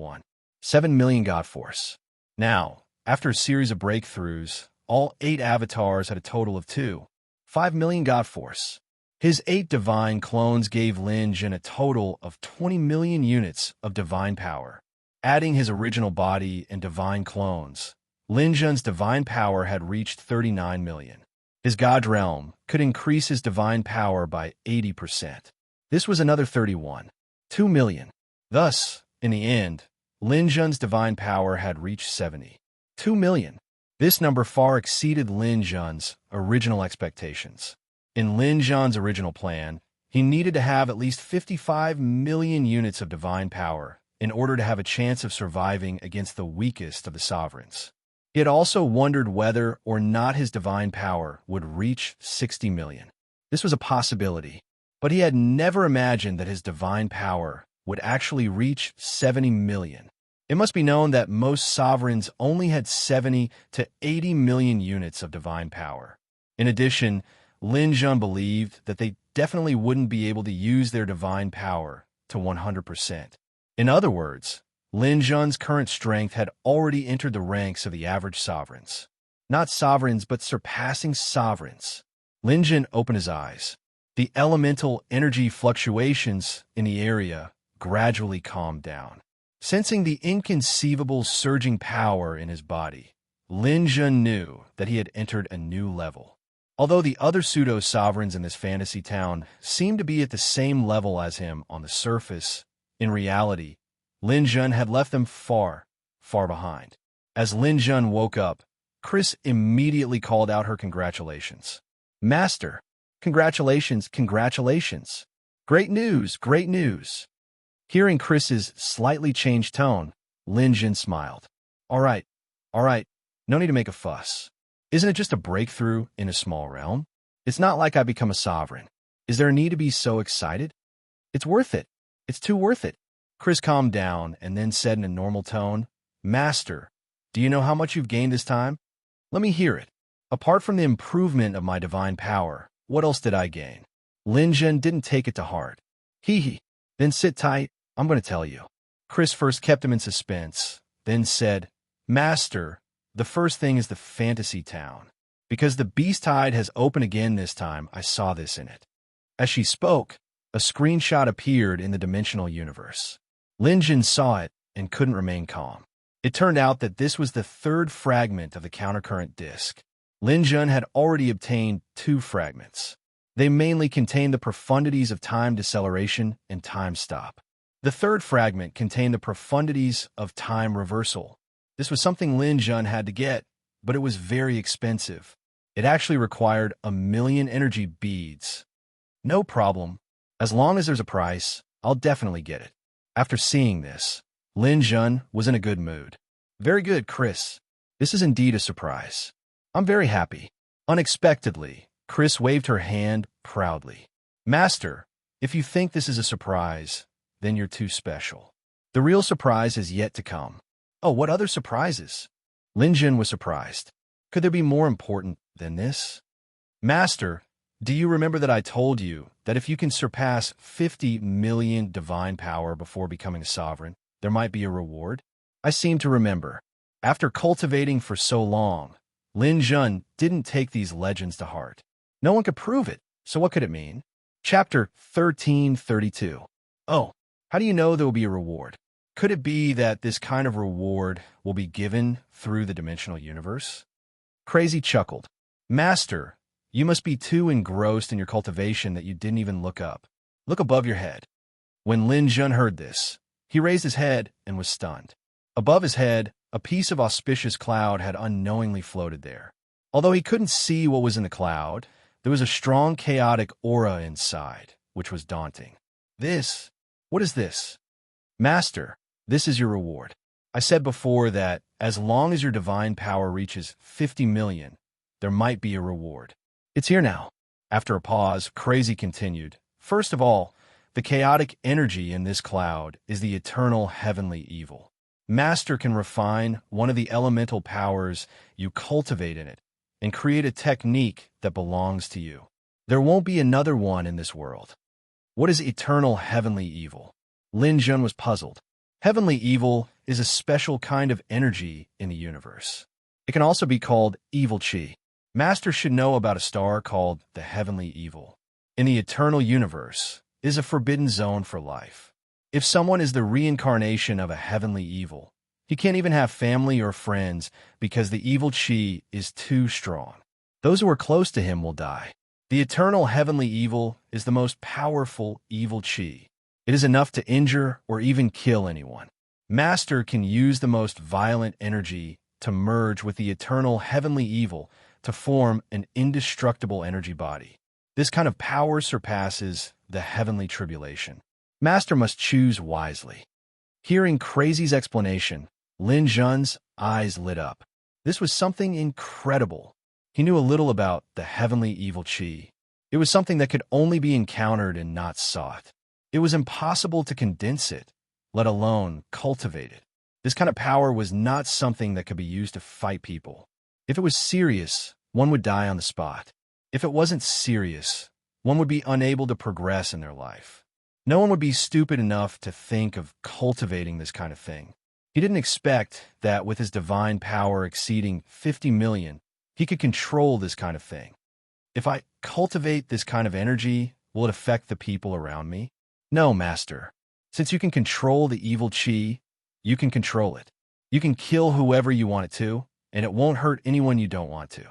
7 million God Force. Now, after a series of breakthroughs, all 8 avatars had a total of 5 million God Force. His 8 divine clones gave Lin Zhan a total of 20 million units of divine power. Adding his original body and divine clones, Lin Zhan's divine power had reached 39 million. His god realm could increase his divine power by 80%. This was another 2 million. Thus, in the end, Lin Zhan's divine power had reached 72 million. This number far exceeded Lin Zhan's original expectations. In Lin Zhan's original plan, he needed to have at least 55 million units of divine power in order to have a chance of surviving against the weakest of the sovereigns. He had also wondered whether or not his divine power would reach 60 million. This was a possibility, But he had never imagined that his divine power would actually reach 70 million. It must be known that most sovereigns only had 70 to 80 million units of divine power. In addition, Lin Jun believed that they definitely wouldn't be able to use their divine power to 100%. In other words, Lin Jun's current strength had already entered the ranks of the average sovereigns. Not sovereigns, but surpassing sovereigns. Lin Jun opened his eyes. The elemental energy fluctuations in the area gradually calmed down. Sensing the inconceivable surging power in his body, Lin Jun knew that he had entered a new level. Although the other pseudo-sovereigns in this fantasy town seemed to be at the same level as him on the surface, in reality, Lin Jun had left them far, far behind. As Lin Jun woke up, Chris immediately called out her congratulations. "Master, congratulations, congratulations. Great news, great news." Hearing Chris's slightly changed tone, Lin Jun smiled. All right, no need to make a fuss. Isn't it just a breakthrough in a small realm? It's not like I become a sovereign. Is there a need to be so excited? It's worth it. It's too worth it." Chris calmed down and then said in a normal tone, "Master, do you know how much you've gained this time? Let me hear it. Apart from the improvement of my divine power, what else did I gain?" Lin Jun didn't take it to heart. Hee. Then sit tight, I'm going to tell you. Chris first kept him in suspense, then said, "Master, the first thing is the fantasy town. Because the beast tide has opened again this time, I saw this in it." As she spoke, a screenshot appeared in the dimensional universe. Lin Jun saw it and couldn't remain calm. It turned out that this was the third fragment of the countercurrent disk. Lin Jun had already obtained 2 fragments. They mainly contained the profundities of time deceleration and time stop. The third fragment contained the profundities of time reversal. This was something Lin Jun had to get, but it was very expensive. It actually required 1,000,000 energy beads. No problem. As long as there's a price, I'll definitely get it. After seeing this, Lin Jun was in a good mood. Very good, Chris. This is indeed a surprise. I'm very happy. Unexpectedly, Chris waved her hand proudly. Master, if you think this is a surprise, then you're too special. The real surprise is yet to come. Oh, what other surprises? Lin Jun was surprised. Could there be more important than this? Master, do you remember that I told you that if you can surpass 50 million divine power before becoming a sovereign, there might be a reward? I seem to remember. After cultivating for so long, Lin Jun didn't take these legends to heart. No one could prove it, so what could it mean? Chapter 1332. Oh, how do you know there will be a reward? Could it be that this kind of reward will be given through the dimensional universe? Crazy chuckled. Master, you must be too engrossed in your cultivation that you didn't even look up. Look above your head. When Lin Jun heard this, he raised his head and was stunned. Above his head, a piece of auspicious cloud had unknowingly floated there. Although he couldn't see what was in the cloud, there was a strong chaotic aura inside, which was daunting. What is this? Master, this is your reward. I said before that as long as your divine power reaches 50 million, there might be a reward. It's here now. After a pause, Crazy continued. First of all, the chaotic energy in this cloud is the eternal heavenly evil. Master can refine one of the elemental powers you cultivate in it and create a technique that belongs to you. There won't be another one in this world. What is eternal heavenly evil? Lin Jun was puzzled. Heavenly evil is a special kind of energy in the universe. It can also be called evil chi. Master should know about a star called the heavenly evil. In the eternal universe is a forbidden zone for life. If someone is the reincarnation of a heavenly evil, he can't even have family or friends because the evil chi is too strong. Those who are close to him will die. The eternal heavenly evil is the most powerful evil chi. It is enough to injure or even kill anyone. Master can use the most violent energy to merge with the eternal heavenly evil to form an indestructible energy body. This kind of power surpasses the heavenly tribulation. Master must choose wisely. Hearing Crazy's explanation, Lin Jun's eyes lit up. This was something incredible. He knew a little about the heavenly evil chi, It was something that could only be encountered and not sought. It was impossible to condense it, let alone cultivate it. This kind of power was not something that could be used to fight people. If it was serious, one would die on the spot. If it wasn't serious, one would be unable to progress in their life. No one would be stupid enough to think of cultivating this kind of thing. He didn't expect that with his divine power exceeding 50 million, he could control this kind of thing. If I cultivate this kind of energy, will it affect the people around me? No, master. Since you can control the evil chi, you can control it. You can kill whoever you want it to, and it won't hurt anyone you don't want to.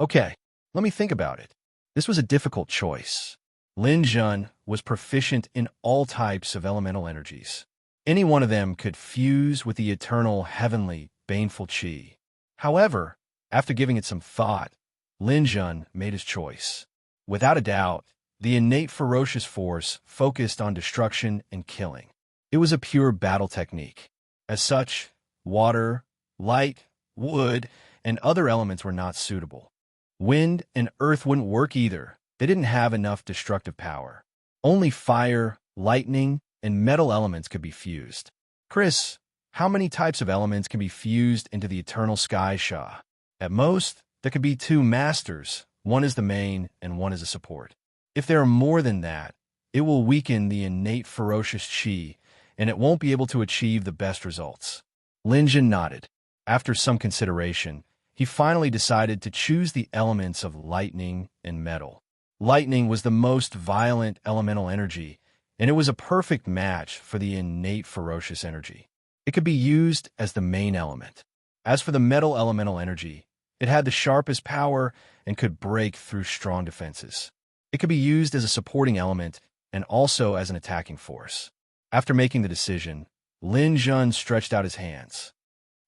Okay, let me think about it. This was a difficult choice. Lin Jun was proficient in all types of elemental energies. Any one of them could fuse with the eternal, heavenly, baneful chi. However, after giving it some thought, Lin Jun made his choice. Without a doubt, the innate ferocious force focused on destruction and killing. It was a pure battle technique. As such, water, light, wood, and other elements were not suitable. Wind and earth wouldn't work either. They didn't have enough destructive power. Only fire, lightning, and metal elements could be fused. Chris, how many types of elements can be fused into the eternal sky Sha? At most, there could be 2 masters. One is the main and one is a support. If there are more than that, it will weaken the innate ferocious chi, and it won't be able to achieve the best results. Lin Jun nodded. After some consideration, he finally decided to choose the elements of lightning and metal. Lightning was the most violent elemental energy, and it was a perfect match for the innate ferocious energy. It could be used as the main element. As for the metal elemental energy, it had the sharpest power and could break through strong defenses. It could be used as a supporting element and also as an attacking force. After making the decision, Lin Jun stretched out his hands.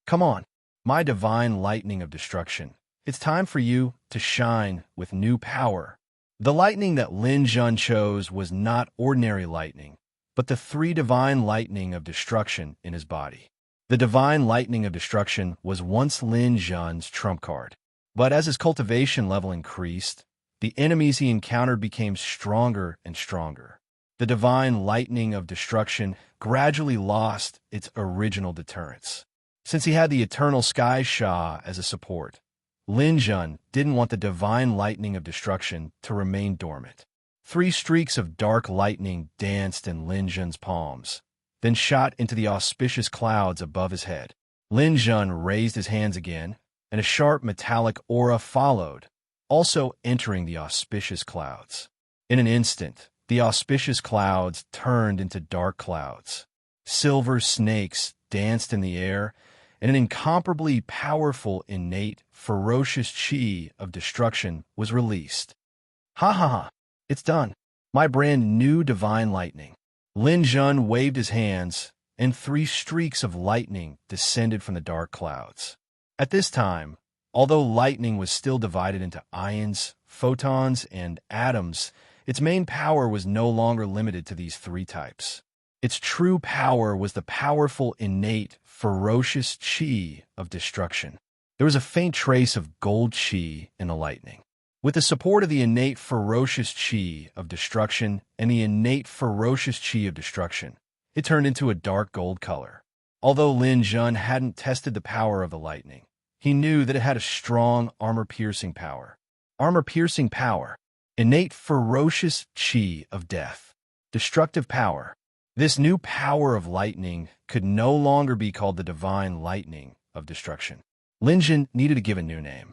Come on, my divine lightning of destruction. It's time for you to shine with new power. The lightning that Lin Jun chose was not ordinary lightning, but the 3 divine lightning of destruction in his body. The divine lightning of destruction was once Lin Jun's trump card. But as his cultivation level increased, the enemies he encountered became stronger and stronger. The divine lightning of destruction gradually lost its original deterrence. Since he had the eternal sky Sha as a support, Lin Jun didn't want the divine lightning of destruction to remain dormant. 3 streaks of dark lightning danced in Lin Jun's palms, then shot into the auspicious clouds above his head. Lin Jun raised his hands again, and a sharp metallic aura followed, also entering the auspicious clouds. In an instant, the auspicious clouds turned into dark clouds. Silver snakes danced in the air, and an incomparably powerful, innate, ferocious chi of destruction was released. Ha ha ha, it's done. My brand new divine lightning. Lin Jun waved his hands, and 3 streaks of lightning descended from the dark clouds. At this time, although lightning was still divided into ions, photons, and atoms, its main power was no longer limited to these 3 types. Its true power was the powerful, innate, ferocious chi of destruction. There was a faint trace of gold chi in the lightning. With the support of the innate ferocious chi of destruction and the innate ferocious chi of destruction, it turned into a dark gold color. Although Lin Jun hadn't tested the power of the lightning, he knew that it had a strong armor-piercing power. Armor-piercing power, innate ferocious chi of death, destructive power. This new power of lightning could no longer be called the divine lightning of destruction. Lin Jun needed to give a new name.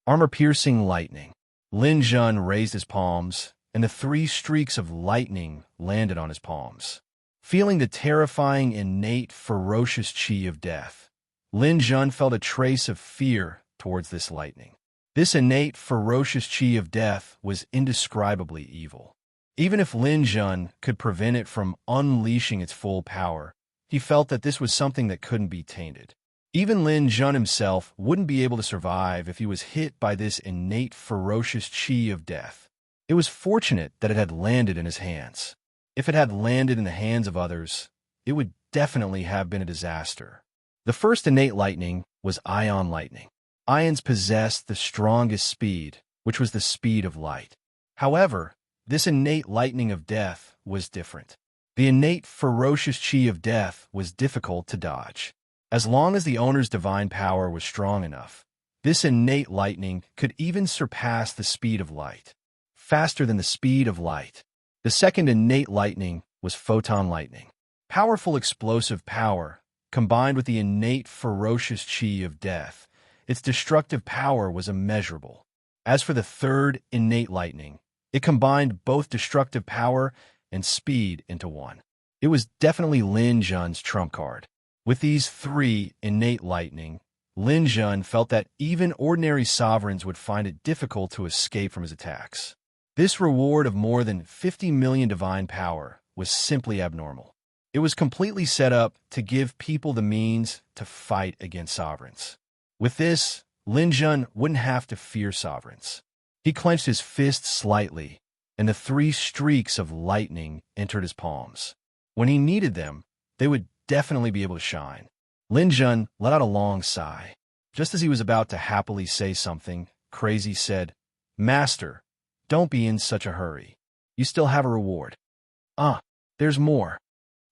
Armor-piercing lightning. Lin Jun raised his palms, and the 3 streaks of lightning landed on his palms. Feeling the terrifying, innate, ferocious chi of death, Lin Jun felt a trace of fear towards this lightning. This innate, ferocious chi of death was indescribably evil. Even if Lin Jun could prevent it from unleashing its full power, he felt that this was something that couldn't be tainted. Even Lin Jun himself wouldn't be able to survive if he was hit by this innate, ferocious chi of death. It was fortunate that it had landed in his hands. If it had landed in the hands of others, it would definitely have been a disaster. The first innate lightning was ion lightning. Ions possessed the strongest speed, which was the speed of light. However, this innate lightning of death was different. The innate ferocious chi of death was difficult to dodge. As long as the owner's divine power was strong enough, this innate lightning could even surpass the speed of light. Faster than the speed of light. The second innate lightning was photon lightning. Powerful explosive power, combined with the innate ferocious chi of death, its destructive power was immeasurable. As for the third innate lightning, it combined both destructive power and speed into one. It was definitely Lin Zhen's trump card. With these three innate lightning, Lin Zhen felt that even ordinary sovereigns would find it difficult to escape from his attacks. This reward of more than 50 million divine power was simply abnormal. It was completely set up to give people the means to fight against sovereigns. With this, Lin Zhen wouldn't have to fear sovereigns. He clenched his fist slightly, and the three streaks of lightning entered his palms. When he needed them, they would definitely be able to shine. Lin Zhen let out a long sigh. Just as he was about to happily say something, Crazy said, "Master, don't be in such a hurry. You still have a reward." There's more."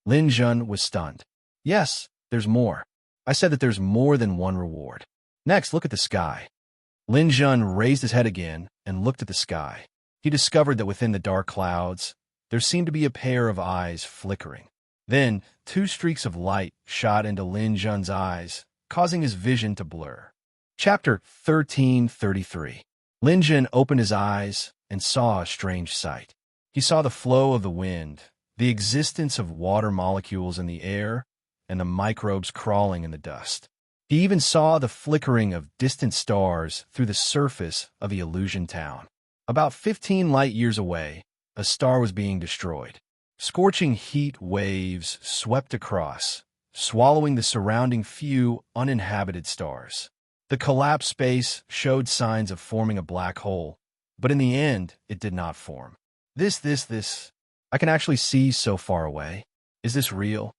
Lin Zhen was stunned. "Yes, there's more. I said that there's more than one reward. Next, look at the sky." Lin Zhen raised his head again and looked at the sky. He discovered that within the dark clouds, there seemed to be a pair of eyes flickering. Then, two streaks of light shot into Lin Zhen's eyes, causing his vision to blur. Chapter 1333. Lin Zhen opened his eyes and saw a strange sight. He saw the flow of the wind, the existence of water molecules in the air, and the microbes crawling in the dust. He even saw the flickering of distant stars through the surface of the illusion town. About 15 light years away, a star was being destroyed. Scorching heat waves swept across, swallowing the surrounding few uninhabited stars. The collapsed space showed signs of forming a black hole, but in the end, it did not form. This. I can actually see so far away. Is this real?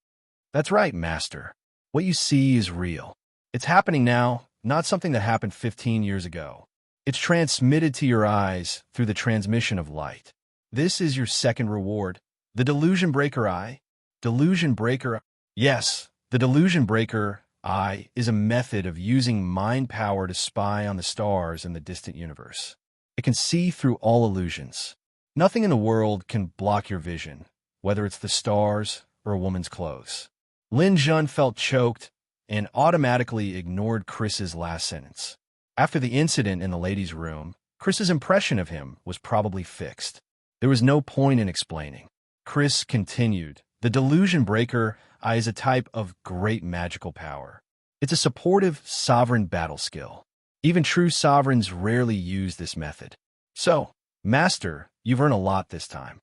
That's right, Master. What you see is real. It's happening now, not something that happened 15 years ago. It's transmitted to your eyes through the transmission of light. This is your second reward. The Delusion Breaker Eye. Delusion Breaker. Yes, the Delusion Breaker Eye is a method of using mind power to spy on the stars in the distant universe. It can see through all illusions. Nothing in the world can block your vision, whether it's the stars or a woman's clothes. Lin Zhen felt choked and automatically ignored Chris's last sentence. After the incident in the ladies' room, Chris's impression of him was probably fixed. There was no point in explaining. Chris continued, "The Delusion Breaker Eye is a type of great magical power. It's a supportive, sovereign battle skill. Even true sovereigns rarely use this method. So, Master, you've earned a lot this time."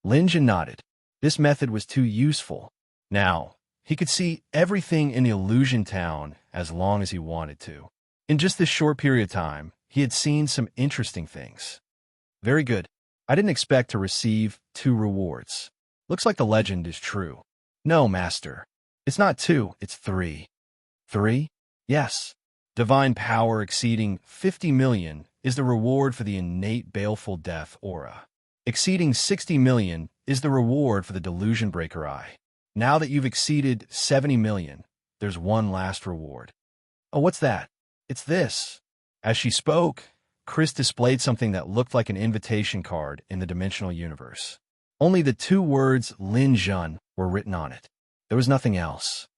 Lin Zhen nodded. This method was too useful. Now, he could see everything in the illusion town as long as he wanted to. In just this short period of time, he had seen some interesting things. Very good. I didn't expect to receive 2 rewards. Looks like the legend is true. No, Master. It's not 2, it's 3. 3? Yes. Divine power exceeding 50 million is the reward for the innate baleful death aura. Exceeding 60 million is the reward for the Delusion Breaker Eye. Now that you've exceeded 70 million, there's one last reward. Oh, what's that? It's this. As she spoke, Chris displayed something that looked like an invitation card in the dimensional universe. Only the 2 words Lin Zhen were written on it. There was nothing else.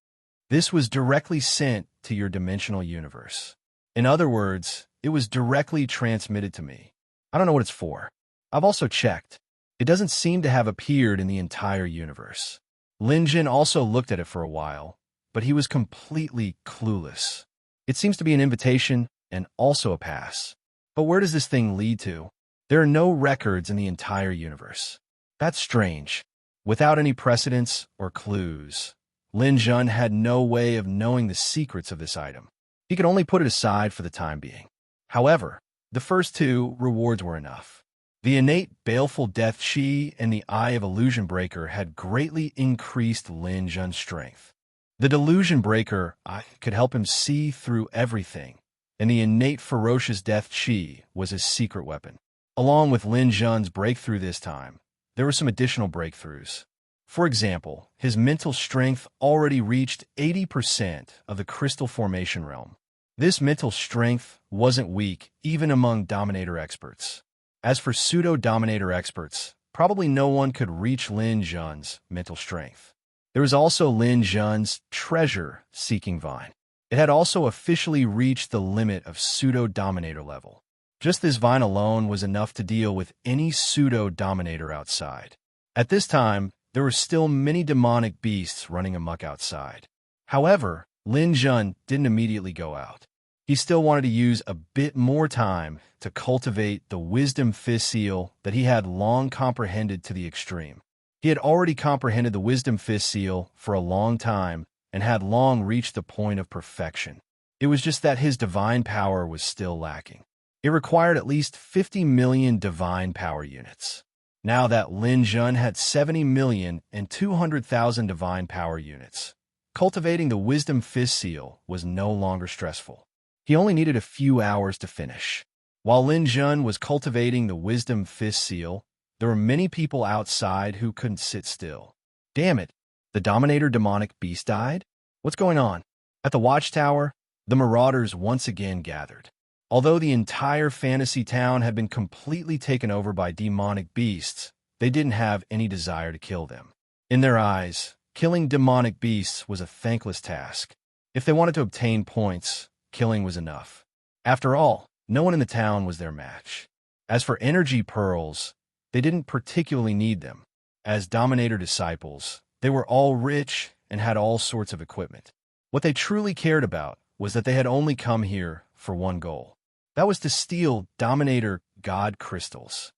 This was directly sent to your dimensional universe. In other words, it was directly transmitted to me. I don't know what it's for. I've also checked. It doesn't seem to have appeared in the entire universe. Lin Zhen also looked at it for a while, but he was completely clueless. It seems to be an invitation and also a pass. But where does this thing lead to? There are no records in the entire universe. That's strange. Without any precedents or clues, Lin Zhen had no way of knowing the secrets of this item. He could only put it aside for the time being. However, the first 2 rewards were enough. The innate baleful death chi and the Eye of Illusion Breaker had greatly increased Lin Zhen's strength. The Delusion Breaker Eye could help him see through everything, and the innate ferocious death chi was his secret weapon. Along with Lin Zhun's breakthrough this time, there were some additional breakthroughs. For example, his mental strength already reached 80% of the crystal formation realm. This mental strength wasn't weak even among dominator experts. As for pseudo-dominator experts, probably no one could reach Lin Zhun's mental strength. There was also Lin Zhun's treasure-seeking vine. It had also officially reached the limit of pseudo-dominator level. Just this vine alone was enough to deal with any pseudo-dominator outside. At this time, there were still many demonic beasts running amok outside. However, Lin Zhun didn't immediately go out. He still wanted to use a bit more time to cultivate the wisdom fifth seal that he had long comprehended to the extreme. He had already comprehended the wisdom fifth seal for a long time and had long reached the point of perfection. It was just that his divine power was still lacking. It required at least 50 million divine power units. Now that Lin Zhun had 70,200,000 divine power units, cultivating the wisdom fifth seal was no longer stressful. He only needed a few hours to finish. While Lin Zhun was cultivating the wisdom fifth seal, there were many people outside who couldn't sit still. Damn it, the Dominator demonic beast died? What's going on? At the watchtower, the marauders once again gathered. Although the entire fantasy town had been completely taken over by demonic beasts, they didn't have any desire to kill them. In their eyes, killing demonic beasts was a thankless task. If they wanted to obtain points, killing was enough. After all, no one in the town was their match. As for energy pearls, they didn't particularly need them. As Dominator disciples, they were all rich and had all sorts of equipment. What they truly cared about was that they had only come here for one goal. That was to steal Dominator God crystals.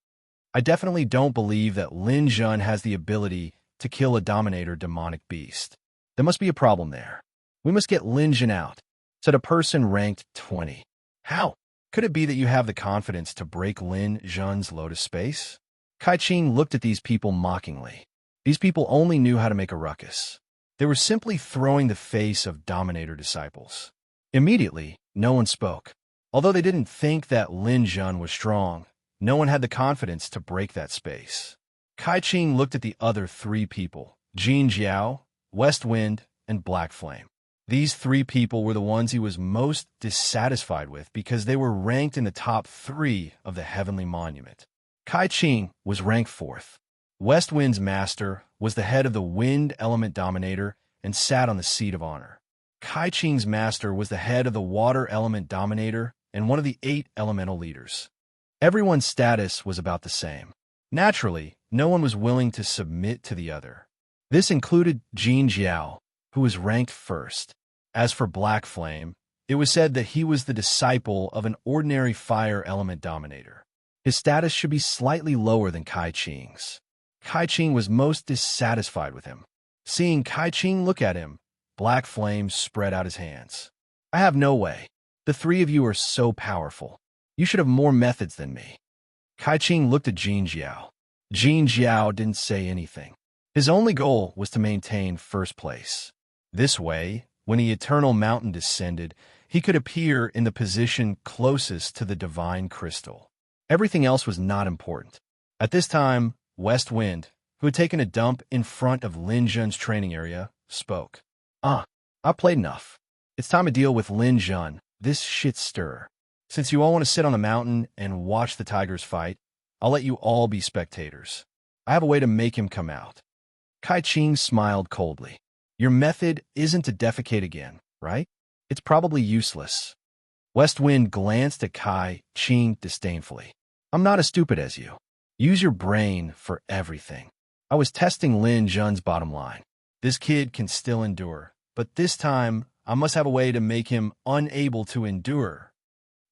I definitely don't believe that Lin Zhun has the ability to kill a Dominator demonic beast. There must be a problem there. We must get Lin Zhun out, said a person ranked 20. How? Could it be that you have the confidence to break Lin Zhun's lotus space? Kai Qing looked at these people mockingly. These people only knew how to make a ruckus. They were simply throwing the face of Dominator disciples. Immediately, no one spoke. Although they didn't think that Lin Zhun was strong, no one had the confidence to break that space. Kai Qing looked at the other three people, Jin Jiao, West Wind, and Black Flame. These three people were the ones he was most dissatisfied with because they were ranked in the top 3 of the Heavenly Monument. Kai Qing was ranked 4th. West Wind's master was the head of the Wind Element Dominator and sat on the seat of honor. Kai Qing's master was the head of the Water Element Dominator and one of the 8 elemental leaders. Everyone's status was about the same. Naturally, no one was willing to submit to the other. This included Jin Jiao, who was ranked 1st. As for Black Flame, it was said that he was the disciple of an ordinary fire element dominator. His status should be slightly lower than Kai Qing's. Kai Qing was most dissatisfied with him. Seeing Kai Qing look at him, Black Flame spread out his hands. I have no way. The 3 of you are so powerful. You should have more methods than me. Kai Qing looked at Jin Jiao. Jin Jiao didn't say anything. His only goal was to maintain 1st place. This way, when the Eternal Mountain descended, he could appear in the position closest to the Divine Crystal. Everything else was not important. At this time, West Wind, who had taken a dump in front of Lin Zhun's training area, spoke. I've played enough. It's time to deal with Lin Zhun, this shit stirrer. Since you all want to sit on the mountain and watch the tigers fight, I'll let you all be spectators. I have a way to make him come out. Kai Qing smiled coldly. Your method isn't to defecate again, right? It's probably useless. West Wind glanced at Kai Qing disdainfully. I'm not as stupid as you. Use your brain for everything. I was testing Lin Zhun's bottom line. This kid can still endure, but this time I must have a way to make him unable to endure.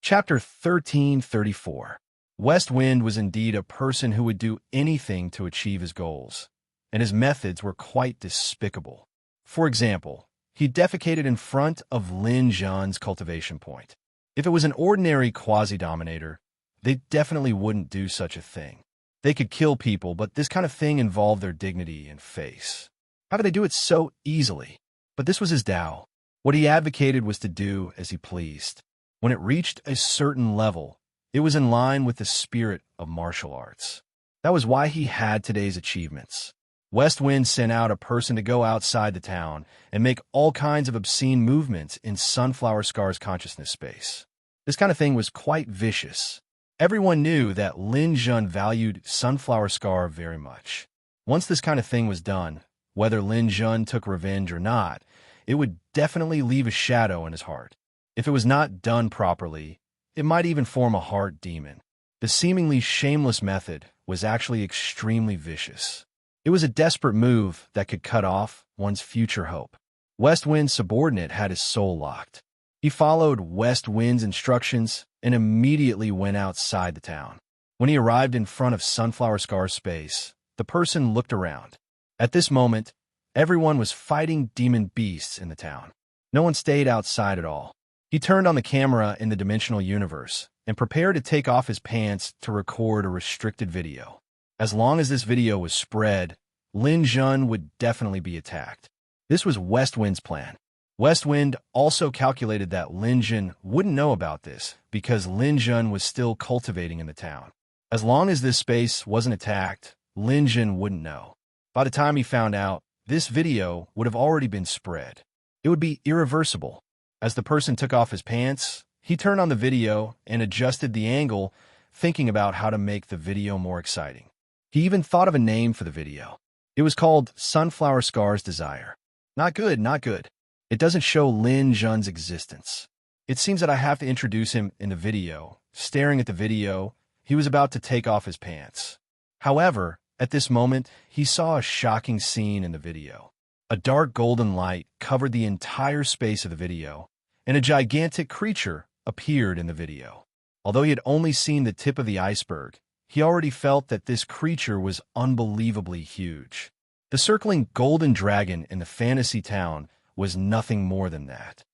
Chapter 1334. West Wind was indeed a person who would do anything to achieve his goals, and his methods were quite despicable. For example, he defecated in front of Lin Zhun's cultivation point. If it was an ordinary quasi-dominator, they definitely wouldn't do such a thing. They could kill people, but this kind of thing involved their dignity and face. How could they do it so easily? But this was his Tao. What he advocated was to do as he pleased. When it reached a certain level, It was in line with the spirit of martial arts. That was why he had today's achievements. West Wind sent out a person to go outside the town and make all kinds of obscene movements in Sunflower Scar's consciousness space. This kind of thing was quite vicious. Everyone knew that Lin Jun valued Sunflower Scar very much. Once this kind of thing was done, whether Lin Jun took revenge or not, it would definitely leave a shadow in his heart. If it was not done properly, it might even form a heart demon. The seemingly shameless method was actually extremely vicious. It was a desperate move that could cut off one's future hope. West Wind's subordinate had his soul locked. He followed West Wind's instructions and immediately went outside the town. When he arrived in front of Sunflower Scar's space, the person looked around. At this moment, everyone was fighting demon beasts in the town. No one stayed outside at all. He turned on the camera in the dimensional universe and prepared to take off his pants to record a restricted video. As long as this video was spread, Lin Jun would definitely be attacked. This was West Wind's plan. West Wind also calculated that Lin Jun wouldn't know about this because Lin Jun was still cultivating in the town. As long as this space wasn't attacked, Lin Jun wouldn't know. By the time he found out, this video would have already been spread. It would be irreversible. As the person took off his pants, he turned on the video and adjusted the angle, thinking about how to make the video more exciting. He even thought of a name for the video. It was called Sunflower Scar's Desire. Not good, not good. It doesn't show Lin Jun's existence. It seems that I have to introduce him in the video. Staring at the video, he was about to take off his pants. However, at this moment, he saw a shocking scene in the video. A dark golden light covered the entire space of the video, and a gigantic creature appeared in the video. Although he had only seen the tip of the iceberg, he already felt that this creature was unbelievably huge. The circling golden dragon in the fantasy town was nothing more than that.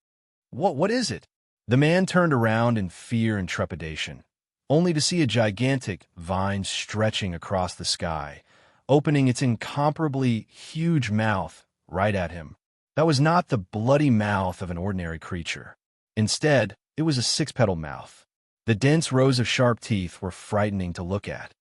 What is it? The man turned around in fear and trepidation, only to see a gigantic vine stretching across the sky, opening its incomparably huge mouth right at him. That was not the bloody mouth of an ordinary creature. Instead, it was a six-petaled mouth. The dense rows of sharp teeth were frightening to look at.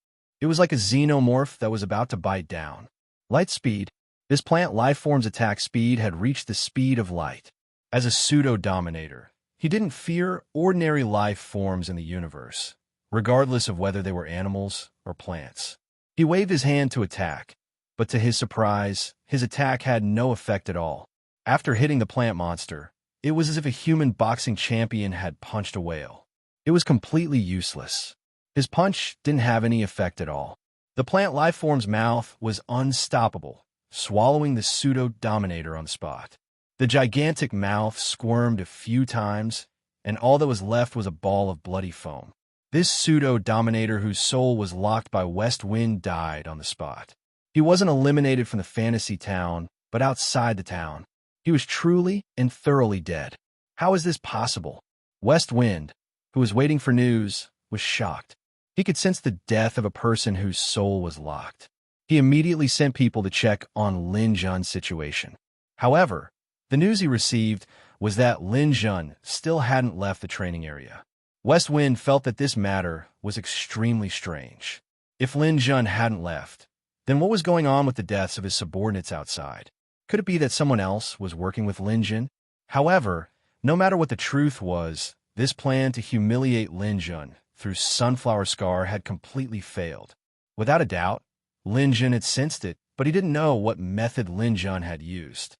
It was like a xenomorph that was about to bite down. Light speed. This plant lifeform's attack speed had reached the speed of light. As a pseudo-dominator, he didn't fear ordinary life forms in the universe, regardless of whether they were animals or plants. He waved his hand to attack, but to his surprise, his attack had no effect at all. After hitting the plant monster, it was as if a human boxing champion had punched a whale. It was completely useless. His punch didn't have any effect at all. The plant lifeform's mouth was unstoppable, swallowing the pseudo-dominator on the spot. The gigantic mouth squirmed a few times, and all that was left was a ball of bloody foam. This pseudo-dominator whose soul was locked by West Wind died on the spot. He wasn't eliminated from the fantasy town, but outside the town. He was truly and thoroughly dead. How is this possible? West Wind, who was waiting for news, was shocked. He could sense the death of a person whose soul was locked. He immediately sent people to check on Lin Jun's situation. However, the news he received was that Lin Jun still hadn't left the training area. West Wind felt that this matter was extremely strange. If Lin Jun hadn't left, then what was going on with the deaths of his subordinates outside? Could it be that someone else was working with Lin Jun? However, no matter what the truth was, this plan to humiliate Lin Jun through Sunflower Scar had completely failed. Without a doubt, Lin Jun had sensed it, but he didn't know what method Lin Jun had used.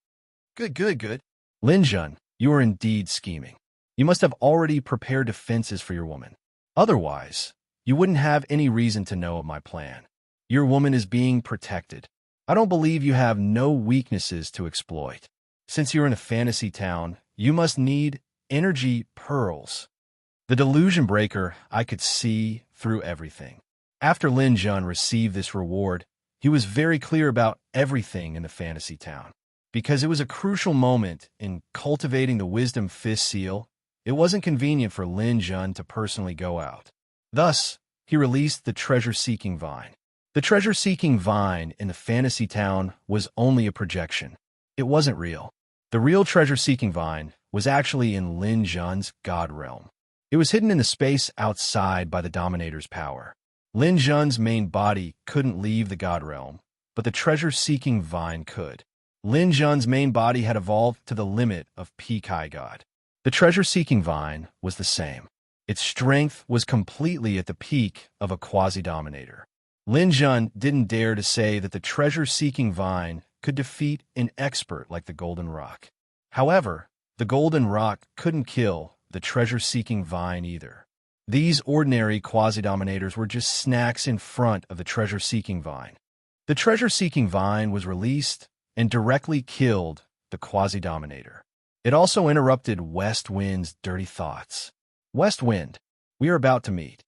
Good. Lin Jun, you are indeed scheming. You must have already prepared defenses for your woman. Otherwise, you wouldn't have any reason to know of my plan. Your woman is being protected. I don't believe you have no weaknesses to exploit. Since you're in a fantasy town, you must need energy pearls. The delusion breaker, I could see through everything. After Lin Jun received this reward, he was very clear about everything in the fantasy town. Because it was a crucial moment in cultivating the Wisdom Fist seal, it wasn't convenient for Lin Jun to personally go out. Thus, he released the treasure-seeking vine. The treasure-seeking vine in the fantasy town was only a projection. It wasn't real. The real treasure-seeking vine was actually in Lin Jun's god realm. It was hidden in the space outside by the Dominator's power. Lin Zhun's main body couldn't leave the God Realm, but the treasure-seeking vine could. Lin Zhun's main body had evolved to the limit of peak high God. The treasure-seeking vine was the same. Its strength was completely at the peak of a quasi-dominator. Lin Zhun didn't dare to say that the treasure-seeking vine could defeat an expert like the Golden Rock. However, the Golden Rock couldn't kill the treasure-seeking vine either. These ordinary quasi-dominators were just snacks in front of the treasure-seeking vine. The treasure-seeking vine was released and directly killed the quasi-dominator. It also interrupted West Wind's dirty thoughts. West Wind, we are about to meet.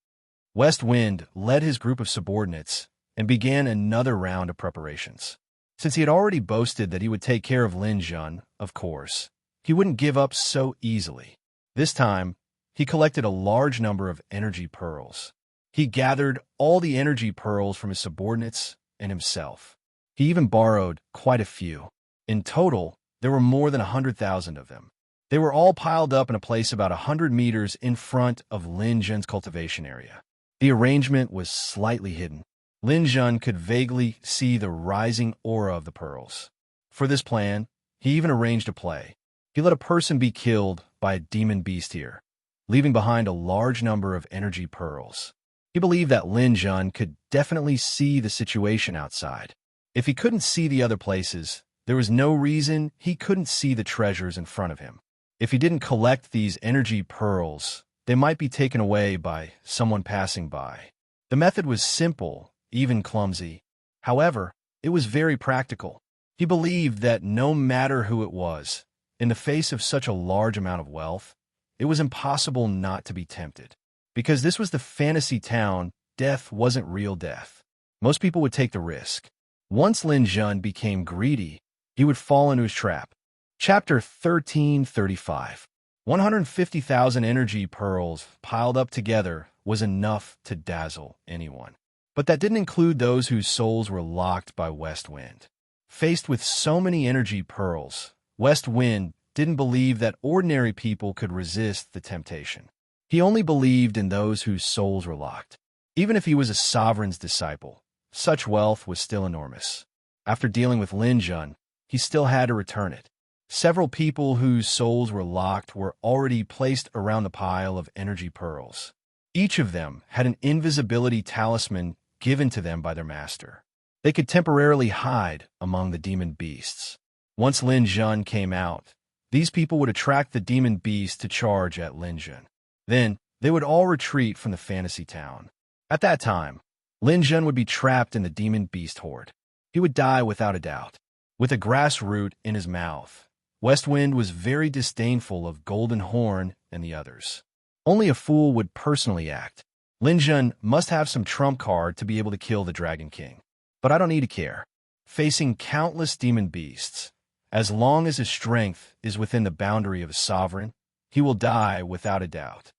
West Wind led his group of subordinates and began another round of preparations. Since he had already boasted that he would take care of Lin Zhun, of course, he wouldn't give up so easily. This time, he collected a large number of energy pearls. He gathered all the energy pearls from his subordinates and himself. He even borrowed quite a few. In total, there were more than 100,000 of them. They were all piled up in a place about 100 meters in front of Lin Zhun's cultivation area. The arrangement was slightly hidden. Lin Zhun could vaguely see the rising aura of the pearls. For this plan, he even arranged a play. He let a person be killed by a demon beast here, leaving behind a large number of energy pearls. He believed that Lin Zhun could definitely see the situation outside. If he couldn't see the other places, there was no reason he couldn't see the treasures in front of him. If he didn't collect these energy pearls, they might be taken away by someone passing by. The method was simple, even clumsy. However, it was very practical. He believed that no matter who it was, in the face of such a large amount of wealth, it was impossible not to be tempted. Because this was the fantasy town, death wasn't real death. Most people would take the risk. Once Lin Zhun became greedy, he would fall into his trap. Chapter 1335. 150,000 energy pearls piled up together was enough to dazzle anyone. But that didn't include those whose souls were locked by West Wind. Faced with so many energy pearls, West Wind didn't believe that ordinary people could resist the temptation. He only believed in those whose souls were locked. Even if he was a sovereign's disciple, such wealth was still enormous. After dealing with Lin Zhun, he still had to return it. Several people whose souls were locked were already placed around the pile of energy pearls. Each of them had an invisibility talisman given to them by their master. They could temporarily hide among the demon beasts. Once Lin Zhun came out, these people would attract the demon beast to charge at Lin Zhun. Then, they would all retreat from the fantasy town. At that time, Lin Zhun would be trapped in the demon beast horde. He would die without a doubt. With a grass root in his mouth, West Wind was very disdainful of Golden Horn and the others. Only a fool would personally act. Lin Zhun must have some trump card to be able to kill the Dragon King. But I don't need to care. Facing countless demon beasts, as long as his strength is within the boundary of a sovereign, he will die without a doubt.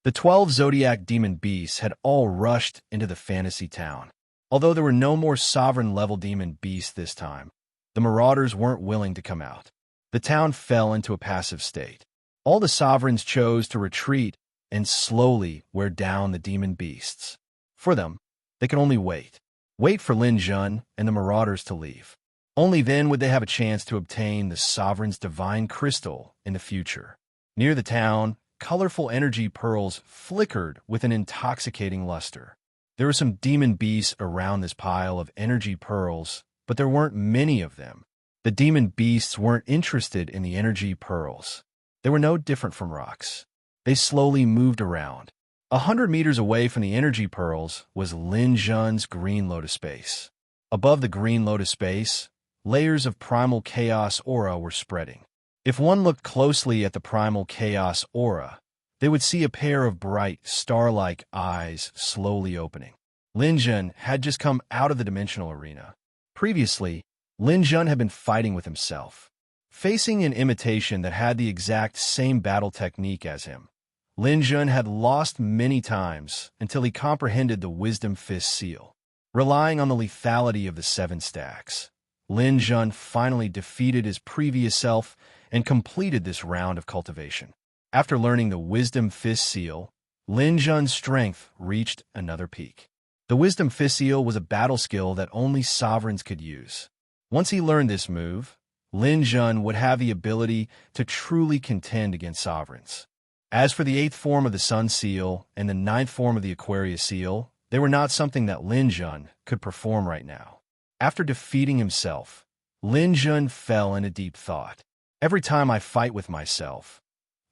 The 12 Zodiac demon beasts had all rushed into the fantasy town. Although there were no more sovereign-level demon beasts this time, the marauders weren't willing to come out. The town fell into a passive state. All the sovereigns chose to retreat and slowly wear down the demon beasts. For them, they could only wait. Wait for Lin Zhun and the marauders to leave. Only then would they have a chance to obtain the sovereign's divine crystal in the future. Near the town, colorful energy pearls flickered with an intoxicating luster. There were some demon beasts around this pile of energy pearls, but there weren't many of them. The demon beasts weren't interested in the energy pearls. They were no different from rocks. They slowly moved around. 100 meters away from the energy pearls was Lin Zhun's green lotus space. Above the green lotus space, layers of primal chaos aura were spreading. If one looked closely at the primal chaos aura, they would see a pair of bright, star-like eyes slowly opening. Lin Zhun had just come out of the dimensional arena. Previously, Lin Zhun had been fighting with himself. Facing an imitation that had the exact same battle technique as him, Lin Zhun had lost many times until he comprehended the Wisdom Fist seal. Relying on the lethality of the 7 stacks, Lin Zhun finally defeated his previous self and completed this round of cultivation. After learning the Wisdom Fist Seal, Lin Jun's strength reached another peak. The Wisdom Fist Seal was a battle skill that only sovereigns could use. Once he learned this move, Lin Jun would have the ability to truly contend against sovereigns. As for the 8th form of the Sun Seal and the 9th form of the Aquarius Seal, they were not something that Lin Jun could perform right now. After defeating himself, Lin Jun fell into deep thought. Every time I fight with myself,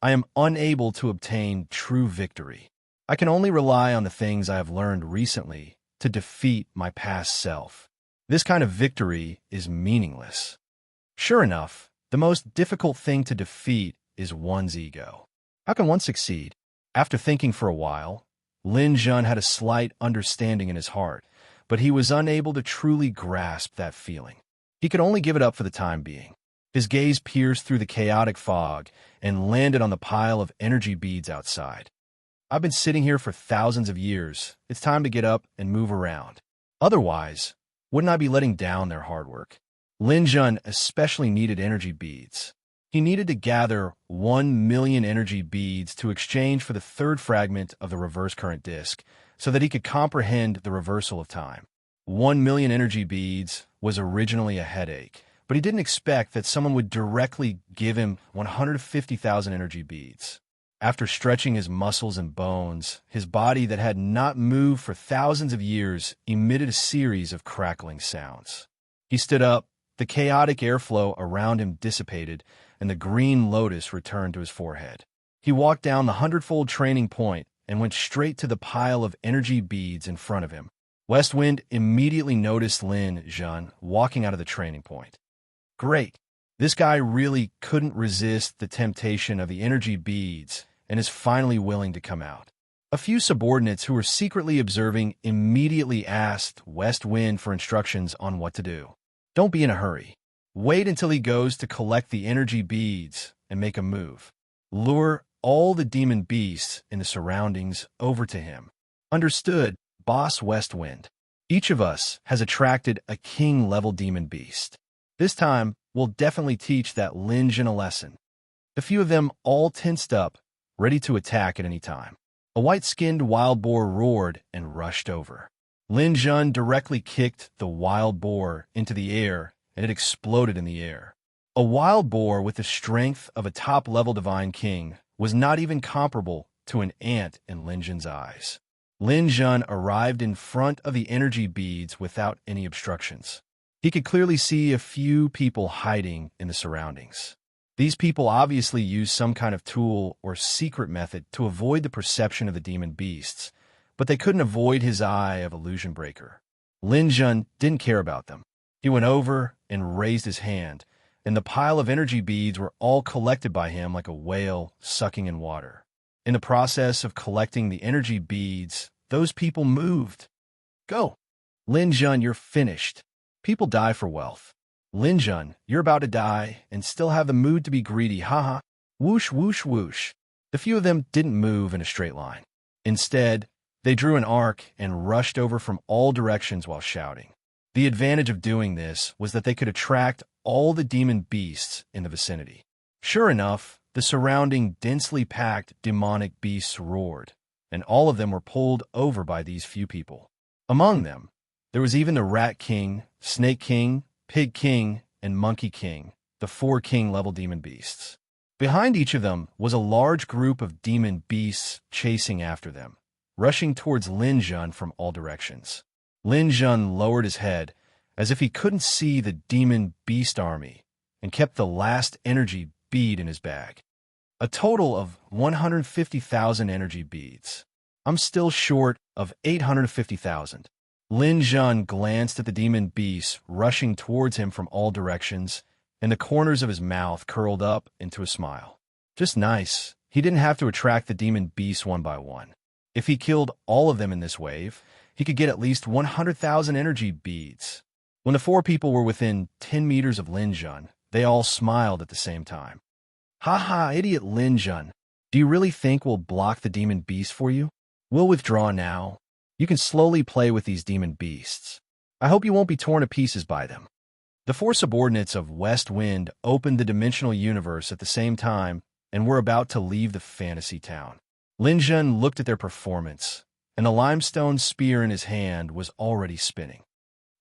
I am unable to obtain true victory. I can only rely on the things I have learned recently to defeat my past self. This kind of victory is meaningless. Sure enough, the most difficult thing to defeat is one's ego. How can one succeed? After thinking for a while, Lin Jun had a slight understanding in his heart, but he was unable to truly grasp that feeling. He could only give it up for the time being. His gaze pierced through the chaotic fog and landed on the pile of energy beads outside. I've been sitting here for thousands of years. It's time to get up and move around. Otherwise, wouldn't I be letting down their hard work? Lin Jun especially needed energy beads. He needed to gather 1 million energy beads to exchange for the 3rd fragment of the reverse current disk so that he could comprehend the reversal of time. 1 million energy beads was originally a headache, but he didn't expect that someone would directly give him 150,000 energy beads. After stretching his muscles and bones, his body that had not moved for thousands of years emitted a series of crackling sounds. He stood up, the chaotic airflow around him dissipated, and the green lotus returned to his forehead. He walked down the 100-fold training point and went straight to the pile of energy beads in front of him. West Wind immediately noticed Lin Jun walking out of the training point. Great. This guy really couldn't resist the temptation of the energy beads and is finally willing to come out. A few subordinates who were secretly observing immediately asked West Wind for instructions on what to do. Don't be in a hurry. Wait until he goes to collect the energy beads and make a move. Lure all the demon beasts in the surroundings over to him. Understood, Boss West Wind. Each of us has attracted a king-level demon beast. This time, we'll definitely teach that Lin Jun a lesson. The few of them all tensed up, ready to attack at any time. A white-skinned wild boar roared and rushed over. Lin Jun directly kicked the wild boar into the air, and it exploded in the air. A wild boar with the strength of a top-level divine king was not even comparable to an ant in Lin Jun's eyes. Lin Jun arrived in front of the energy beads without any obstructions. He could clearly see a few people hiding in the surroundings. These people obviously used some kind of tool or secret method to avoid the perception of the demon beasts, but they couldn't avoid his eye of illusion breaker. Lin Jun didn't care about them. He went over and raised his hand, and the pile of energy beads were all collected by him like a whale sucking in water. In the process of collecting the energy beads, those people moved. Go. Lin Jun, you're finished. People die for wealth. Lin Jun, you're about to die and still have the mood to be greedy, haha. Whoosh, whoosh, whoosh. The few of them didn't move in a straight line. Instead, they drew an arc and rushed over from all directions while shouting. The advantage of doing this was that they could attract all the demon beasts in the vicinity. Sure enough, the surrounding densely packed demonic beasts roared, and all of them were pulled over by these few people. Among them, there was even the Rat King, Snake King, Pig King, and Monkey King, the 4 king-level demon beasts. Behind each of them was a large group of demon beasts chasing after them, rushing towards Lin Jun from all directions. Lin Jun lowered his head as if he couldn't see the demon beast army and kept the last energy bead in his bag. A total of 150,000 energy beads. I'm still short of 850,000. Lin Jun glanced at the demon beasts rushing towards him from all directions, and the corners of his mouth curled up into a smile. Just nice. He didn't have to attract the demon beasts one by one. If he killed all of them in this wave, he could get at least 100,000 energy beads. When the 4 people were within 10 meters of Lin Jun, they all smiled at the same time. Haha, idiot Lin Jun. Do you really think we'll block the demon beast for you? We'll withdraw now. You can slowly play with these demon beasts. I hope you won't be torn to pieces by them. The 4 subordinates of West Wind opened the dimensional universe at the same time and were about to leave the fantasy town. Lin Jun looked at their performance, and the limestone spear in his hand was already spinning.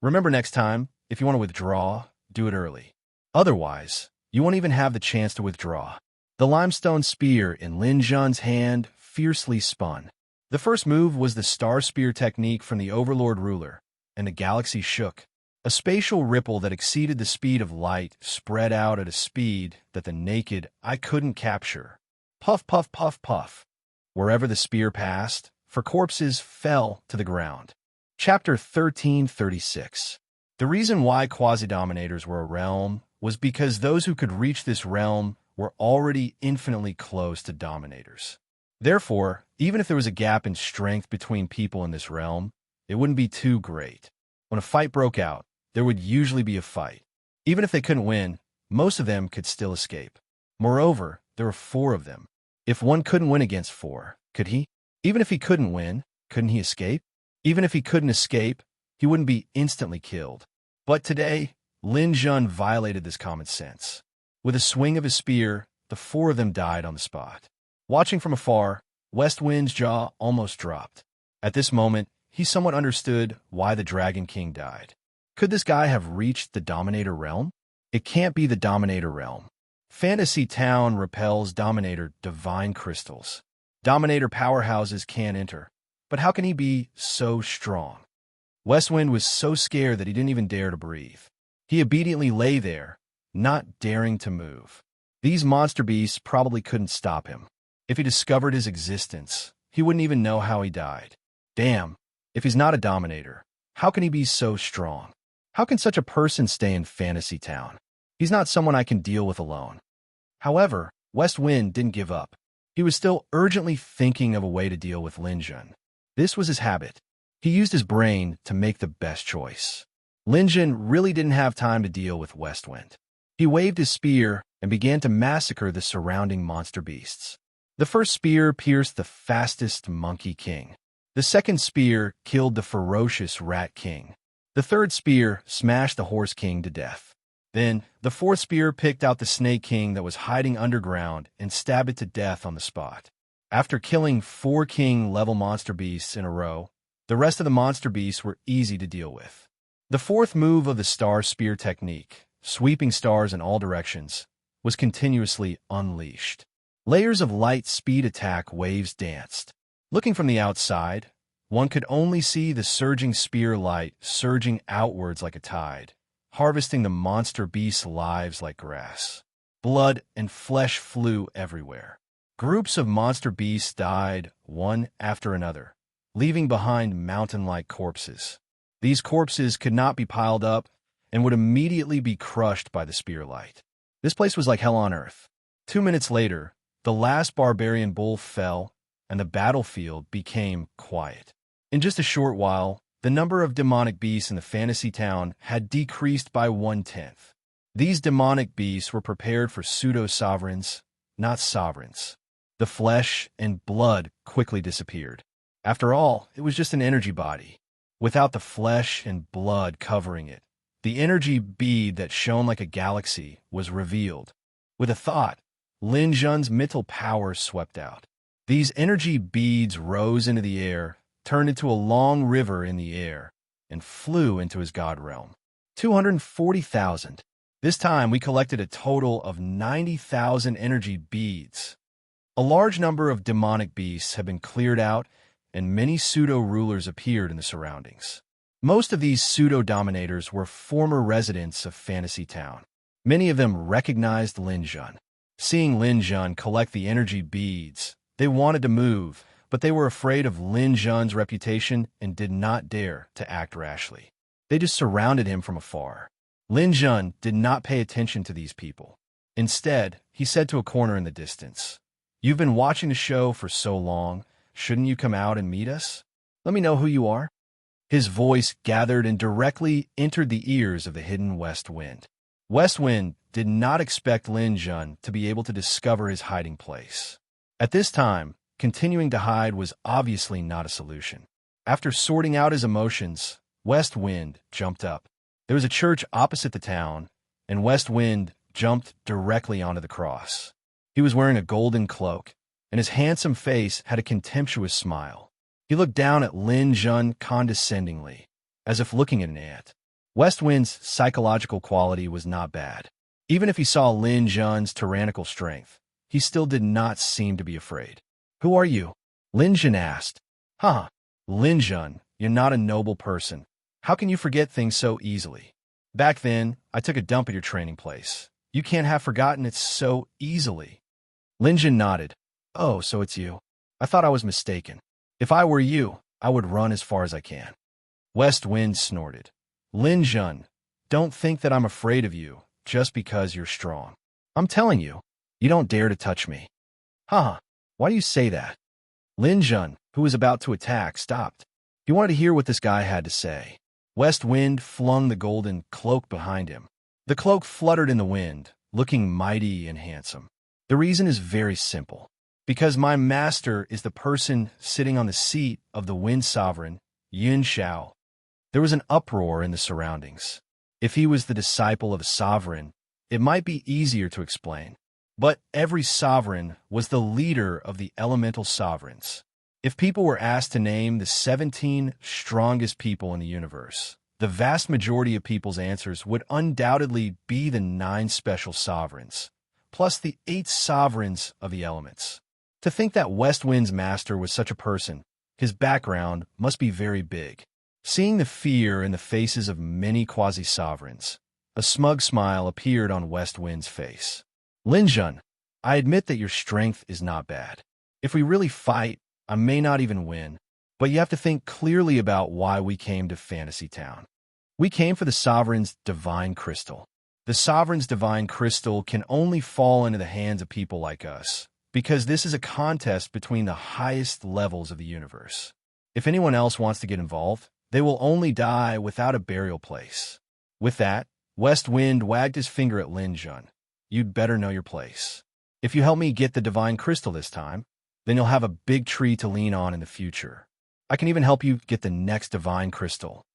Remember, next time, if you want to withdraw, do it early. Otherwise, you won't even have the chance to withdraw. The limestone spear in Lin Jun's hand fiercely spun. The first move was the star spear technique from the Overlord ruler, and the galaxy shook. A spatial ripple that exceeded the speed of light spread out at a speed that the naked eye couldn't capture. Puff, puff, puff, puff. Wherever the spear passed, for corpses fell to the ground. Chapter 1336. The reason why quasi-dominators were a realm was because those who could reach this realm were already infinitely close to dominators. Therefore, even if there was a gap in strength between people in this realm, it wouldn't be too great. When a fight broke out, there would usually be a fight. Even if they couldn't win, most of them could still escape. Moreover, there were 4 of them. If one couldn't win against 4, could he? Even if he couldn't win, couldn't he escape? Even if he couldn't escape, he wouldn't be instantly killed. But today, Lin Jun violated this common sense. With a swing of his spear, the 4 of them died on the spot. Watching from afar, West Wind's jaw almost dropped. At this moment, he somewhat understood why the Dragon King died. Could this guy have reached the Dominator realm? It can't be the Dominator realm. Fantasy Town repels Dominator divine crystals. Dominator powerhouses can't enter. But how can he be so strong? Westwind was so scared that he didn't even dare to breathe. He obediently lay there, not daring to move. These monster beasts probably couldn't stop him. If he discovered his existence, he wouldn't even know how he died. Damn, if he's not a dominator, how can he be so strong? How can such a person stay in Fantasy Town? He's not someone I can deal with alone. However, West Wind didn't give up. He was still urgently thinking of a way to deal with Lin Jun. This was his habit. He used his brain to make the best choice. Lin Jun really didn't have time to deal with West Wind. He waved his spear and began to massacre the surrounding monster beasts. The first spear pierced the fastest Monkey King. The second spear killed the ferocious Rat King. The third spear smashed the Horse King to death. Then, the fourth spear picked out the Snake King that was hiding underground and stabbed it to death on the spot. After killing 4 king-level monster beasts in a row, the rest of the monster beasts were easy to deal with. The fourth move of the star spear technique, sweeping stars in all directions, was continuously unleashed. Layers of light speed attack waves danced. Looking from the outside, one could only see the surging spear light surging outwards like a tide, harvesting the monster beasts' lives like grass. Blood and flesh flew everywhere. Groups of monster beasts died, one after another, leaving behind mountain-like corpses. These corpses could not be piled up and would immediately be crushed by the spear light. This place was like hell on earth. 2 minutes later, the last barbarian bull fell, and the battlefield became quiet. In just a short while, the number of demonic beasts in the fantasy town had decreased by 1/10. These demonic beasts were prepared for pseudo-sovereigns, not sovereigns. The flesh and blood quickly disappeared. After all, it was just an energy body. Without the flesh and blood covering it, the energy bead that shone like a galaxy was revealed. With a thought, Lin Jun's mental power swept out. These energy beads rose into the air, turned into a long river in the air, and flew into his god realm. 240,000. This time we collected a total of 90,000 energy beads. A large number of demonic beasts have been cleared out, and many pseudo-rulers appeared in the surroundings. Most of these pseudo-dominators were former residents of Fantasy Town. Many of them recognized Lin Jun. Seeing Lin Jun collect the energy beads, they wanted to move, but they were afraid of Lin Jun's reputation and did not dare to act rashly. They just surrounded him from afar. Lin Jun did not pay attention to these people. Instead, he said to a corner in the distance, "You've been watching the show for so long, shouldn't you come out and meet us? Let me know who you are." His voice gathered and directly entered the ears of the hidden West Wind. West Wind did not expect Lin Jun to be able to discover his hiding place. At this time, continuing to hide was obviously not a solution. After sorting out his emotions, West Wind jumped up. There was a church opposite the town, and West Wind jumped directly onto the cross. He was wearing a golden cloak, and his handsome face had a contemptuous smile. He looked down at Lin Jun condescendingly, as if looking at an ant. West Wind's psychological quality was not bad. Even if he saw Lin Jun's tyrannical strength, he still did not seem to be afraid. "Who are you?" Lin Jun asked. "Huh, Lin Jun, you're not a noble person. How can you forget things so easily? Back then, I took a dump at your training place. You can't have forgotten it so easily." Lin Jun nodded. "Oh, so it's you. I thought I was mistaken. If I were you, I would run as far as I can." West Wind snorted. "Lin Jun, don't think that I'm afraid of you just because you're strong. I'm telling you, you don't dare to touch me." "Huh, why do you say that?" Lin Jun, who was about to attack, stopped. He wanted to hear what this guy had to say. West Wind flung the golden cloak behind him. The cloak fluttered in the wind, looking mighty and handsome. "The reason is very simple. Because my master is the person sitting on the seat of the Wind Sovereign, Yun Shao." There was an uproar in the surroundings. If he was the disciple of a sovereign, it might be easier to explain. But every sovereign was the leader of the elemental sovereigns. If people were asked to name the 17 strongest people in the universe, the vast majority of people's answers would undoubtedly be the 9 special sovereigns, plus the 8 sovereigns of the elements. To think that West Wind's master was such a person, his background must be very big. Seeing the fear in the faces of many quasi-sovereigns, a smug smile appeared on West Wind's face. "Lin Jun, I admit that your strength is not bad. If we really fight, I may not even win, but you have to think clearly about why we came to Fantasy Town. We came for the Sovereign's divine crystal. The Sovereign's divine crystal can only fall into the hands of people like us, because this is a contest between the highest levels of the universe. If anyone else wants to get involved, they will only die without a burial place." With that, West Wind wagged his finger at Lin Jun. "You'd better know your place. If you help me get the divine crystal this time, then you'll have a big tree to lean on in the future. I can even help you get the next divine crystal."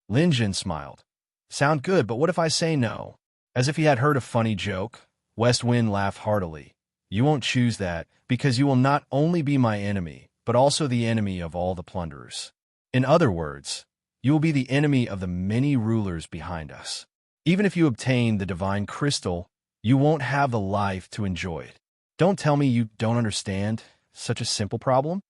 Lin Jun smiled. "Sound good, but what if I say no?" As if he had heard a funny joke, West Wind laughed heartily. "You won't choose that, because you will not only be my enemy, but also the enemy of all the plunderers. In other words, you will be the enemy of the many rulers behind us. Even if you obtain the divine crystal, you won't have the life to enjoy it. Don't tell me you don't understand such a simple problem."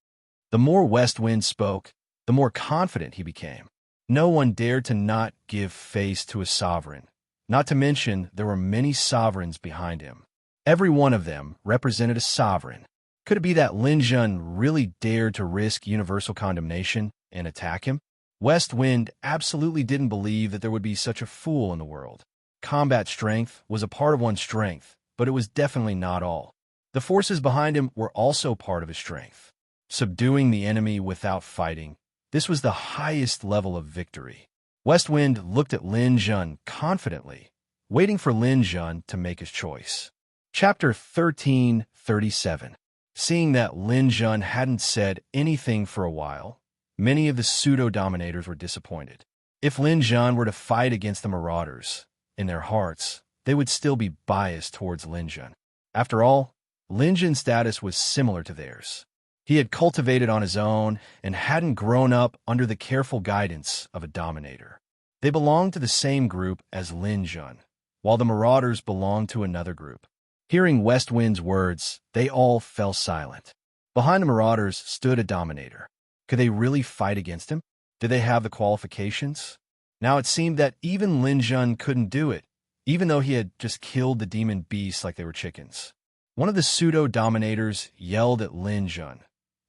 The more West Wind spoke, the more confident he became. No one dared to not give face to a sovereign, not to mention there were many sovereigns behind him. Every one of them represented a sovereign. Could it be that Lin Jun really dared to risk universal condemnation and attack him? West Wind absolutely didn't believe that there would be such a fool in the world. Combat strength was a part of one's strength, but it was definitely not all. The forces behind him were also part of his strength. Subduing the enemy without fighting, this was the highest level of victory. West Wind looked at Lin Jun confidently, waiting for Lin Jun to make his choice. Chapter 1337. Seeing that Lin Jun hadn't said anything for a while, many of the pseudo-dominators were disappointed. If Lin Jun were to fight against the Marauders, in their hearts, they would still be biased towards Lin Jun. After all, Lin Jun's status was similar to theirs. He had cultivated on his own and hadn't grown up under the careful guidance of a dominator. They belonged to the same group as Lin Jun, while the Marauders belonged to another group. Hearing West Wind's words, they all fell silent. Behind the Marauders stood a dominator. Could they really fight against him? Did they have the qualifications? Now it seemed that even Lin Jun couldn't do it, even though he had just killed the demon beasts like they were chickens. One of the pseudo-dominators yelled at Lin Jun.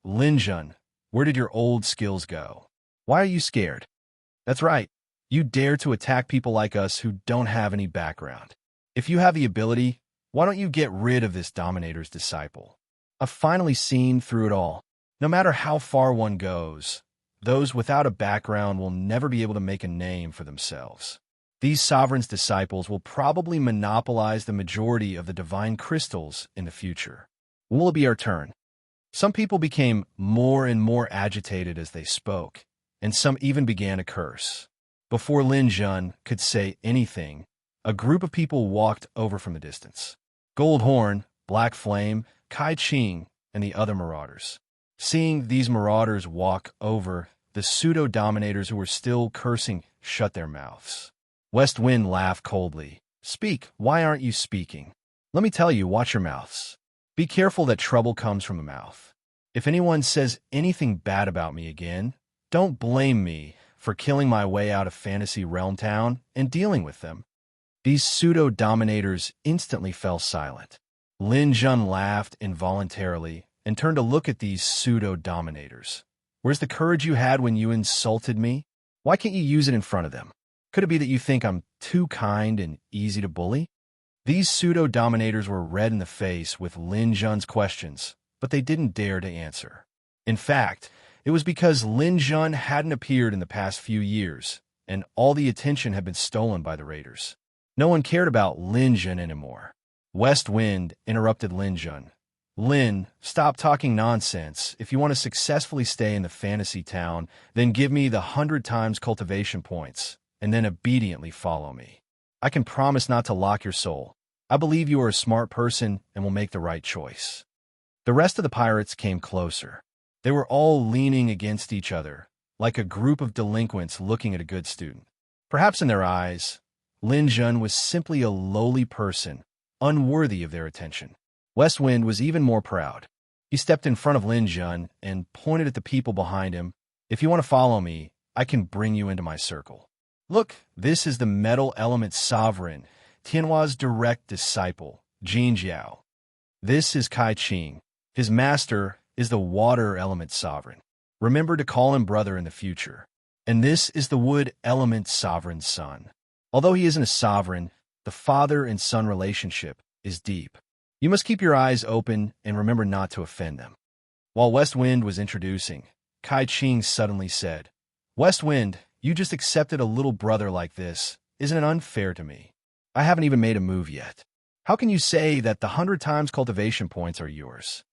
"Lin Jun, where did your old skills go? Why are you scared? That's right, you dare to attack people like us who don't have any background. If you have the ability, why don't you get rid of this dominator's disciple?" I've finally seen through it all. No matter how far one goes, those without a background will never be able to make a name for themselves. These sovereign's disciples will probably monopolize the majority of the divine crystals in the future. Will it be our turn? Some people became more and more agitated as they spoke, and some even began to curse. Before Lin Jun could say anything, a group of people walked over from the distance. Gold Horn, Black Flame, Kai Ching, and the other marauders. Seeing these marauders walk over, the pseudo-dominators who were still cursing shut their mouths. West Wind laughed coldly. Speak, why aren't you speaking? Let me tell you, watch your mouths. Be careful that trouble comes from the mouth. If anyone says anything bad about me again, don't blame me for killing my way out of Fantasy Realm Town and dealing with them. These pseudo-dominators instantly fell silent. Lin Jun laughed involuntarily and turned to look at these pseudo-dominators. Where's the courage you had when you insulted me? Why can't you use it in front of them? Could it be that you think I'm too kind and easy to bully? These pseudo-dominators were red in the face with Lin Jun's questions, but they didn't dare to answer. In fact, it was because Lin Jun hadn't appeared in the past few years, and all the attention had been stolen by the raiders. No one cared about Lin Jun anymore. West Wind interrupted Lin Jun. Lin, stop talking nonsense. If you want to successfully stay in the fantasy town, then give me the 100 times cultivation points, and then obediently follow me. I can promise not to lock your soul. I believe you are a smart person and will make the right choice. The rest of the pirates came closer. They were all leaning against each other, like a group of delinquents looking at a good student. Perhaps in their eyes, Lin Jun was simply a lowly person, unworthy of their attention. West Wind was even more proud. He stepped in front of Lin Jun and pointed at the people behind him. If you want to follow me, I can bring you into my circle. Look, this is the metal element sovereign, Tianhua's direct disciple, Jin Jiao. This is Kai Ching. His master is the water element sovereign. Remember to call him brother in the future. And this is the wood element sovereign's son. Although he isn't a sovereign, the father and son relationship is deep. You must keep your eyes open and remember not to offend them. While West Wind was introducing, Kai Ching suddenly said, West Wind, you just accepted a little brother like this. Isn't it unfair to me? I haven't even made a move yet. How can you say that the 100 times cultivation points are yours?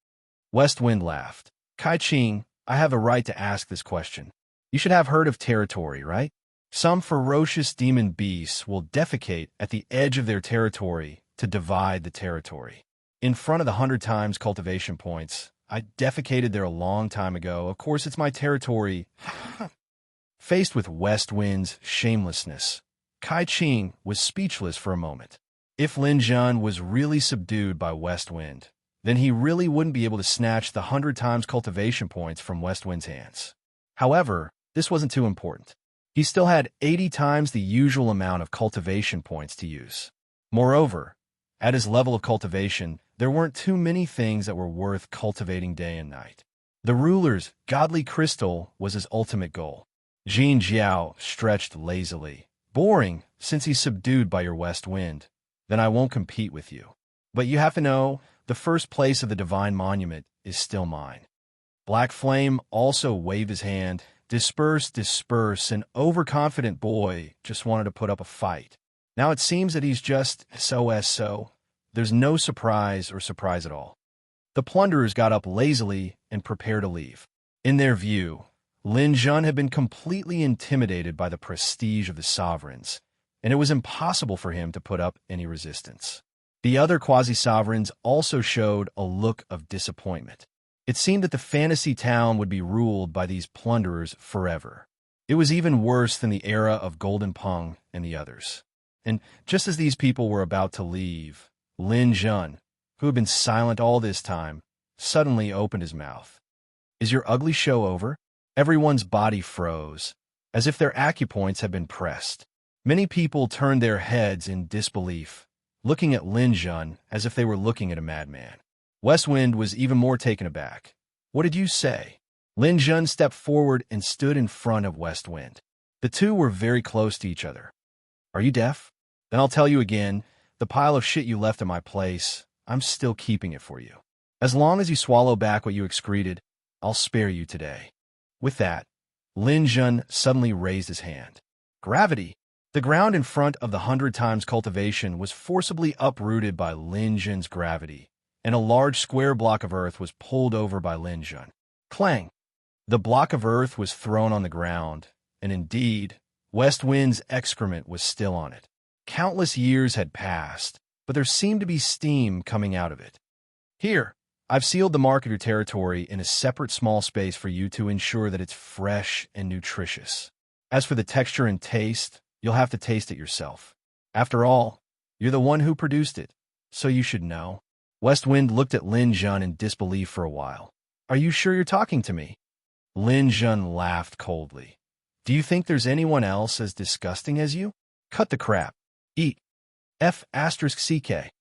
West Wind laughed. Kai Ching, I have a right to ask this question. You should have heard of territory, right? Some ferocious demon beasts will defecate at the edge of their territory to divide the territory. In front of the 100 times cultivation points, I defecated there a long time ago. Of course, it's my territory. Faced with West Wind's shamelessness, Kai Ching was speechless for a moment. If Lin Jun was really subdued by West Wind, then he really wouldn't be able to snatch the 100 times cultivation points from West Wind's hands. However, this wasn't too important. He still had 80 times the usual amount of cultivation points to use. Moreover, at his level of cultivation, there weren't too many things that were worth cultivating day and night. The ruler's godly crystal was his ultimate goal. Jin Jiao stretched lazily. Boring, since he's subdued by your West Wind. Then I won't compete with you. But you have to know, the first place of the Divine Monument is still mine. Black Flame also waved his hand. Disperse, disperse, an overconfident boy just wanted to put up a fight. Now it seems that he's just so. There's no surprise or surprise at all. The plunderers got up lazily and prepared to leave. In their view, Lin Jun had been completely intimidated by the prestige of the sovereigns, and it was impossible for him to put up any resistance. The other quasi-sovereigns also showed a look of disappointment. It seemed that the fantasy town would be ruled by these plunderers forever. It was even worse than the era of Golden Peng and the others. And just as these people were about to leave, Lin Jun, who had been silent all this time, suddenly opened his mouth. Is your ugly show over? Everyone's body froze, as if their acupoints had been pressed. Many people turned their heads in disbelief, looking at Lin Jun as if they were looking at a madman. West Wind was even more taken aback. What did you say? Lin Jun stepped forward and stood in front of West Wind. The two were very close to each other. Are you deaf? Then I'll tell you again, the pile of shit you left at my place, I'm still keeping it for you. As long as you swallow back what you excreted, I'll spare you today. With that, Lin Jun suddenly raised his hand. Gravity! The ground in front of the 100 times cultivation was forcibly uprooted by Lin Jun's gravity, and a large square block of earth was pulled over by Lin Jun. Clang! The block of earth was thrown on the ground, and indeed, West Wind's excrement was still on it. Countless years had passed, but there seemed to be steam coming out of it. Here, I've sealed the mark of your territory in a separate small space for you to ensure that it's fresh and nutritious. As for the texture and taste, you'll have to taste it yourself. After all, you're the one who produced it, so you should know. West Wind looked at Lin Jun in disbelief for a while. Are you sure you're talking to me? Lin Jun laughed coldly. Do you think there's anyone else as disgusting as you? Cut the crap. Eat. F***CK.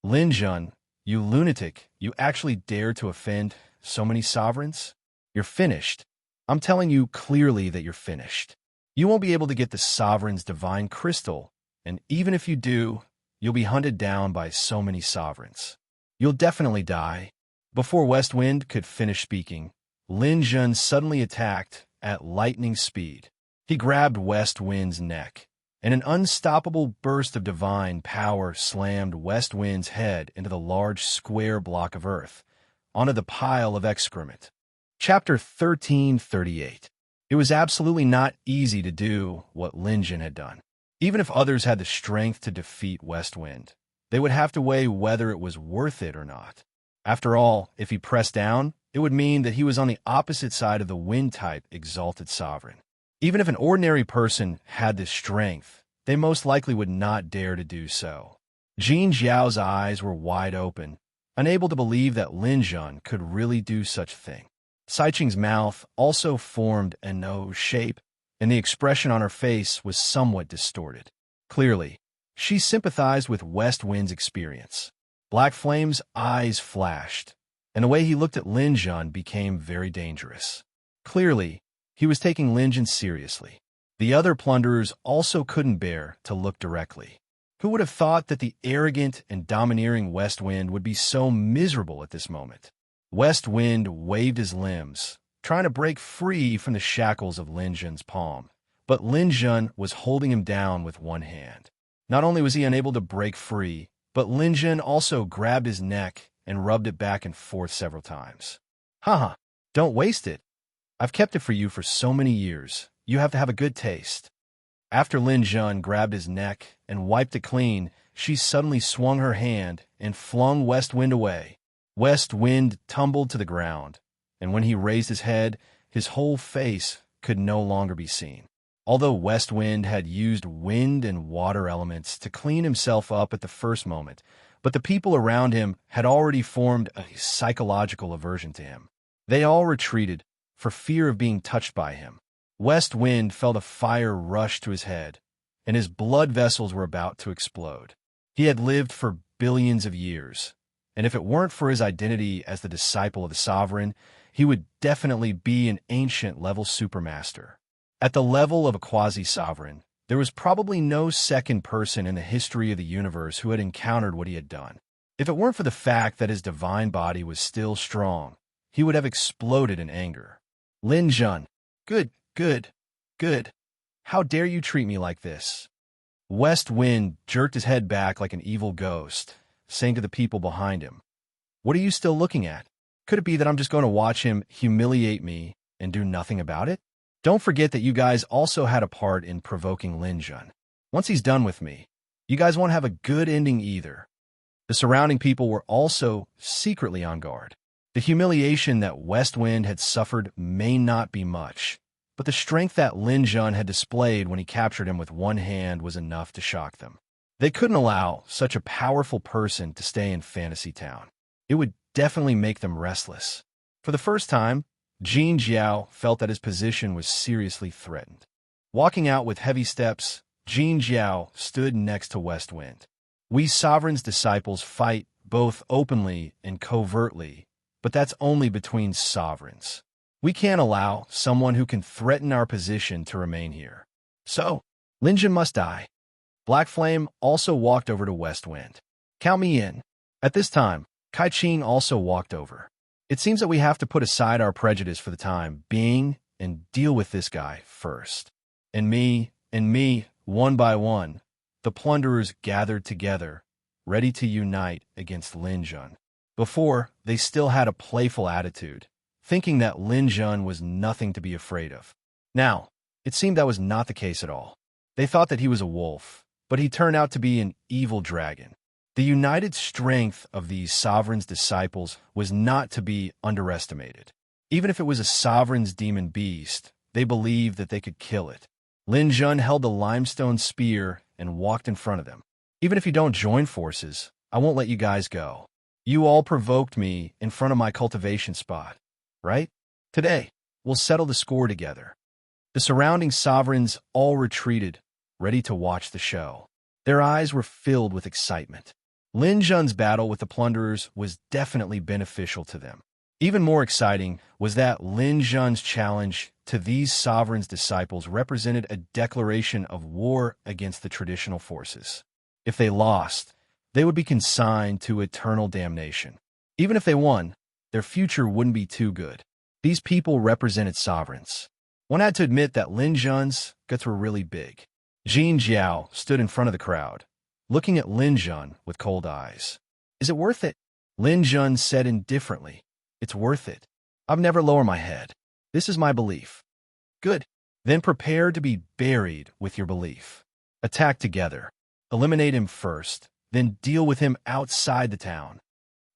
Lin Jun, you lunatic, you actually dare to offend so many sovereigns? You're finished. I'm telling you clearly that you're finished. You won't be able to get the sovereign's divine crystal, and even if you do, you'll be hunted down by so many sovereigns. You'll definitely die. Before West Wind could finish speaking, Lin Jun suddenly attacked at lightning speed. He grabbed West Wind's neck, and an unstoppable burst of divine power slammed West Wind's head into the large square block of earth, onto the pile of excrement. Chapter 1338. It was absolutely not easy to do what Lin Jun had done. Even if others had the strength to defeat West Wind, they would have to weigh whether it was worth it or not. After all, if he pressed down, it would mean that he was on the opposite side of the wind-type exalted sovereign. Even if an ordinary person had this strength, they most likely would not dare to do so. Jin Jiao's eyes were wide open, unable to believe that Lin Jun could really do such a thing. Saiqing's mouth also formed an O shape, and the expression on her face was somewhat distorted. Clearly, she sympathized with West Wind's experience. Black Flame's eyes flashed, and the way he looked at Lin Jun became very dangerous. Clearly, he was taking Lin Jun seriously. The other plunderers also couldn't bear to look directly. Who would have thought that the arrogant and domineering West Wind would be so miserable at this moment? West Wind waved his limbs, trying to break free from the shackles of Lin Jun's palm, but Lin Jun was holding him down with one hand. Not only was he unable to break free, but Lin Jun also grabbed his neck and rubbed it back and forth several times. Haha, don't waste it. I've kept it for you for so many years. You have to have a good taste. After Lin Jun grabbed his neck and wiped it clean, she suddenly swung her hand and flung West Wind away. West Wind tumbled to the ground, and when he raised his head, his whole face could no longer be seen. Although West Wind had used wind and water elements to clean himself up at the first moment, but the people around him had already formed a psychological aversion to him. They all retreated for fear of being touched by him. West Wind felt a fire rush to his head, and his blood vessels were about to explode. He had lived for billions of years, and if it weren't for his identity as the disciple of the sovereign, he would definitely be an ancient-level supermaster. At the level of a quasi-sovereign, there was probably no second person in the history of the universe who had encountered what he had done. If it weren't for the fact that his divine body was still strong, he would have exploded in anger. Lin Jun, good. How dare you treat me like this? West Wind jerked his head back like an evil ghost, saying to the people behind him, What are you still looking at? Could it be that I'm just going to watch him humiliate me and do nothing about it? Don't forget that you guys also had a part in provoking Lin Jun. Once he's done with me, you guys won't have a good ending either. The surrounding people were also secretly on guard. The humiliation that West Wind had suffered may not be much, but the strength that Lin Jun had displayed when he captured him with one hand was enough to shock them. They couldn't allow such a powerful person to stay in Fantasy Town. It would definitely make them restless. For the first time, Jin Jiao felt that his position was seriously threatened. Walking out with heavy steps, Jin Jiao stood next to West Wind. We Sovereign's disciples fight both openly and covertly, but that's only between sovereigns. We can't allow someone who can threaten our position to remain here. So, Lin Jun must die. Black Flame also walked over to West Wind. Count me in. At this time, Kai Qing also walked over. It seems that we have to put aside our prejudice for the time being and deal with this guy first. And me, one by one, the plunderers gathered together, ready to unite against Lin Jun. Before, they still had a playful attitude, thinking that Lin Jun was nothing to be afraid of. Now, it seemed that was not the case at all. They thought that he was a wolf, but he turned out to be an evil dragon. The united strength of these sovereign's disciples was not to be underestimated. Even if it was a sovereign's demon beast, they believed that they could kill it. Lin Jun held the limestone spear and walked in front of them. Even if you don't join forces, I won't let you guys go. You all provoked me in front of my cultivation spot, right? Today, we'll settle the score together. The surrounding sovereigns all retreated, ready to watch the show. Their eyes were filled with excitement. Lin Jun's battle with the plunderers was definitely beneficial to them. Even more exciting was that Lin Jun's challenge to these sovereigns' disciples represented a declaration of war against the traditional forces. If they lost, they would be consigned to eternal damnation. Even if they won, their future wouldn't be too good. These people represented sovereigns. One had to admit that Lin Jun's guts were really big. Jin Jiao stood in front of the crowd, looking at Lin Jun with cold eyes. Is it worth it? Lin Jun said indifferently. It's worth it. I've never lowered my head. This is my belief. Good. Then prepare to be buried with your belief. Attack together. Eliminate him first, then deal with him outside the town.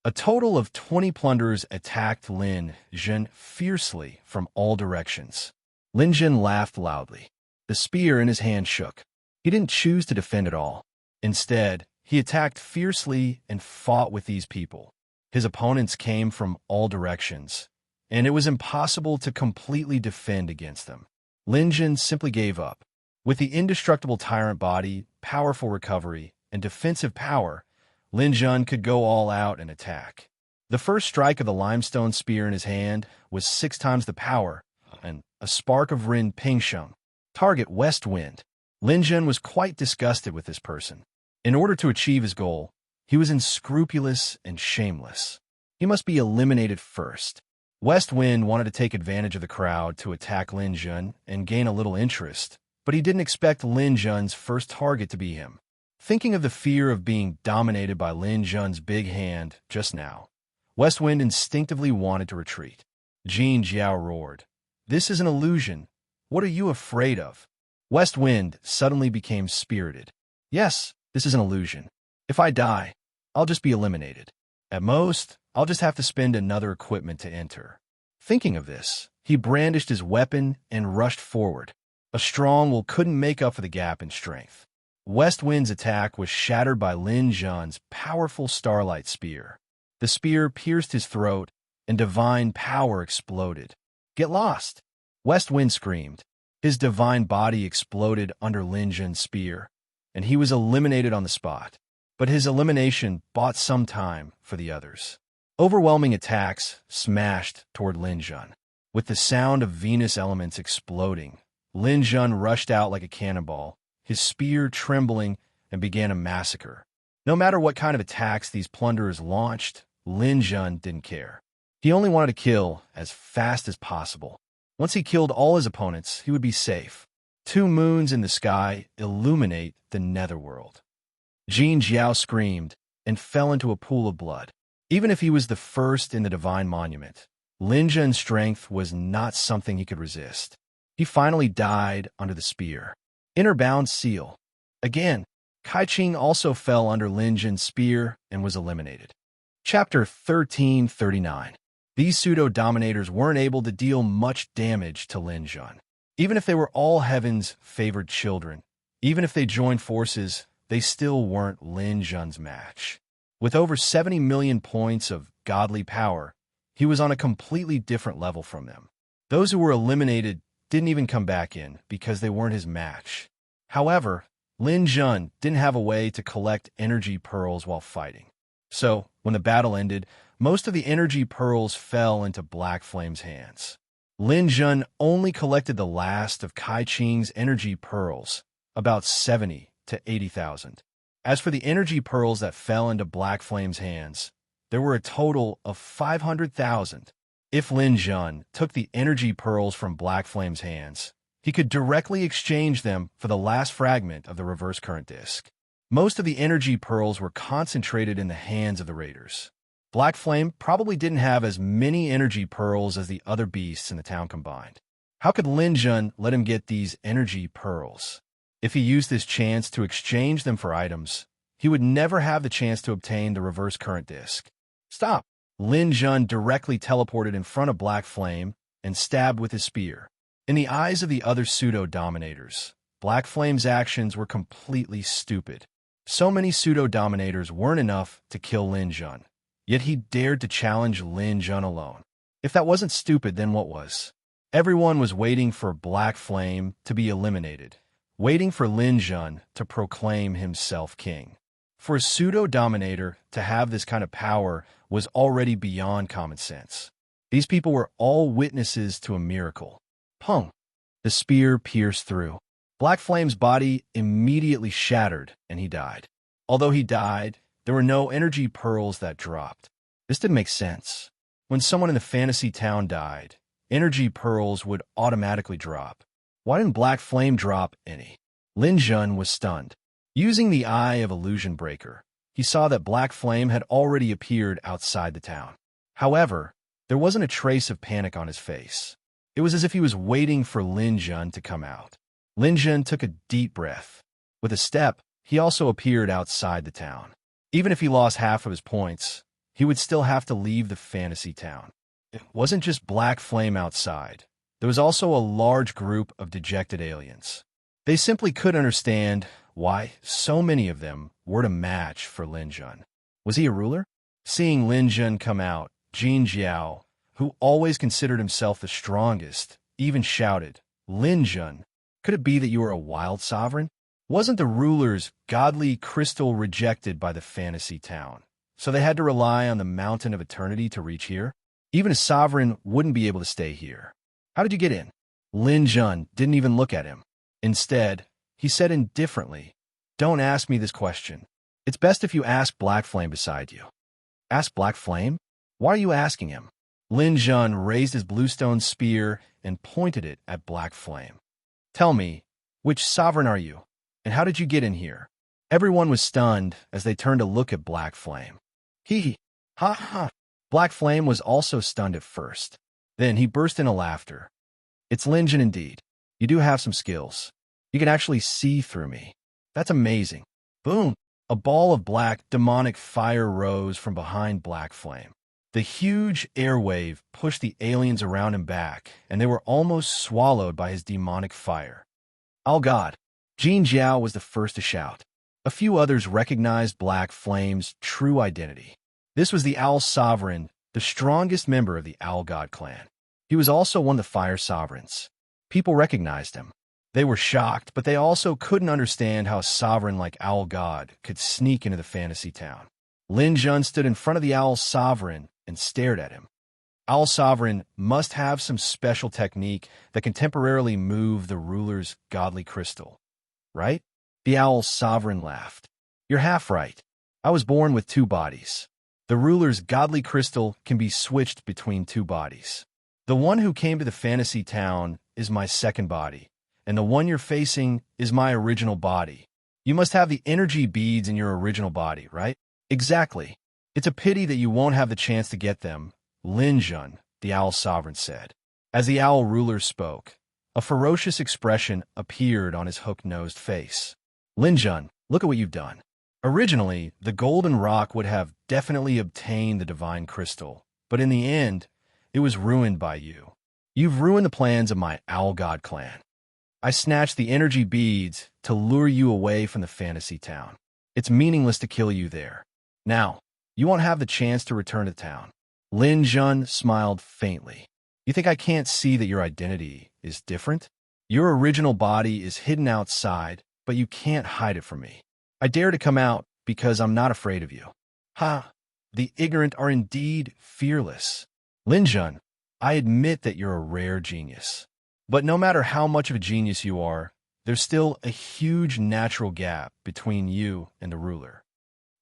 A total of 20 plunderers attacked Lin Jun fiercely from all directions. Lin Jun laughed loudly. The spear in his hand shook. He didn't choose to defend at all. Instead, he attacked fiercely and fought with these people. His opponents came from all directions, and it was impossible to completely defend against them. Lin Jun simply gave up. With the indestructible tyrant body, powerful recovery, and defensive power, Lin Jun could go all out and attack. The first strike of the limestone spear in his hand was 6 times the power, and a spark of Rin Pingsheng. Target West Wind. Lin Jun was quite disgusted with this person. In order to achieve his goal, he was unscrupulous and shameless. He must be eliminated first. West Wind wanted to take advantage of the crowd to attack Lin Jun and gain a little interest, but he didn't expect Lin Jun's first target to be him. Thinking of the fear of being dominated by Lin Jun's big hand just now, West Wind instinctively wanted to retreat. Jin Jiao roared. This is an illusion. What are you afraid of? West Wind suddenly became spirited. Yes, this is an illusion. If I die, I'll just be eliminated. At most, I'll just have to spend another equipment to enter. Thinking of this, he brandished his weapon and rushed forward. A strong will couldn't make up for the gap in strength. West Wind's attack was shattered by Lin Jun's powerful starlight spear. The spear pierced his throat, and divine power exploded. Get lost! West Wind screamed. His divine body exploded under Lin Jun's spear, and he was eliminated on the spot. But his elimination bought some time for the others. Overwhelming attacks smashed toward Lin Jun. With the sound of Venus elements exploding, Lin Jun rushed out like a cannonball, his spear trembling, and began a massacre. No matter what kind of attacks these plunderers launched, Lin Jun didn't care. He only wanted to kill as fast as possible. Once he killed all his opponents, he would be safe. 2 moons in the sky illuminate the netherworld. Jin Jiao screamed and fell into a pool of blood. Even if he was the first in the divine monument, Lin Jun's strength was not something he could resist. He finally died under the spear. Inner-bound seal. Again, Kai Qing also fell under Lin Jun's spear and was eliminated. Chapter 1339. These pseudo-dominators weren't able to deal much damage to Lin Jun. Even if they were all heaven's favored children, even if they joined forces, they still weren't Lin Jun's match. With over 70 million points of godly power, he was on a completely different level from them. Those who were eliminated didn't even come back in because they weren't his match. However, Lin Jun didn't have a way to collect energy pearls while fighting. So, when the battle ended, most of the energy pearls fell into Black Flame's hands. Lin Jun only collected the last of Kai Qing's energy pearls, about 70 to 80,000. As for the energy pearls that fell into Black Flame's hands, there were a total of 500,000. If Lin Jun took the energy pearls from Black Flame's hands, he could directly exchange them for the last fragment of the reverse current disk. Most of the energy pearls were concentrated in the hands of the raiders. Black Flame probably didn't have as many energy pearls as the other beasts in the town combined. How could Lin Jun let him get these energy pearls? If he used this chance to exchange them for items, he would never have the chance to obtain the reverse current disk. Stop! Lin Jun directly teleported in front of Black Flame and stabbed with his spear. In the eyes of the other pseudo-dominators, Black Flame's actions were completely stupid. So many pseudo-dominators weren't enough to kill Lin Jun, yet he dared to challenge Lin Jun alone. If that wasn't stupid, then what was? Everyone was waiting for Black Flame to be eliminated, waiting for Lin Jun to proclaim himself king. For a pseudo-dominator to have this kind of power was already beyond common sense. These people were all witnesses to a miracle. Pung! The spear pierced through. Black Flame's body immediately shattered, and he died. Although he died, there were no energy pearls that dropped. This didn't make sense. When someone in the fantasy town died, energy pearls would automatically drop. Why didn't Black Flame drop any? Lin Jun was stunned. Using the Eye of Illusion Breaker, he saw that Black Flame had already appeared outside the town. However, there wasn't a trace of panic on his face. It was as if he was waiting for Lin Jun to come out. Lin Jun took a deep breath. With a step, he also appeared outside the town. Even if he lost half of his points, he would still have to leave the fantasy town. It wasn't just Black Flame outside. There was also a large group of dejected aliens. They simply couldn't understand why so many of them were a match for Lin Jun. Was he a ruler? Seeing Lin Jun come out, Jin Jiao, who always considered himself the strongest, even shouted, "Lin Jun, could it be that you are a wild sovereign? Wasn't the ruler's godly crystal rejected by the fantasy town, so they had to rely on the mountain of eternity to reach here? Even a sovereign wouldn't be able to stay here. How did you get in?" Lin Jun didn't even look at him. Instead, he said indifferently, "Don't ask me this question. It's best if you ask Black Flame beside you." Ask Black Flame? Why are you asking him? Lin Jun raised his bluestone spear and pointed it at Black Flame. "Tell me, which sovereign are you? And how did you get in here?" Everyone was stunned as they turned to look at Black Flame. Hee hee, ha ha. Black Flame was also stunned at first. Then he burst into laughter. "It's Lin Jun indeed. You do have some skills. You can actually see through me. That's amazing." Boom! A ball of black, demonic fire rose from behind Black Flame. The huge airwave pushed the aliens around him back, and they were almost swallowed by his demonic fire. "Oh God!" Jin Jiao was the first to shout. A few others recognized Black Flame's true identity. This was the Owl Sovereign, the strongest member of the Owl God clan. He was also one of the Fire Sovereigns. People recognized him. They were shocked, but they also couldn't understand how a sovereign like Owl God could sneak into the fantasy town. Lin Jun stood in front of the Owl Sovereign and stared at him. Owl Sovereign must have some special technique that can temporarily move the ruler's godly crystal, right? The Owl Sovereign laughed. "You're half right. I was born with two bodies. The ruler's godly crystal can be switched between two bodies. The one who came to the fantasy town is my second body, and the one you're facing is my original body. You must have the energy beads in your original body, right?" "Exactly. It's a pity that you won't have the chance to get them," Lin Jun, the Owl Sovereign, said. As the Owl ruler spoke, a ferocious expression appeared on his hook-nosed face. "Lin Jun, look at what you've done. Originally, the golden rock would have definitely obtained the divine crystal, but in the end, it was ruined by you. You've ruined the plans of my Owl God clan. I snatched the energy beads to lure you away from the fantasy town. It's meaningless to kill you there. Now, you won't have the chance to return to town." Lin Jun smiled faintly. "You think I can't see that your identity is different? Your original body is hidden outside, but you can't hide it from me. I dare to come out because I'm not afraid of you." "Ha! The ignorant are indeed fearless. Lin Jun, I admit that you're a rare genius. But no matter how much of a genius you are, there's still a huge natural gap between you and the ruler."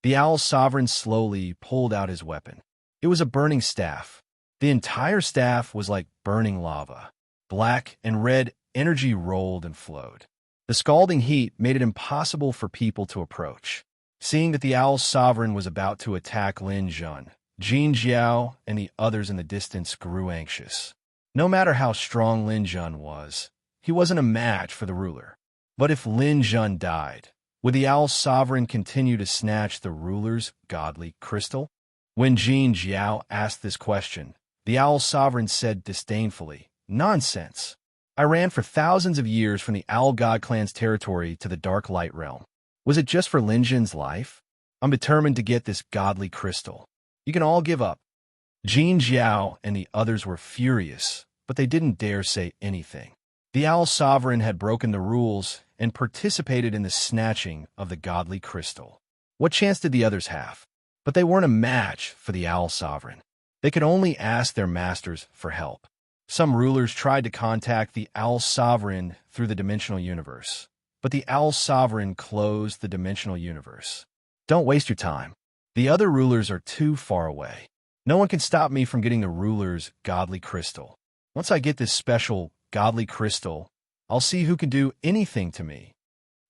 The Owl Sovereign slowly pulled out his weapon. It was a burning staff. The entire staff was like burning lava. Black and red energy rolled and flowed. The scalding heat made it impossible for people to approach. Seeing that the Owl Sovereign was about to attack Lin Jun, Jin Jiao and the others in the distance grew anxious. No matter how strong Lin Jun was, he wasn't a match for the ruler. But if Lin Jun died, Would the Owl Sovereign continue to snatch the ruler's godly crystal? When Jin Jiao asked this question, the Owl Sovereign said disdainfully, "Nonsense. I ran for thousands of years from the Owl God Clan's territory to the Dark Light Realm. Was it just for Lin Jin's life? I'm determined to get this godly crystal. You can all give up." Jin Jiao and the others were furious, but they didn't dare say anything. The Owl Sovereign had broken the rules and participated in the snatching of the godly crystal. What chance did the others have? But they weren't a match for the Owl Sovereign. They could only ask their masters for help. Some rulers tried to contact the Owl Sovereign through the dimensional universe, but the Owl Sovereign closed the dimensional universe. "Don't waste your time. The other rulers are too far away. No one can stop me from getting the ruler's godly crystal. Once I get this special godly crystal, I'll see who can do anything to me."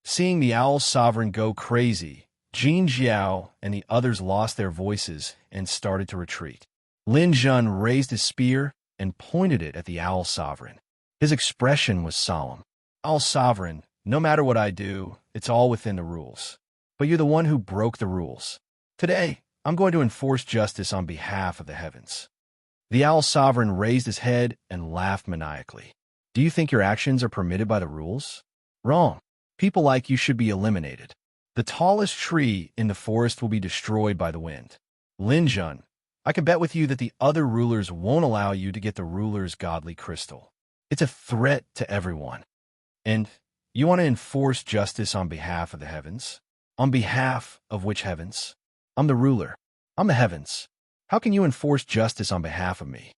Seeing the Owl Sovereign go crazy, Jin Jiao and the others lost their voices and started to retreat. Lin Jun raised his spear and pointed it at the Owl Sovereign. His expression was solemn. "Owl Sovereign, no matter what I do, it's all within the rules. But you're the one who broke the rules. Today, I'm going to enforce justice on behalf of the heavens." The Owl Sovereign raised his head and laughed maniacally. "Do you think your actions are permitted by the rules? Wrong. People like you should be eliminated. The tallest tree in the forest will be destroyed by the wind. Lin Jun, I can bet with you that the other rulers won't allow you to get the ruler's godly crystal. It's a threat to everyone. And you want to enforce justice on behalf of the heavens? On behalf of which heavens? I'm the ruler. I'm the heavens. How can you enforce justice on behalf of me?"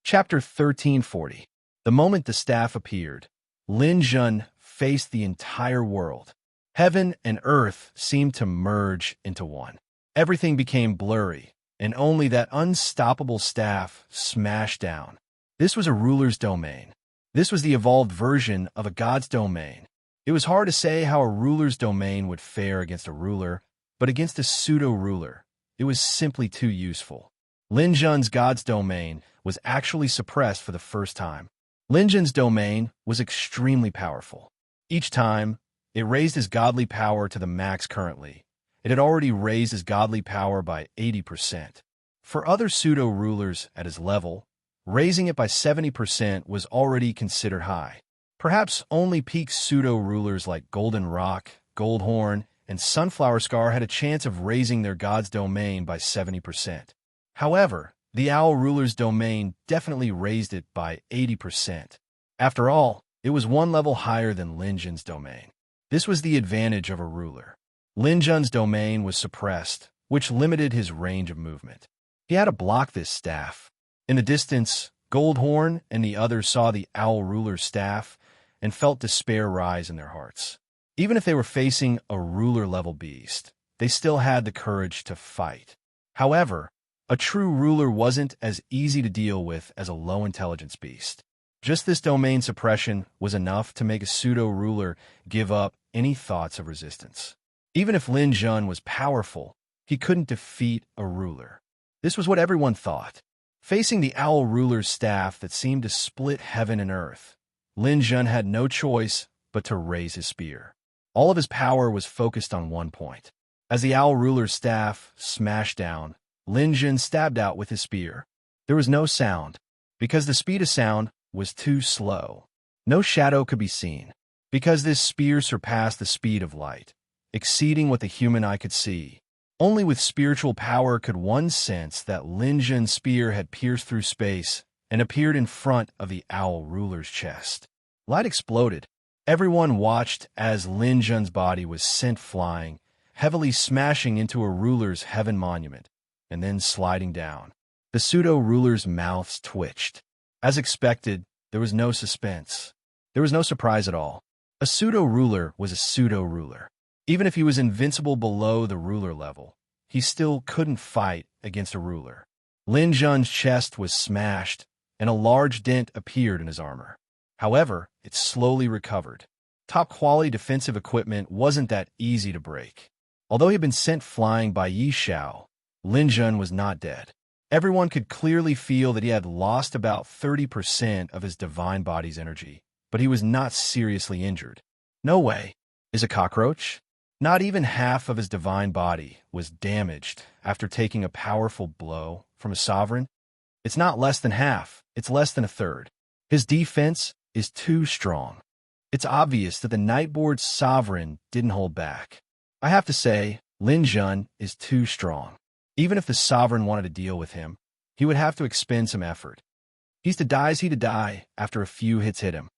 Chapter 1340. The moment the staff appeared, Lin Jun faced the entire world. Heaven and earth seemed to merge into one. Everything became blurry, and only that unstoppable staff smashed down. This was a ruler's domain. This was the evolved version of a god's domain. It was hard to say how a ruler's domain would fare against a ruler, but against a pseudo-ruler, it was simply too useful. Lin Jun's god's domain was actually suppressed for the first time. Lin Jun's domain was extremely powerful. Each time, it raised his godly power to the max currently. It had already raised his godly power by 80%. For other pseudo-rulers at his level, raising it by 70% was already considered high. Perhaps only peak pseudo-rulers like Golden Rock, Goldhorn, and Sunflower Scar had a chance of raising their god's domain by 70%. However, the Owl ruler's domain definitely raised it by 80%. After all, it was one level higher than Lin Jun's domain. This was the advantage of a ruler. Lin Jun's domain was suppressed, which limited his range of movement. He had to block this staff. In the distance, Goldhorn and the others saw the Owl ruler's staff and felt despair rise in their hearts. Even if they were facing a ruler-level beast, they still had the courage to fight. However, a true ruler wasn't as easy to deal with as a low-intelligence beast. Just this domain suppression was enough to make a pseudo-ruler give up any thoughts of resistance. Even if Lin Jun was powerful, he couldn't defeat a ruler. This was what everyone thought. Facing the Owl ruler's staff that seemed to split heaven and earth, Lin Jun had no choice but to raise his spear. All of his power was focused on one point. As the Owl ruler's staff smashed down, Lin Jun stabbed out with his spear. There was no sound, because the speed of sound was too slow. No shadow could be seen, because this spear surpassed the speed of light, exceeding what the human eye could see. Only with spiritual power could one sense that Lin Jun's spear had pierced through space and appeared in front of the Owl ruler's chest. Light exploded. Everyone watched as Lin Jun's body was sent flying, heavily smashing into a ruler's heaven monument, and then sliding down. The pseudo-rulers' mouths twitched. As expected, there was no suspense. There was no surprise at all. A pseudo-ruler was a pseudo-ruler. Even if he was invincible below the ruler level, he still couldn't fight against a ruler. Lin Jun's chest was smashed, and a large dent appeared in his armor. However, it slowly recovered. Top-quality defensive equipment wasn't that easy to break. Although he had been sent flying by Yi Xiao, Lin Jun was not dead. Everyone could clearly feel that he had lost about 30% of his divine body's energy, but he was not seriously injured. No way. Is a cockroach? Not even half of his divine body was damaged after taking a powerful blow from a sovereign. It's not less than half, it's less than a third. His defense is too strong. It's obvious that the Nightboard's sovereign didn't hold back. I have to say, Lin Jun is too strong. Even if the sovereign wanted to deal with him, he would have to expend some effort. He's to die after a few hits hit him.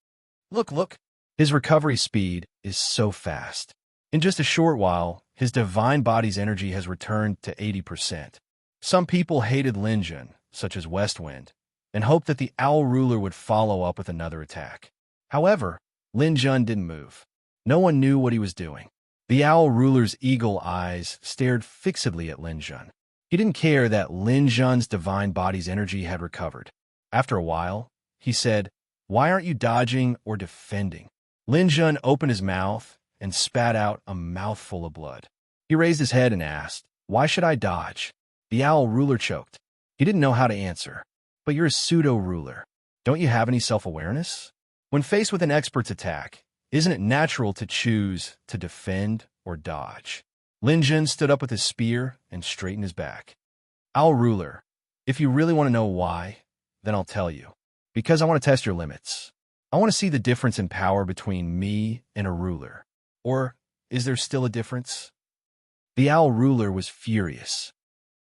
Look. His recovery speed is so fast. In just a short while, his divine body's energy has returned to 80%. Some people hated Lin Jun, such as Westwind, and hoped that the Owl Ruler would follow up with another attack. However, Lin Jun didn't move. No one knew what he was doing. The Owl Ruler's eagle eyes stared fixedly at Lin Jun. He didn't care that Lin Jun's divine body's energy had recovered. After a while, he said, "Why aren't you dodging or defending?" Lin Jun opened his mouth and spat out a mouthful of blood. He raised his head and asked, "Why should I dodge?" The Owl Ruler choked. He didn't know how to answer. "But you're a pseudo-ruler. Don't you have any self-awareness? When faced with an expert's attack, isn't it natural to choose to defend or dodge?" Lin Jun stood up with his spear and straightened his back. "Owl Ruler, if you really want to know why, then I'll tell you. Because I want to test your limits. I want to see the difference in power between me and a ruler. Or is there still a difference?" The Owl Ruler was furious.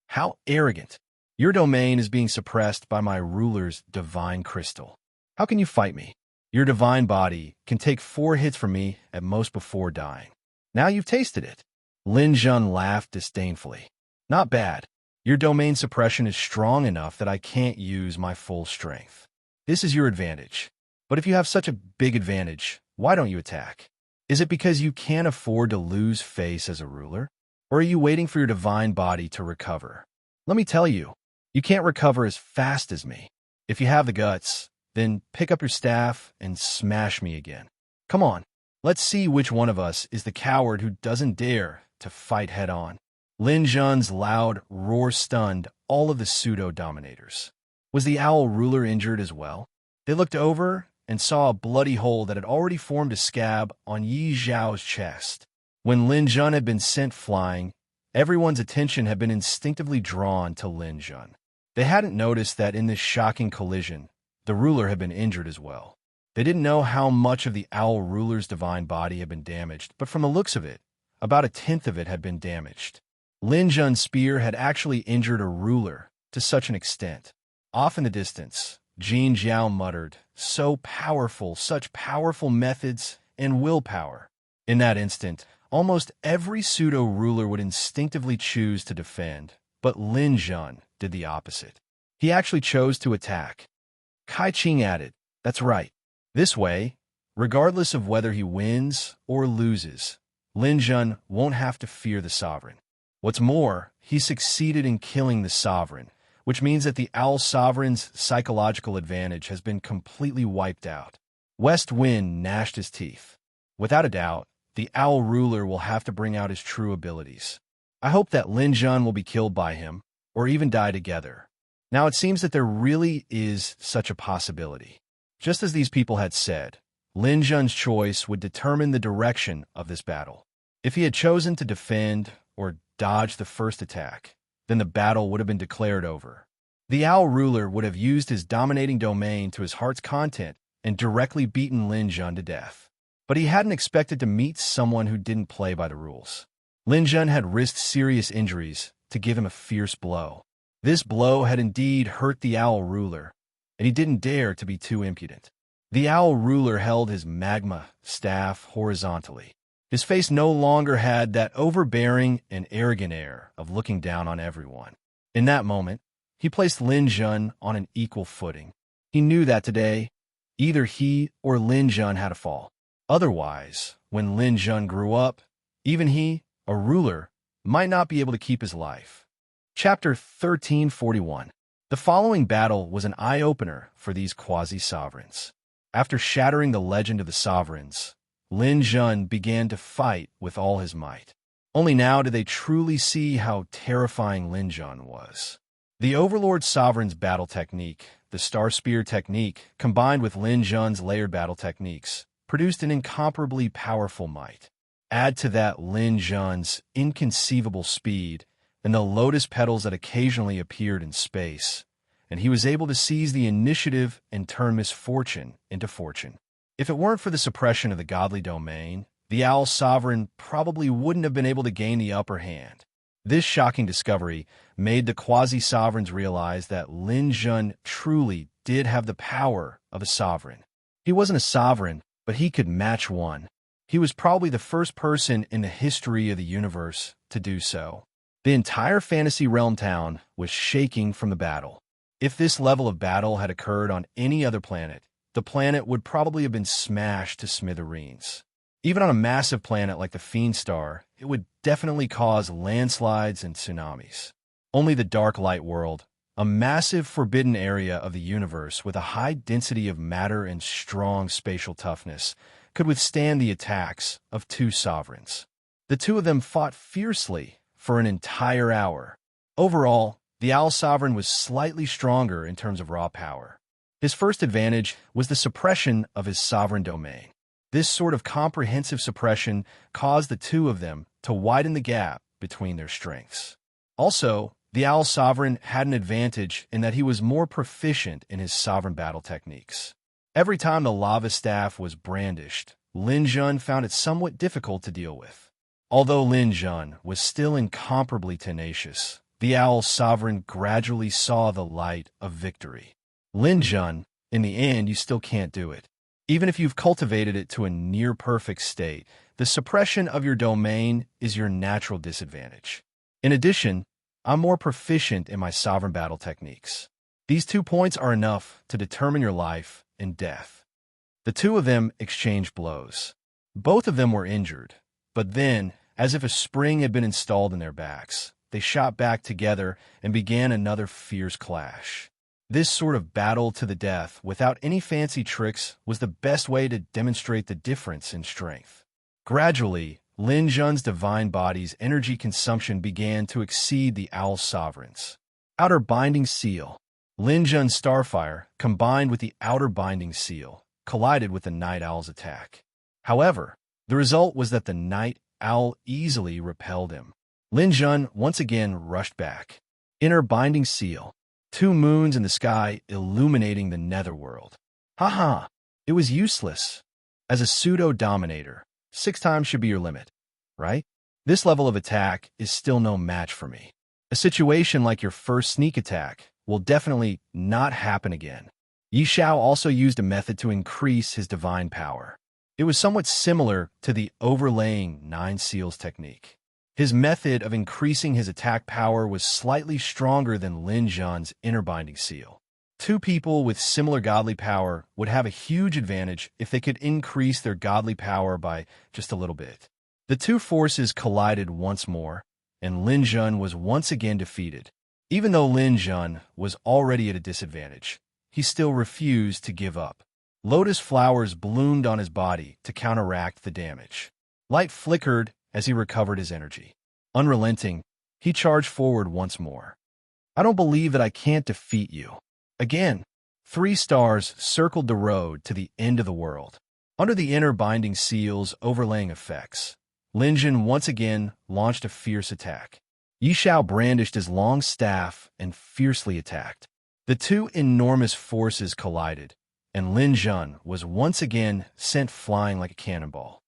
"How arrogant! Your domain is being suppressed by my ruler's divine crystal. How can you fight me? Your divine body can take 4 hits from me at most before dying. Now you've tasted it." Lin Jun laughed disdainfully. "Not bad. Your domain suppression is strong enough that I can't use my full strength. This is your advantage. But if you have such a big advantage, why don't you attack? Is it because you can't afford to lose face as a ruler? Or are you waiting for your divine body to recover? Let me tell you, you can't recover as fast as me. If you have the guts, then pick up your staff and smash me again. Come on, let's see which one of us is the coward who doesn't dare to fight head-on." Lin Jun's loud roar stunned all of the pseudo-dominators. Was the Owl Ruler injured as well? They looked over and saw a bloody hole that had already formed a scab on Yi Zhao's chest. When Lin Jun had been sent flying, everyone's attention had been instinctively drawn to Lin Jun. They hadn't noticed that in this shocking collision, the ruler had been injured as well. They didn't know how much of the Owl Ruler's divine body had been damaged, but from the looks of it, about 1/10 of it had been damaged. Lin Jun's spear had actually injured a ruler to such an extent. Off in the distance, Jin Jiao muttered, such powerful methods and willpower. In that instant, almost every pseudo-ruler would instinctively choose to defend, but Lin Jun did the opposite. He actually chose to attack. Kai Qing added, "That's right. This way, regardless of whether he wins or loses, Lin Jun won't have to fear the sovereign. What's more, he succeeded in killing the sovereign, which means that the Owl Sovereign's psychological advantage has been completely wiped out." West Wind gnashed his teeth. Without a doubt, the Owl Ruler will have to bring out his true abilities. I hope that Lin Jun will be killed by him, or even die together. Now it seems that there really is such a possibility. Just as these people had said, Lin Jun's choice would determine the direction of this battle. If he had chosen to defend or dodge the first attack, then the battle would have been declared over. The Owl Ruler would have used his dominating domain to his heart's content and directly beaten Lin Jun to death. But he hadn't expected to meet someone who didn't play by the rules. Lin Jun had risked serious injuries to give him a fierce blow. This blow had indeed hurt the Owl Ruler, and he didn't dare to be too impudent. The Owl Ruler held his magma staff horizontally. His face no longer had that overbearing and arrogant air of looking down on everyone. In that moment, he placed Lin Jun on an equal footing. He knew that today, either he or Lin Jun had to fall. Otherwise, when Lin Jun grew up, even he, a ruler, might not be able to keep his life. Chapter 1341. The following battle was an eye-opener for these quasi-sovereigns. After shattering the legend of the sovereigns, Lin Jun began to fight with all his might. Only now did they truly see how terrifying Lin Jun was. The Overlord Sovereign's battle technique, the Star Spear technique, combined with Lin Jun's layered battle techniques, produced an incomparably powerful might. Add to that Lin Jun's inconceivable speed and the lotus petals that occasionally appeared in space, and he was able to seize the initiative and turn misfortune into fortune. If it weren't for the suppression of the godly domain, the Owl Sovereign probably wouldn't have been able to gain the upper hand. This shocking discovery made the quasi-sovereigns realize that Lin Jun truly did have the power of a sovereign. He wasn't a sovereign, but he could match one. He was probably the first person in the history of the universe to do so. The entire fantasy realm town was shaking from the battle. If this level of battle had occurred on any other planet, the planet would probably have been smashed to smithereens. Even on a massive planet like the Fiend Star, it would definitely cause landslides and tsunamis. Only the Dark Light World, a massive forbidden area of the universe with a high density of matter and strong spatial toughness, could withstand the attacks of two sovereigns. The two of them fought fiercely for an entire hour. Overall, the Owl Sovereign was slightly stronger in terms of raw power. His first advantage was the suppression of his sovereign domain. This sort of comprehensive suppression caused the two of them to widen the gap between their strengths. Also, the Owl Sovereign had an advantage in that he was more proficient in his sovereign battle techniques. Every time the lava staff was brandished, Lin Jun found it somewhat difficult to deal with. Although Lin Jun was still incomparably tenacious, the Owl Sovereign gradually saw the light of victory. Lin Jun, in the end, you still can't do it. Even if you've cultivated it to a near-perfect state, the suppression of your domain is your natural disadvantage. In addition, I'm more proficient in my sovereign battle techniques. These 2 points are enough to determine your life and death. The two of them exchanged blows. Both of them were injured, but then, as if a spring had been installed in their backs, they shot back together and began another fierce clash. This sort of battle to the death, without any fancy tricks, was the best way to demonstrate the difference in strength. Gradually, Lin Jun's divine body's energy consumption began to exceed the Owl Sovereign's. Outer Binding Seal. Lin Jun's Starfire, combined with the Outer Binding Seal, collided with the Night Owl's attack. However, the result was that the Night Owl easily repelled him. Lin Jun once again rushed back. Inner Binding Seal. 2 moons in the sky illuminating the netherworld. Haha, it was useless. As a pseudo-dominator, 6 times should be your limit, right? This level of attack is still no match for me. A situation like your first sneak attack will definitely not happen again. Yi Xiao also used a method to increase his divine power. It was somewhat similar to the overlaying 9 seals technique. His method of increasing his attack power was slightly stronger than Lin Jun's Inner Binding Seal. 2 people with similar godly power would have a huge advantage if they could increase their godly power by just a little bit. The 2 forces collided once more, and Lin Jun was once again defeated. Even though Lin Jun was already at a disadvantage, he still refused to give up. Lotus flowers bloomed on his body to counteract the damage. Light flickered as he recovered his energy. Unrelenting, he charged forward once more. I don't believe that I can't defeat you. Again, 3 stars circled the road to the end of the world. Under the Inner Binding Seal's overlaying effects, Lin Jun once again launched a fierce attack. Yi Xiao brandished his long staff and fiercely attacked. The 2 enormous forces collided, and Lin Jun was once again sent flying like a cannonball.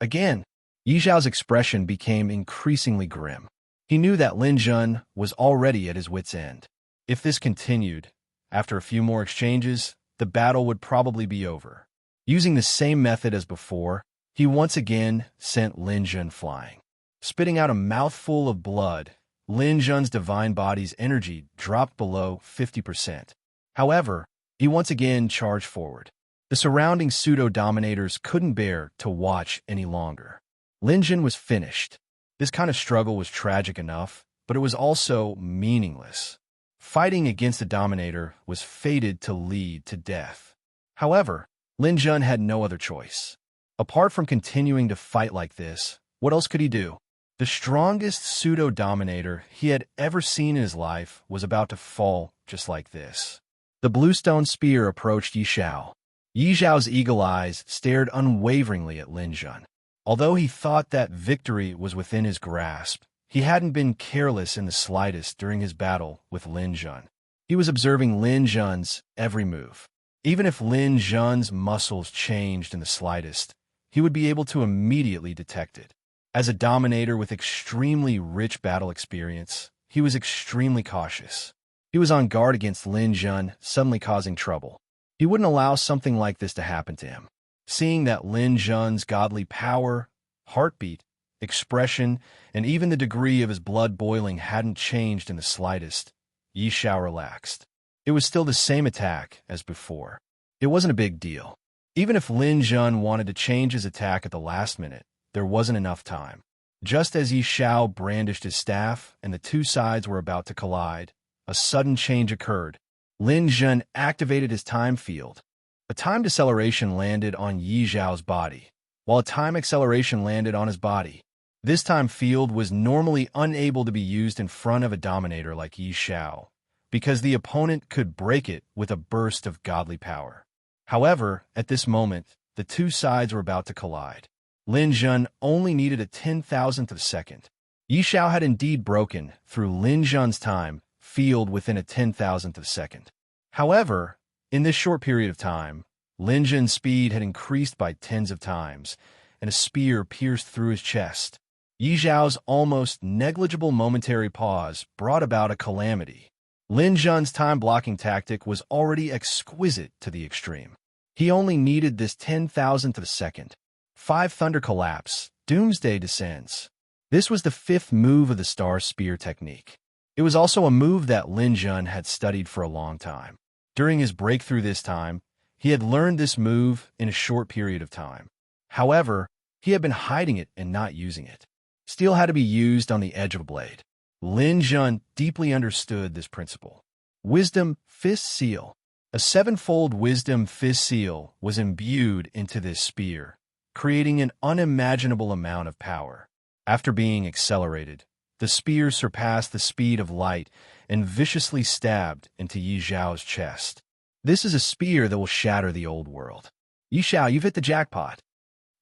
Again, Yi Xiao's expression became increasingly grim. He knew that Lin Jun was already at his wit's end. If this continued, after a few more exchanges, the battle would probably be over. Using the same method as before, he once again sent Lin Jun flying. Spitting out a mouthful of blood, Lin Jun's divine body's energy dropped below 50%. However, he once again charged forward. The surrounding pseudo-dominators couldn't bear to watch any longer. Lin Jun was finished. This kind of struggle was tragic enough, but it was also meaningless. Fighting against a dominator was fated to lead to death. However, Lin Jun had no other choice. Apart from continuing to fight like this, what else could he do? The strongest pseudo-dominator he had ever seen in his life was about to fall just like this. The bluestone spear approached Yi Xiao. Yi Xiao's eagle eyes stared unwaveringly at Lin Jun. Although he thought that victory was within his grasp, he hadn't been careless in the slightest during his battle with Lin Jun. He was observing Lin Jun's every move. Even if Lin Jun's muscles changed in the slightest, he would be able to immediately detect it. As a dominator with extremely rich battle experience, he was extremely cautious. He was on guard against Lin Jun suddenly causing trouble. He wouldn't allow something like this to happen to him. Seeing that Lin Jun's godly power, heartbeat, expression, and even the degree of his blood boiling hadn't changed in the slightest, Yi Xiao relaxed. It was still the same attack as before. It wasn't a big deal. Even if Lin Jun wanted to change his attack at the last minute, there wasn't enough time. Just as Yi Xiao brandished his staff and the two sides were about to collide, a sudden change occurred. Lin Jun activated his time field. A time deceleration landed on Yi Xiao's body, while a time acceleration landed on his body. This time field was normally unable to be used in front of a dominator like Yi Xiao, because the opponent could break it with a burst of godly power. However, at this moment, the two sides were about to collide. Lin Jun only needed a 10,000th of a second. Yi Xiao had indeed broken through Lin Jun's time field within a 10,000th of a second. However, in this short period of time, Lin Jun's speed had increased by tens of times, and a spear pierced through his chest. Yi Xiao's almost negligible momentary pause brought about a calamity. Lin Jun's time-blocking tactic was already exquisite to the extreme. He only needed this 10,000th of a second. 5 thunder collapse, doomsday descends. This was the 5th move of the Star Spear technique. It was also a move that Lin Jun had studied for a long time. During his breakthrough this time, he had learned this move in a short period of time. However, he had been hiding it and not using it. Steel had to be used on the edge of a blade. Lin Jun deeply understood this principle. Wisdom Fist Seal. A 7-fold Wisdom Fist Seal was imbued into this spear, creating an unimaginable amount of power. After being accelerated, the spear surpassed the speed of light and viciously stabbed into Yi Xiao's chest. This is a spear that will shatter the old world. Yi Xiao, you've hit the jackpot.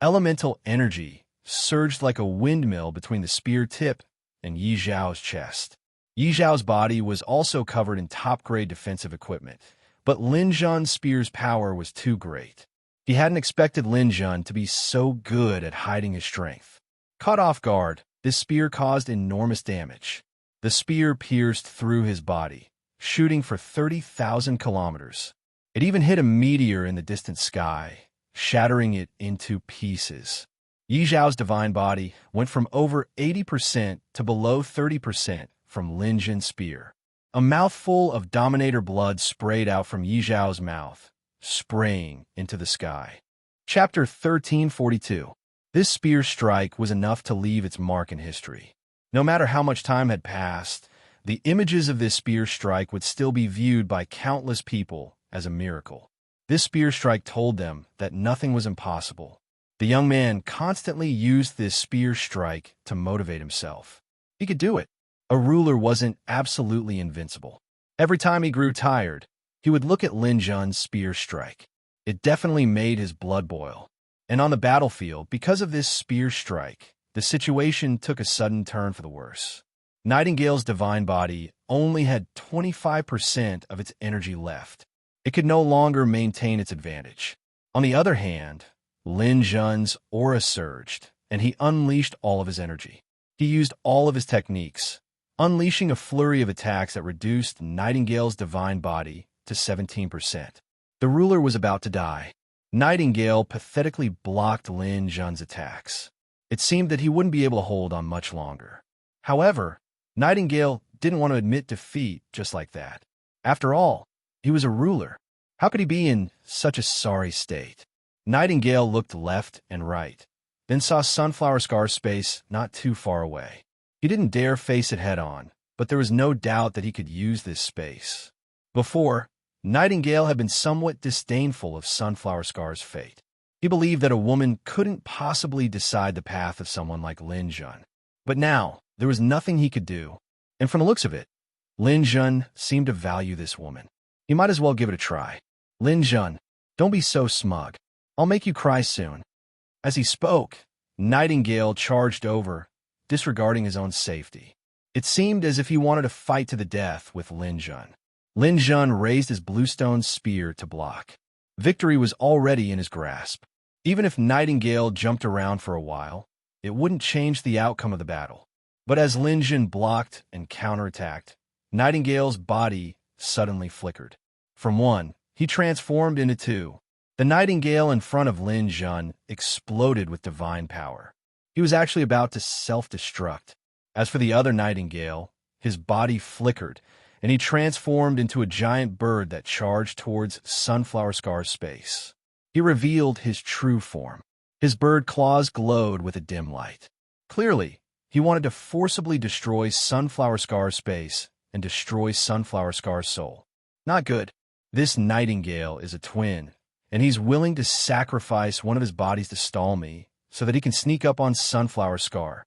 Elemental energy surged like a windmill between the spear tip and Yi Xiao's chest. Yi Xiao's body was also covered in top-grade defensive equipment, but Lin Jun's spear's power was too great. He hadn't expected Lin Jun to be so good at hiding his strength. Caught off guard, this spear caused enormous damage. The spear pierced through his body, shooting for 30,000 kilometers. It even hit a meteor in the distant sky, shattering it into pieces. Yi Xiao's divine body went from over 80% to below 30% from Lin Jun's spear. A mouthful of Dominator blood sprayed out from Yi Xiao's mouth, spraying into the sky. Chapter 1342. This spear strike was enough to leave its mark in history. No matter how much time had passed, the images of this spear strike would still be viewed by countless people as a miracle. This spear strike told them that nothing was impossible. The young man constantly used this spear strike to motivate himself. He could do it. A ruler wasn't absolutely invincible. Every time he grew tired, he would look at Lin Jun's spear strike. It definitely made his blood boil. And on the battlefield, because of this spear strike, the situation took a sudden turn for the worse. Nightingale's divine body only had 25% of its energy left. It could no longer maintain its advantage. On the other hand, Lin Jun's aura surged, and he unleashed all of his energy. He used all of his techniques, unleashing a flurry of attacks that reduced Nightingale's divine body to 17%. The ruler was about to die. Nightingale pathetically blocked Lin Jun's attacks. It seemed that he wouldn't be able to hold on much longer. However, Nightingale didn't want to admit defeat just like that. After all, he was a ruler. How could he be in such a sorry state? Nightingale looked left and right, then saw Sunflower Scar's space not too far away. He didn't dare face it head-on, but there was no doubt that he could use this space. Before, Nightingale had been somewhat disdainful of Sunflower Scar's fate. He believed that a woman couldn't possibly decide the path of someone like Lin Jun. But now, there was nothing he could do. And from the looks of it, Lin Jun seemed to value this woman. He might as well give it a try. Lin Jun, don't be so smug. I'll make you cry soon. As he spoke, Nightingale charged over, disregarding his own safety. It seemed as if he wanted to fight to the death with Lin Jun. Lin Jun raised his bluestone spear to block. Victory was already in his grasp. Even if Nightingale jumped around for a while, it wouldn't change the outcome of the battle. But as Lin Jun blocked and counterattacked, Nightingale's body suddenly flickered. From one, he transformed into two. The Nightingale in front of Lin Jun exploded with divine power. He was actually about to self-destruct. As for the other Nightingale, his body flickered, and he transformed into a giant bird that charged towards Sunflower Scar's space. He revealed his true form. His bird claws glowed with a dim light. Clearly, he wanted to forcibly destroy Sunflower Scar's space and destroy Sunflower Scar's soul. Not good. This Nightingale is a twin, and he's willing to sacrifice one of his bodies to stall me so that he can sneak up on Sunflower Scar.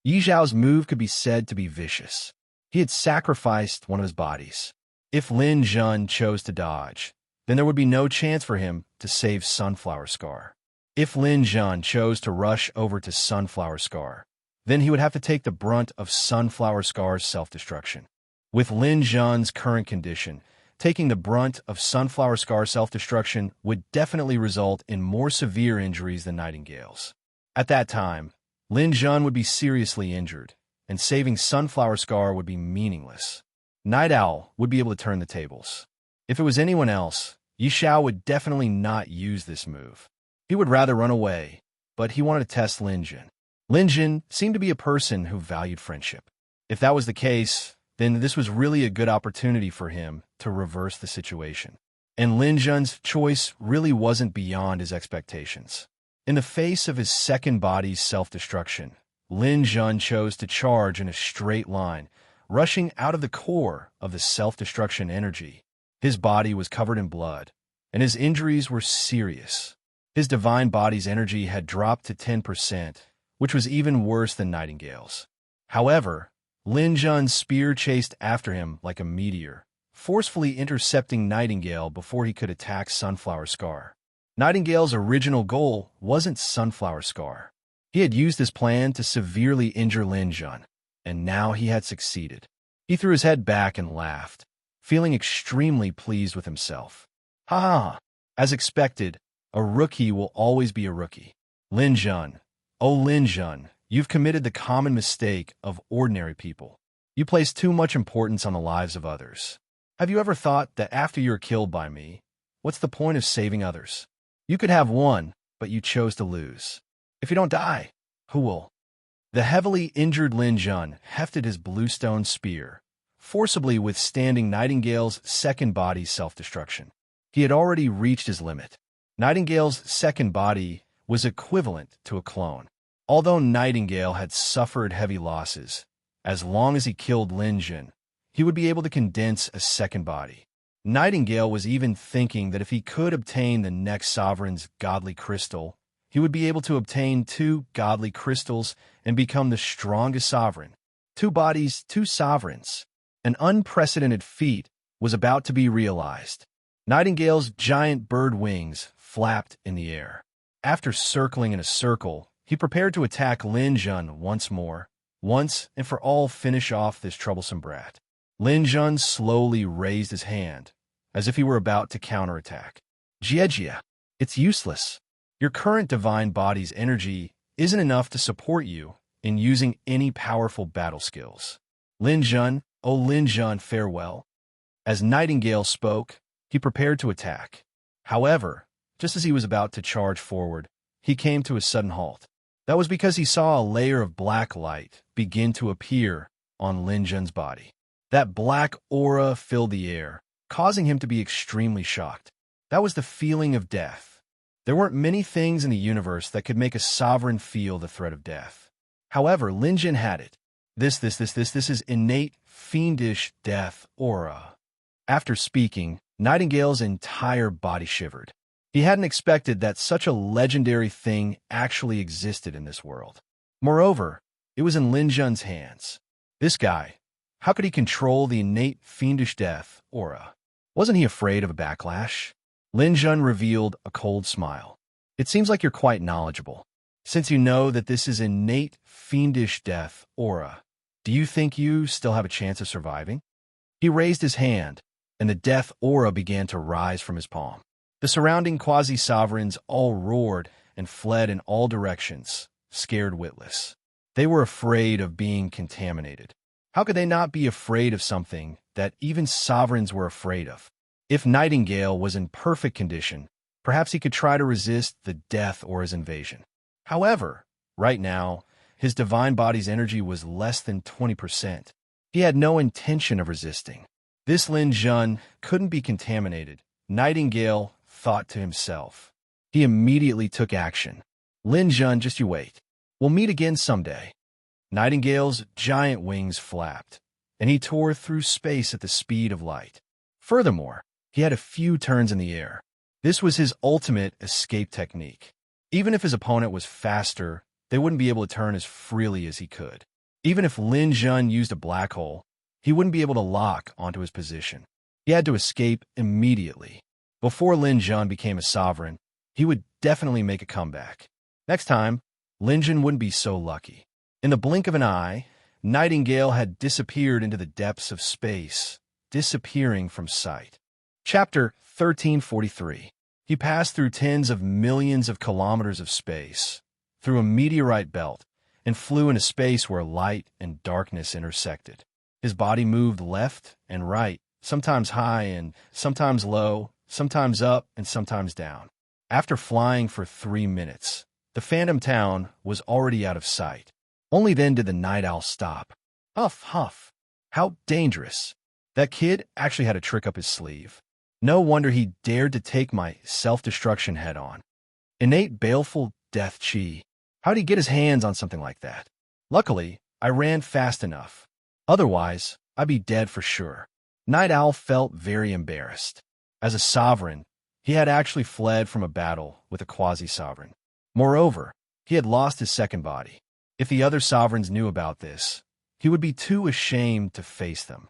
Yi Zhao's move could be said to be vicious. He had sacrificed one of his bodies. If Lin Jun chose to dodge, then there would be no chance for him to save Sunflower Scar. If Lin Jun chose to rush over to Sunflower Scar, then he would have to take the brunt of Sunflower Scar's self-destruction. With Lin Jun's current condition, taking the brunt of Sunflower Scar's self-destruction would definitely result in more severe injuries than Nightingale's. At that time, Lin Jun would be seriously injured, and saving Sunflower Scar would be meaningless. Night Owl would be able to turn the tables. If it was anyone else, Yi Zhao would definitely not use this move. He would rather run away, but he wanted to test Lin Jun. Lin Jun seemed to be a person who valued friendship. If that was the case, then this was really a good opportunity for him to reverse the situation. And Lin Jun's choice really wasn't beyond his expectations. In the face of his second body's self-destruction, Lin Jun chose to charge in a straight line, rushing out of the core of the self-destruction energy. His body was covered in blood, and his injuries were serious. His divine body's energy had dropped to 10%, which was even worse than Nightingale's. However, Lin Jun's spear chased after him like a meteor, forcefully intercepting Nightingale before he could attack Sunflower Scar. Nightingale's original goal wasn't Sunflower Scar. He had used his plan to severely injure Lin Jun, and now he had succeeded. He threw his head back and laughed, feeling extremely pleased with himself. Ha ha! As expected, a rookie will always be a rookie. Lin Jun, oh Lin Jun, you've committed the common mistake of ordinary people. You place too much importance on the lives of others. Have you ever thought that after you're killed by me, what's the point of saving others? You could have won, but you chose to lose. If you don't die, who will? The heavily injured Lin Jun hefted his bluestone spear, forcibly withstanding Nightingale's second body's self-destruction. He had already reached his limit. Nightingale's second body was equivalent to a clone. Although Nightingale had suffered heavy losses, as long as he killed Lin Jun, he would be able to condense a second body. Nightingale was even thinking that if he could obtain the next sovereign's godly crystal, he would be able to obtain 2 godly crystals and become the strongest sovereign. 2 bodies, 2 sovereigns. An unprecedented feat was about to be realized. Nightingale's giant bird wings flapped in the air. After circling in a circle, he prepared to attack Lin Jun once more, once and for all finish off this troublesome brat. Lin Jun slowly raised his hand, as if he were about to counterattack. Jie, it's useless. Your current divine body's energy isn't enough to support you in using any powerful battle skills. Lin Jun, oh Lin Jun, farewell. As Nightingale spoke, he prepared to attack. However, just as he was about to charge forward, he came to a sudden halt. That was because he saw a layer of black light begin to appear on Lin Jun's body. That black aura filled the air, causing him to be extremely shocked. That was the feeling of death. There weren't many things in the universe that could make a sovereign feel the threat of death. However, Lin Jun had it. This is innate, fiendish death aura. After speaking, Nightingale's entire body shivered. He hadn't expected that such a legendary thing actually existed in this world. Moreover, it was in Lin Jun's hands. This guy, how could he control the innate fiendish death aura? Wasn't he afraid of a backlash? Lin Jun revealed a cold smile. It seems like you're quite knowledgeable. Since you know that this is innate, fiendish death aura, do you think you still have a chance of surviving? He raised his hand, and the death aura began to rise from his palm. The surrounding quasi-sovereigns all roared and fled in all directions, scared witless. They were afraid of being contaminated. How could they not be afraid of something that even sovereigns were afraid of? If Nightingale was in perfect condition, perhaps he could try to resist the death aura's invasion. However, right now, his divine body's energy was less than 20%. He had no intention of resisting. This Lin Jun couldn't be contaminated, Nightingale thought to himself. He immediately took action. Lin Jun, just you wait. We'll meet again someday. Nightingale's giant wings flapped, and he tore through space at the speed of light. Furthermore, he had a few turns in the air. This was his ultimate escape technique. Even if his opponent was faster, they wouldn't be able to turn as freely as he could. Even if Lin Jun used a black hole, he wouldn't be able to lock onto his position. He had to escape immediately. Before Lin Jun became a sovereign, he would definitely make a comeback. Next time, Lin Jun wouldn't be so lucky. In the blink of an eye, Nightingale had disappeared into the depths of space, disappearing from sight. Chapter 1343. He passed through tens of millions of kilometers of space, through a meteorite belt, and flew into space where light and darkness intersected. His body moved left and right, sometimes high and sometimes low, sometimes up and sometimes down. After flying for 3 minutes, the phantom town was already out of sight. Only then did the night owl stop. Huff, huff. How dangerous. That kid actually had a trick up his sleeve. No wonder he dared to take my self-destruction head-on. Innate baleful death chi. How'd he get his hands on something like that? Luckily, I ran fast enough. Otherwise, I'd be dead for sure. Night Owl felt very embarrassed. As a sovereign, he had actually fled from a battle with a quasi-sovereign. Moreover, he had lost his second body. If the other sovereigns knew about this, he would be too ashamed to face them.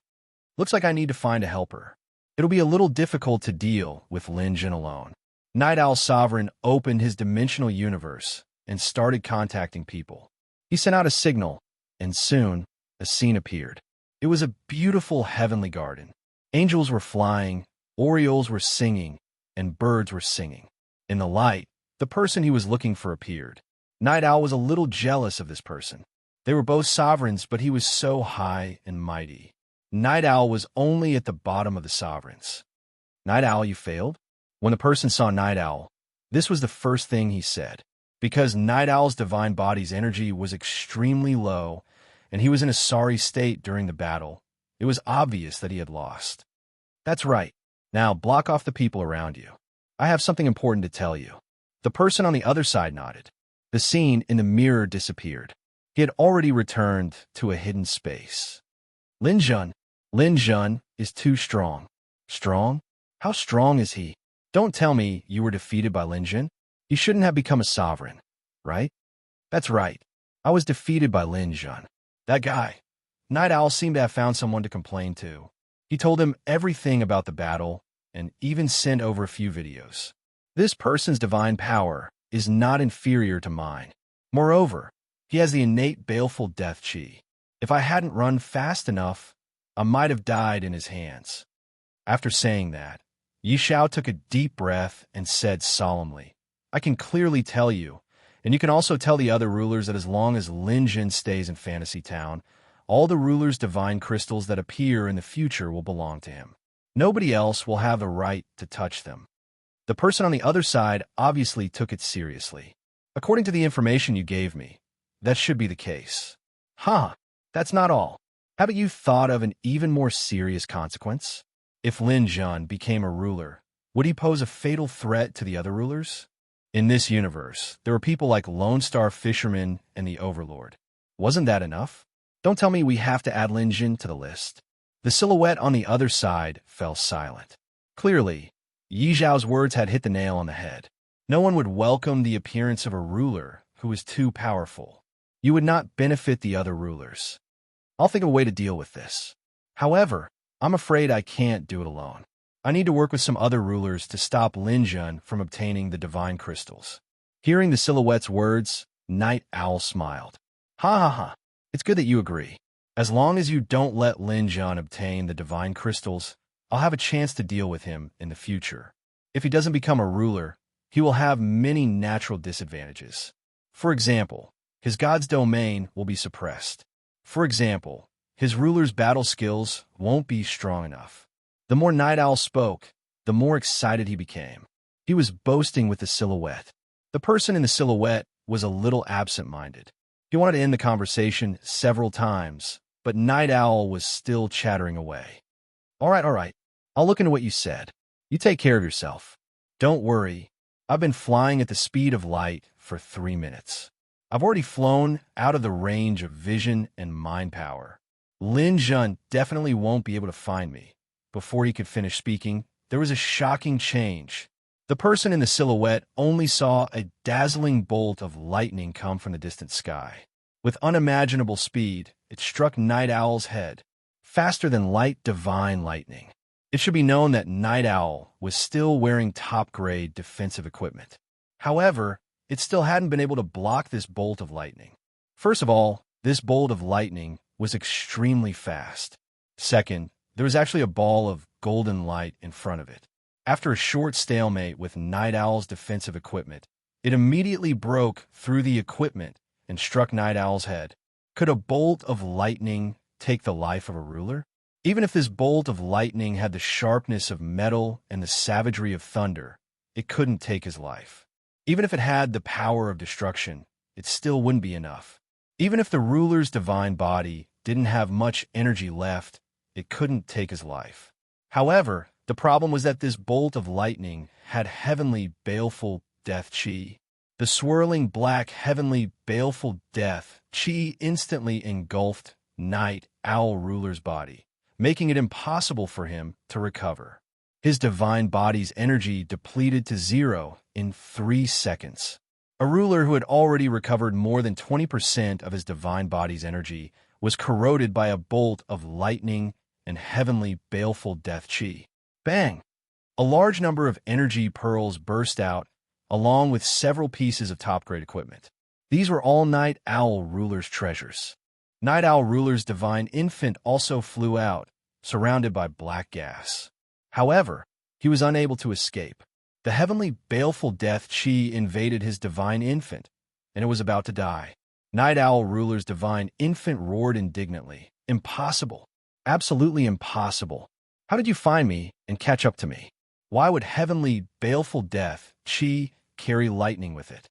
Looks like I need to find a helper. It'll be a little difficult to deal with Lin Jun alone. Night Owl Sovereign opened his dimensional universe and started contacting people. He sent out a signal, and soon, a scene appeared. It was a beautiful heavenly garden. Angels were flying, orioles were singing, and birds were singing. In the light, the person he was looking for appeared. Night Owl was a little jealous of this person. They were both sovereigns, but he was so high and mighty. Night Owl was only at the bottom of the sovereigns. Night Owl, you failed? When the person saw Night Owl, this was the first thing he said. Because Night Owl's divine body's energy was extremely low, and he was in a sorry state during the battle, it was obvious that he had lost. That's right. Now block off the people around you. I have something important to tell you. The person on the other side nodded. The scene in the mirror disappeared. He had already returned to a hidden space. Lin Jun is too strong. Strong? How strong is he? Don't tell me you were defeated by Lin Jun. He shouldn't have become a sovereign, right? That's right. I was defeated by Lin Jun. That guy. Night Owl seemed to have found someone to complain to. He told him everything about the battle and even sent over a few videos. This person's divine power is not inferior to mine. Moreover, he has the innate baleful death chi. If I hadn't run fast enough, I might have died in his hands. After saying that, Yi Xiao took a deep breath and said solemnly, I can clearly tell you, and you can also tell the other rulers that as long as Lin Jun stays in Fantasy Town, all the rulers' divine crystals that appear in the future will belong to him. Nobody else will have the right to touch them. The person on the other side obviously took it seriously. According to the information you gave me, that should be the case. Huh, that's not all. Haven't you thought of an even more serious consequence? If Lin Jun became a ruler, would he pose a fatal threat to the other rulers? In this universe, there were people like Lone Star Fisherman and the Overlord. Wasn't that enough? Don't tell me we have to add Lin Jun to the list. The silhouette on the other side fell silent. Clearly, Yi Zhao's words had hit the nail on the head. No one would welcome the appearance of a ruler who is too powerful. You would not benefit the other rulers. I'll think of a way to deal with this. However, I'm afraid I can't do it alone. I need to work with some other rulers to stop Lin Jun from obtaining the divine crystals. Hearing the silhouette's words, Night Owl smiled. Ha ha ha. It's good that you agree. As long as you don't let Lin Jun obtain the divine crystals, I'll have a chance to deal with him in the future. If he doesn't become a ruler, he will have many natural disadvantages. For example, his god's domain will be suppressed. For example, his ruler's battle skills won't be strong enough. The more Night Owl spoke, the more excited he became. He was boasting with the silhouette. The person in the silhouette was a little absent-minded. He wanted to end the conversation several times, but Night Owl was still chattering away. All right. I'll look into what you said. You take care of yourself. Don't worry. I've been flying at the speed of light for 3 minutes. I've already flown out of the range of vision and mind power. Lin Jun definitely won't be able to find me. Before he could finish speaking, there was a shocking change. The person in the silhouette only saw a dazzling bolt of lightning come from the distant sky. With unimaginable speed, it struck Night Owl's head, faster than light divine lightning. It should be known that Night Owl was still wearing top-grade defensive equipment. However, it still hadn't been able to block this bolt of lightning. First of all, this bolt of lightning was extremely fast. Second, there was actually a ball of golden light in front of it. After a short stalemate with Night Owl's defensive equipment, it immediately broke through the equipment and struck Night Owl's head. Could a bolt of lightning take the life of a ruler? Even if this bolt of lightning had the sharpness of metal and the savagery of thunder, it couldn't take his life. Even if it had the power of destruction, it still wouldn't be enough. Even if the ruler's divine body didn't have much energy left, it couldn't take his life. However, the problem was that this bolt of lightning had heavenly baleful death chi. The swirling black heavenly baleful death chi instantly engulfed Night Owl ruler's body, making it impossible for him to recover. His divine body's energy depleted to 0 in 3 seconds. A ruler who had already recovered more than 20% of his divine body's energy was corroded by a bolt of lightning and heavenly baleful death chi. Bang! A large number of energy pearls burst out, along with several pieces of top-grade equipment. These were all Night Owl ruler's treasures. Night Owl ruler's divine infant also flew out, surrounded by black gas. However, he was unable to escape. The heavenly baleful death chi invaded his divine infant, and it was about to die. Night Owl ruler's divine infant roared indignantly. Impossible. Absolutely impossible. How did you find me and catch up to me? Why would heavenly baleful death chi carry lightning with it?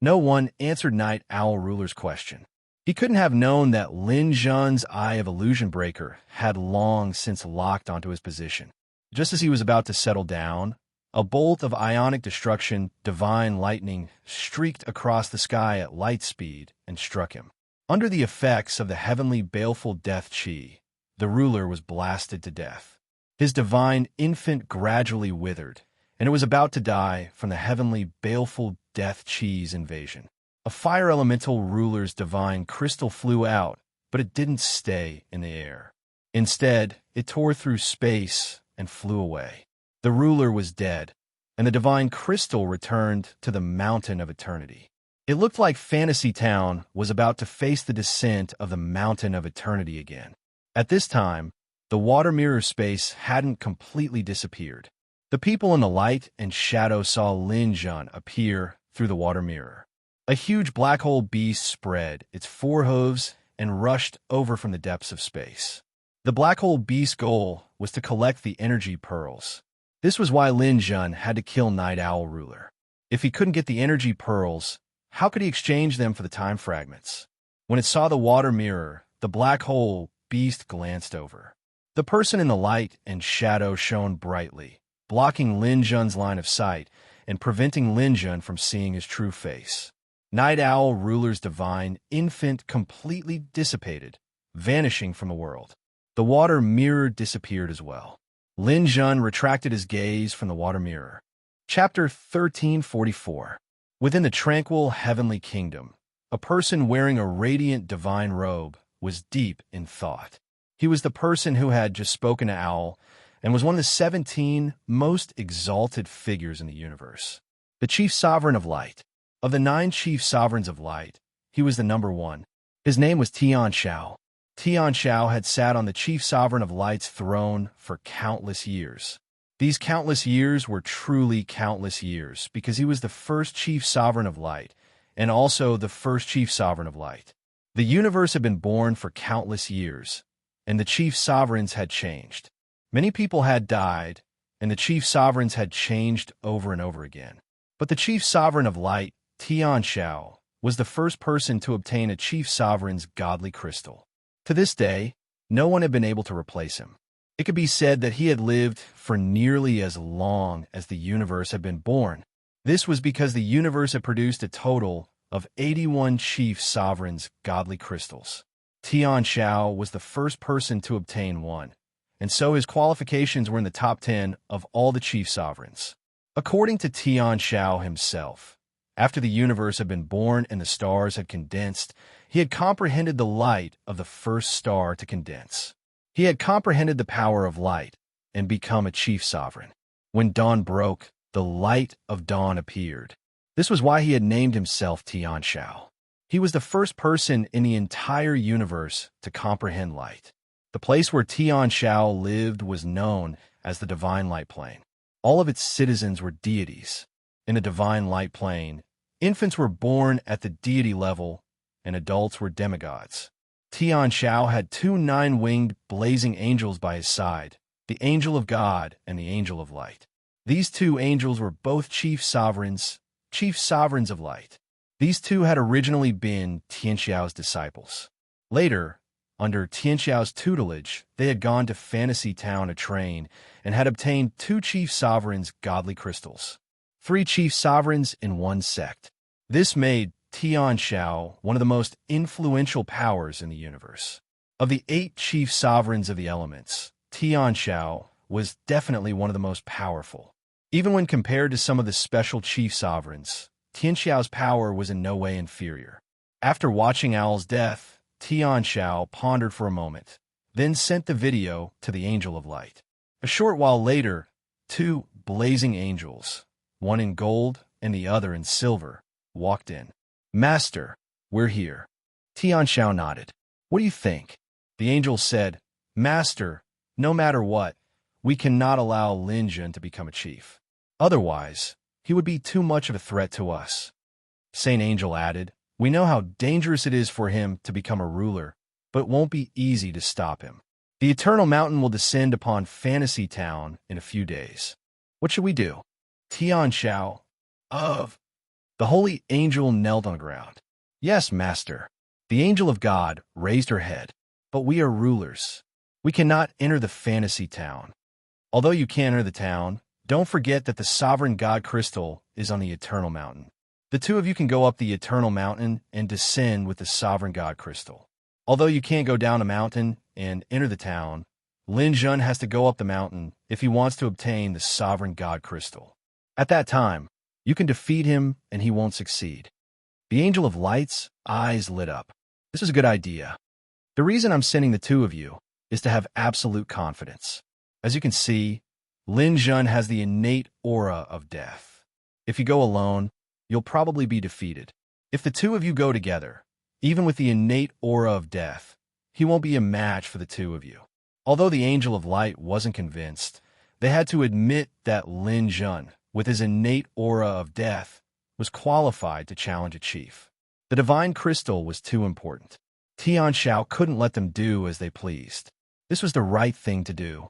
No one answered Night Owl ruler's question. He couldn't have known that Lin Jun's Eye of Illusion Breaker had long since locked onto his position. Just as he was about to settle down, a bolt of ionic destruction, divine lightning, streaked across the sky at light speed and struck him. Under the effects of the heavenly baleful death chi, the ruler was blasted to death. His divine infant gradually withered, and it was about to die from the heavenly baleful death chi's invasion. A fire elemental ruler's divine crystal flew out, but it didn't stay in the air. Instead, it tore through space and flew away. The ruler was dead, and the divine crystal returned to the mountain of eternity. It looked like Fantasy Town was about to face the descent of the mountain of eternity again. At this time, the water mirror space hadn't completely disappeared. The people in the light and shadow saw Lin Jun appear through the water mirror. A huge black hole beast spread its 4 hooves and rushed over from the depths of space. The black hole beast's goal was to collect the energy pearls. This was why Lin Jun had to kill Night Owl ruler. If he couldn't get the energy pearls, how could he exchange them for the time fragments? When it saw the water mirror, the black hole beast glanced over. The person in the light and shadow shone brightly, blocking Lin Jun's line of sight and preventing Lin Jun from seeing his true face. Night Owl ruler's divine infant completely dissipated, vanishing from the world. The water mirror disappeared as well. Lin Jun retracted his gaze from the water mirror. Chapter 1344. Within the tranquil heavenly kingdom, a person wearing a radiant divine robe was deep in thought. He was the person who had just spoken to Owl and was one of the 17 most exalted figures in the universe. The chief sovereign of light. Of the 9 chief sovereigns of light, he was the number 1. His name was Tian Shao. Tian Shao had sat on the chief sovereign of light's throne for countless years. These countless years were truly countless years because he was the first chief sovereign of light and also the first chief sovereign of light. The universe had been born for countless years, and the chief sovereigns had changed. Many people had died, and the chief sovereigns had changed over and over again. But the chief sovereign of light, Tian Shao, was the first person to obtain a chief sovereign's godly crystal. To this day, no one had been able to replace him. It could be said that he had lived for nearly as long as the universe had been born. This was because the universe had produced a total of 81 chief sovereigns' godly crystals. Tian Shao was the first person to obtain one, and so his qualifications were in the top 10 of all the chief sovereigns. According to Tian Shao himself, after the universe had been born and the stars had condensed, he had comprehended the light of the first star to condense. He had comprehended the power of light and become a chief sovereign. When dawn broke, the light of dawn appeared. This was why he had named himself Tian Shao. He was the first person in the entire universe to comprehend light. The place where Tian Shao lived was known as the Divine Light Plane. All of its citizens were deities. In the Divine Light Plane, infants were born at the deity level and adults were demigods. Tian Shao had 2 9-winged blazing angels by his side, the Angel of God and the Angel of Light. These 2 angels were both chief sovereigns of light. These 2 had originally been Tian Shao's disciples. Later, under Tian Shao's tutelage, they had gone to Fantasy Town to train and had obtained 2 chief sovereigns' godly crystals. 3 chief sovereigns in 1 sect. This made Tian Shao one of the most influential powers in the universe. Of the 8 chief sovereigns of the elements, Tian Shao was definitely one of the most powerful. Even when compared to some of the special chief sovereigns, Tian Shao's power was in no way inferior. After watching Owl's death, Tian Shao pondered for a moment, then sent the video to the Angel of Light. A short while later, 2 blazing angels, one in gold and the other in silver, walked in. "Master, we're here." Tian Shao nodded. "What do you think?" The angels said, "Master, no matter what, we cannot allow Lin Jun to become a chief. Otherwise, he would be too much of a threat to us." Saint Angel added, "We know how dangerous it is for him to become a ruler, but it won't be easy to stop him. The Eternal Mountain will descend upon Fantasy Town in a few days. What should we do?" Tian Shao, the holy angel knelt on the ground. "Yes, Master." The angel of God raised her head. "But we are rulers. We cannot enter the Fantasy Town. Although you can enter the town, don't forget that the Sovereign God Crystal is on the Eternal Mountain. The 2 of you can go up the Eternal Mountain and descend with the Sovereign God Crystal. Although you can't go down the mountain and enter the town, Lin Jun has to go up the mountain if he wants to obtain the Sovereign God Crystal. At that time, you can defeat him and he won't succeed." The Angel of Light's eyes lit up. "This is a good idea. The reason I'm sending the 2 of you is to have absolute confidence. As you can see, Lin Jun has the innate aura of death. If you go alone, you'll probably be defeated. If the 2 of you go together, even with the innate aura of death, he won't be a match for the 2 of you." Although the Angel of Light wasn't convinced, they had to admit that Lin Jun, with his innate aura of death, was qualified to challenge a chief. The Divine Crystal was too important. Tian Shao couldn't let them do as they pleased. This was the right thing to do.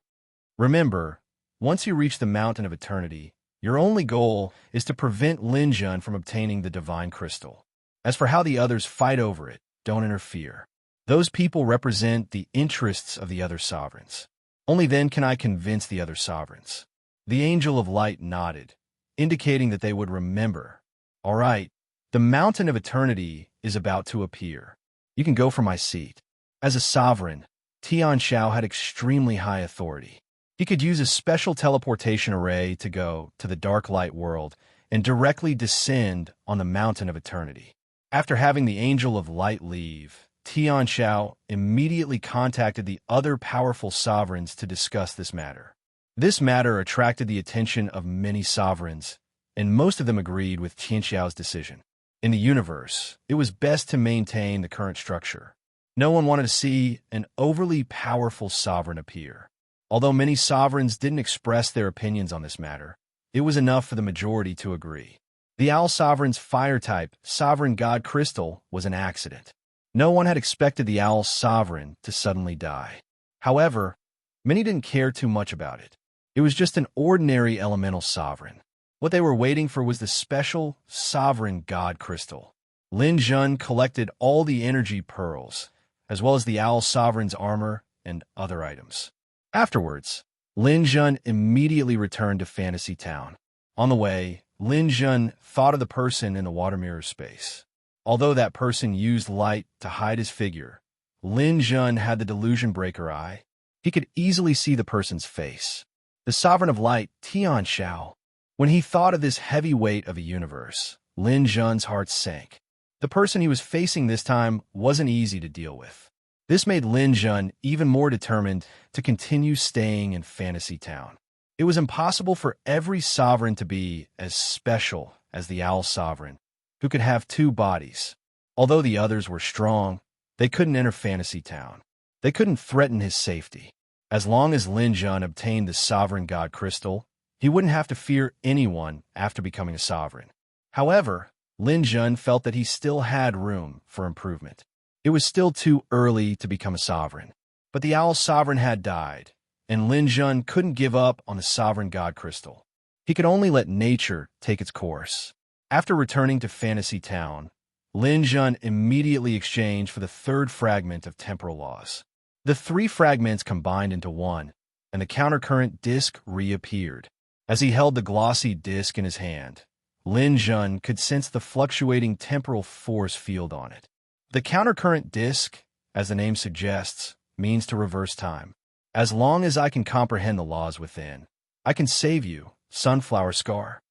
Remember, once you reach the Mountain of Eternity, your only goal is to prevent Lin Jun from obtaining the Divine Crystal. As for how the others fight over it, don't interfere. Those people represent the interests of the other sovereigns. Only then can I convince the other sovereigns." The Angel of Light nodded, indicating that they would remember. "All right, the Mountain of Eternity is about to appear. You can go from my seat." As a sovereign, Tian Shao had extremely high authority. He could use a special teleportation array to go to the Dark Light world and directly descend on the Mountain of Eternity. After having the Angel of Light leave, Tian Shao immediately contacted the other powerful sovereigns to discuss this matter. This matter attracted the attention of many sovereigns, and most of them agreed with Tian Xiao's decision. In the universe, it was best to maintain the current structure. No one wanted to see an overly powerful sovereign appear. Although many sovereigns didn't express their opinions on this matter, it was enough for the majority to agree. The Owl Sovereign's fire-type, sovereign god crystal was an accident. No one had expected the Owl Sovereign to suddenly die. However, many didn't care too much about it. It was just an ordinary elemental sovereign. What they were waiting for was the special sovereign god crystal. Lin Jun collected all the energy pearls, as well as the Owl Sovereign's armor and other items. Afterwards, Lin Jun immediately returned to Fantasy Town. On the way, Lin Jun thought of the person in the water mirror space. Although that person used light to hide his figure, Lin Jun had the delusion breaker eye. He could easily see the person's face. The Sovereign of Light, Tian Xiao. When he thought of this heavy weight of a universe, Lin Jun's heart sank. The person he was facing this time wasn't easy to deal with. This made Lin Jun even more determined to continue staying in Fantasy Town. It was impossible for every sovereign to be as special as the Owl Sovereign, who could have two bodies. Although the others were strong, they couldn't enter Fantasy Town. They couldn't threaten his safety. As long as Lin Jun obtained the Sovereign God Crystal, he wouldn't have to fear anyone after becoming a sovereign. However, Lin Jun felt that he still had room for improvement. It was still too early to become a sovereign. But the Owl Sovereign had died, and Lin Jun couldn't give up on the Sovereign God Crystal. He could only let nature take its course. After returning to Fantasy Town, Lin Jun immediately exchanged for the third fragment of temporal laws. The three fragments combined into one, and the countercurrent disc reappeared. As he held the glossy disc in his hand, Lin Jun could sense the fluctuating temporal force field on it. The countercurrent disc, as the name suggests, means to reverse time. As long as I can comprehend the laws within, I can save you, Sunflower Scar.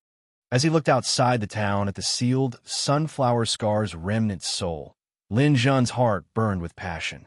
As he looked outside the town at the sealed Sunflower Scar's remnant soul, Lin Jun's heart burned with passion.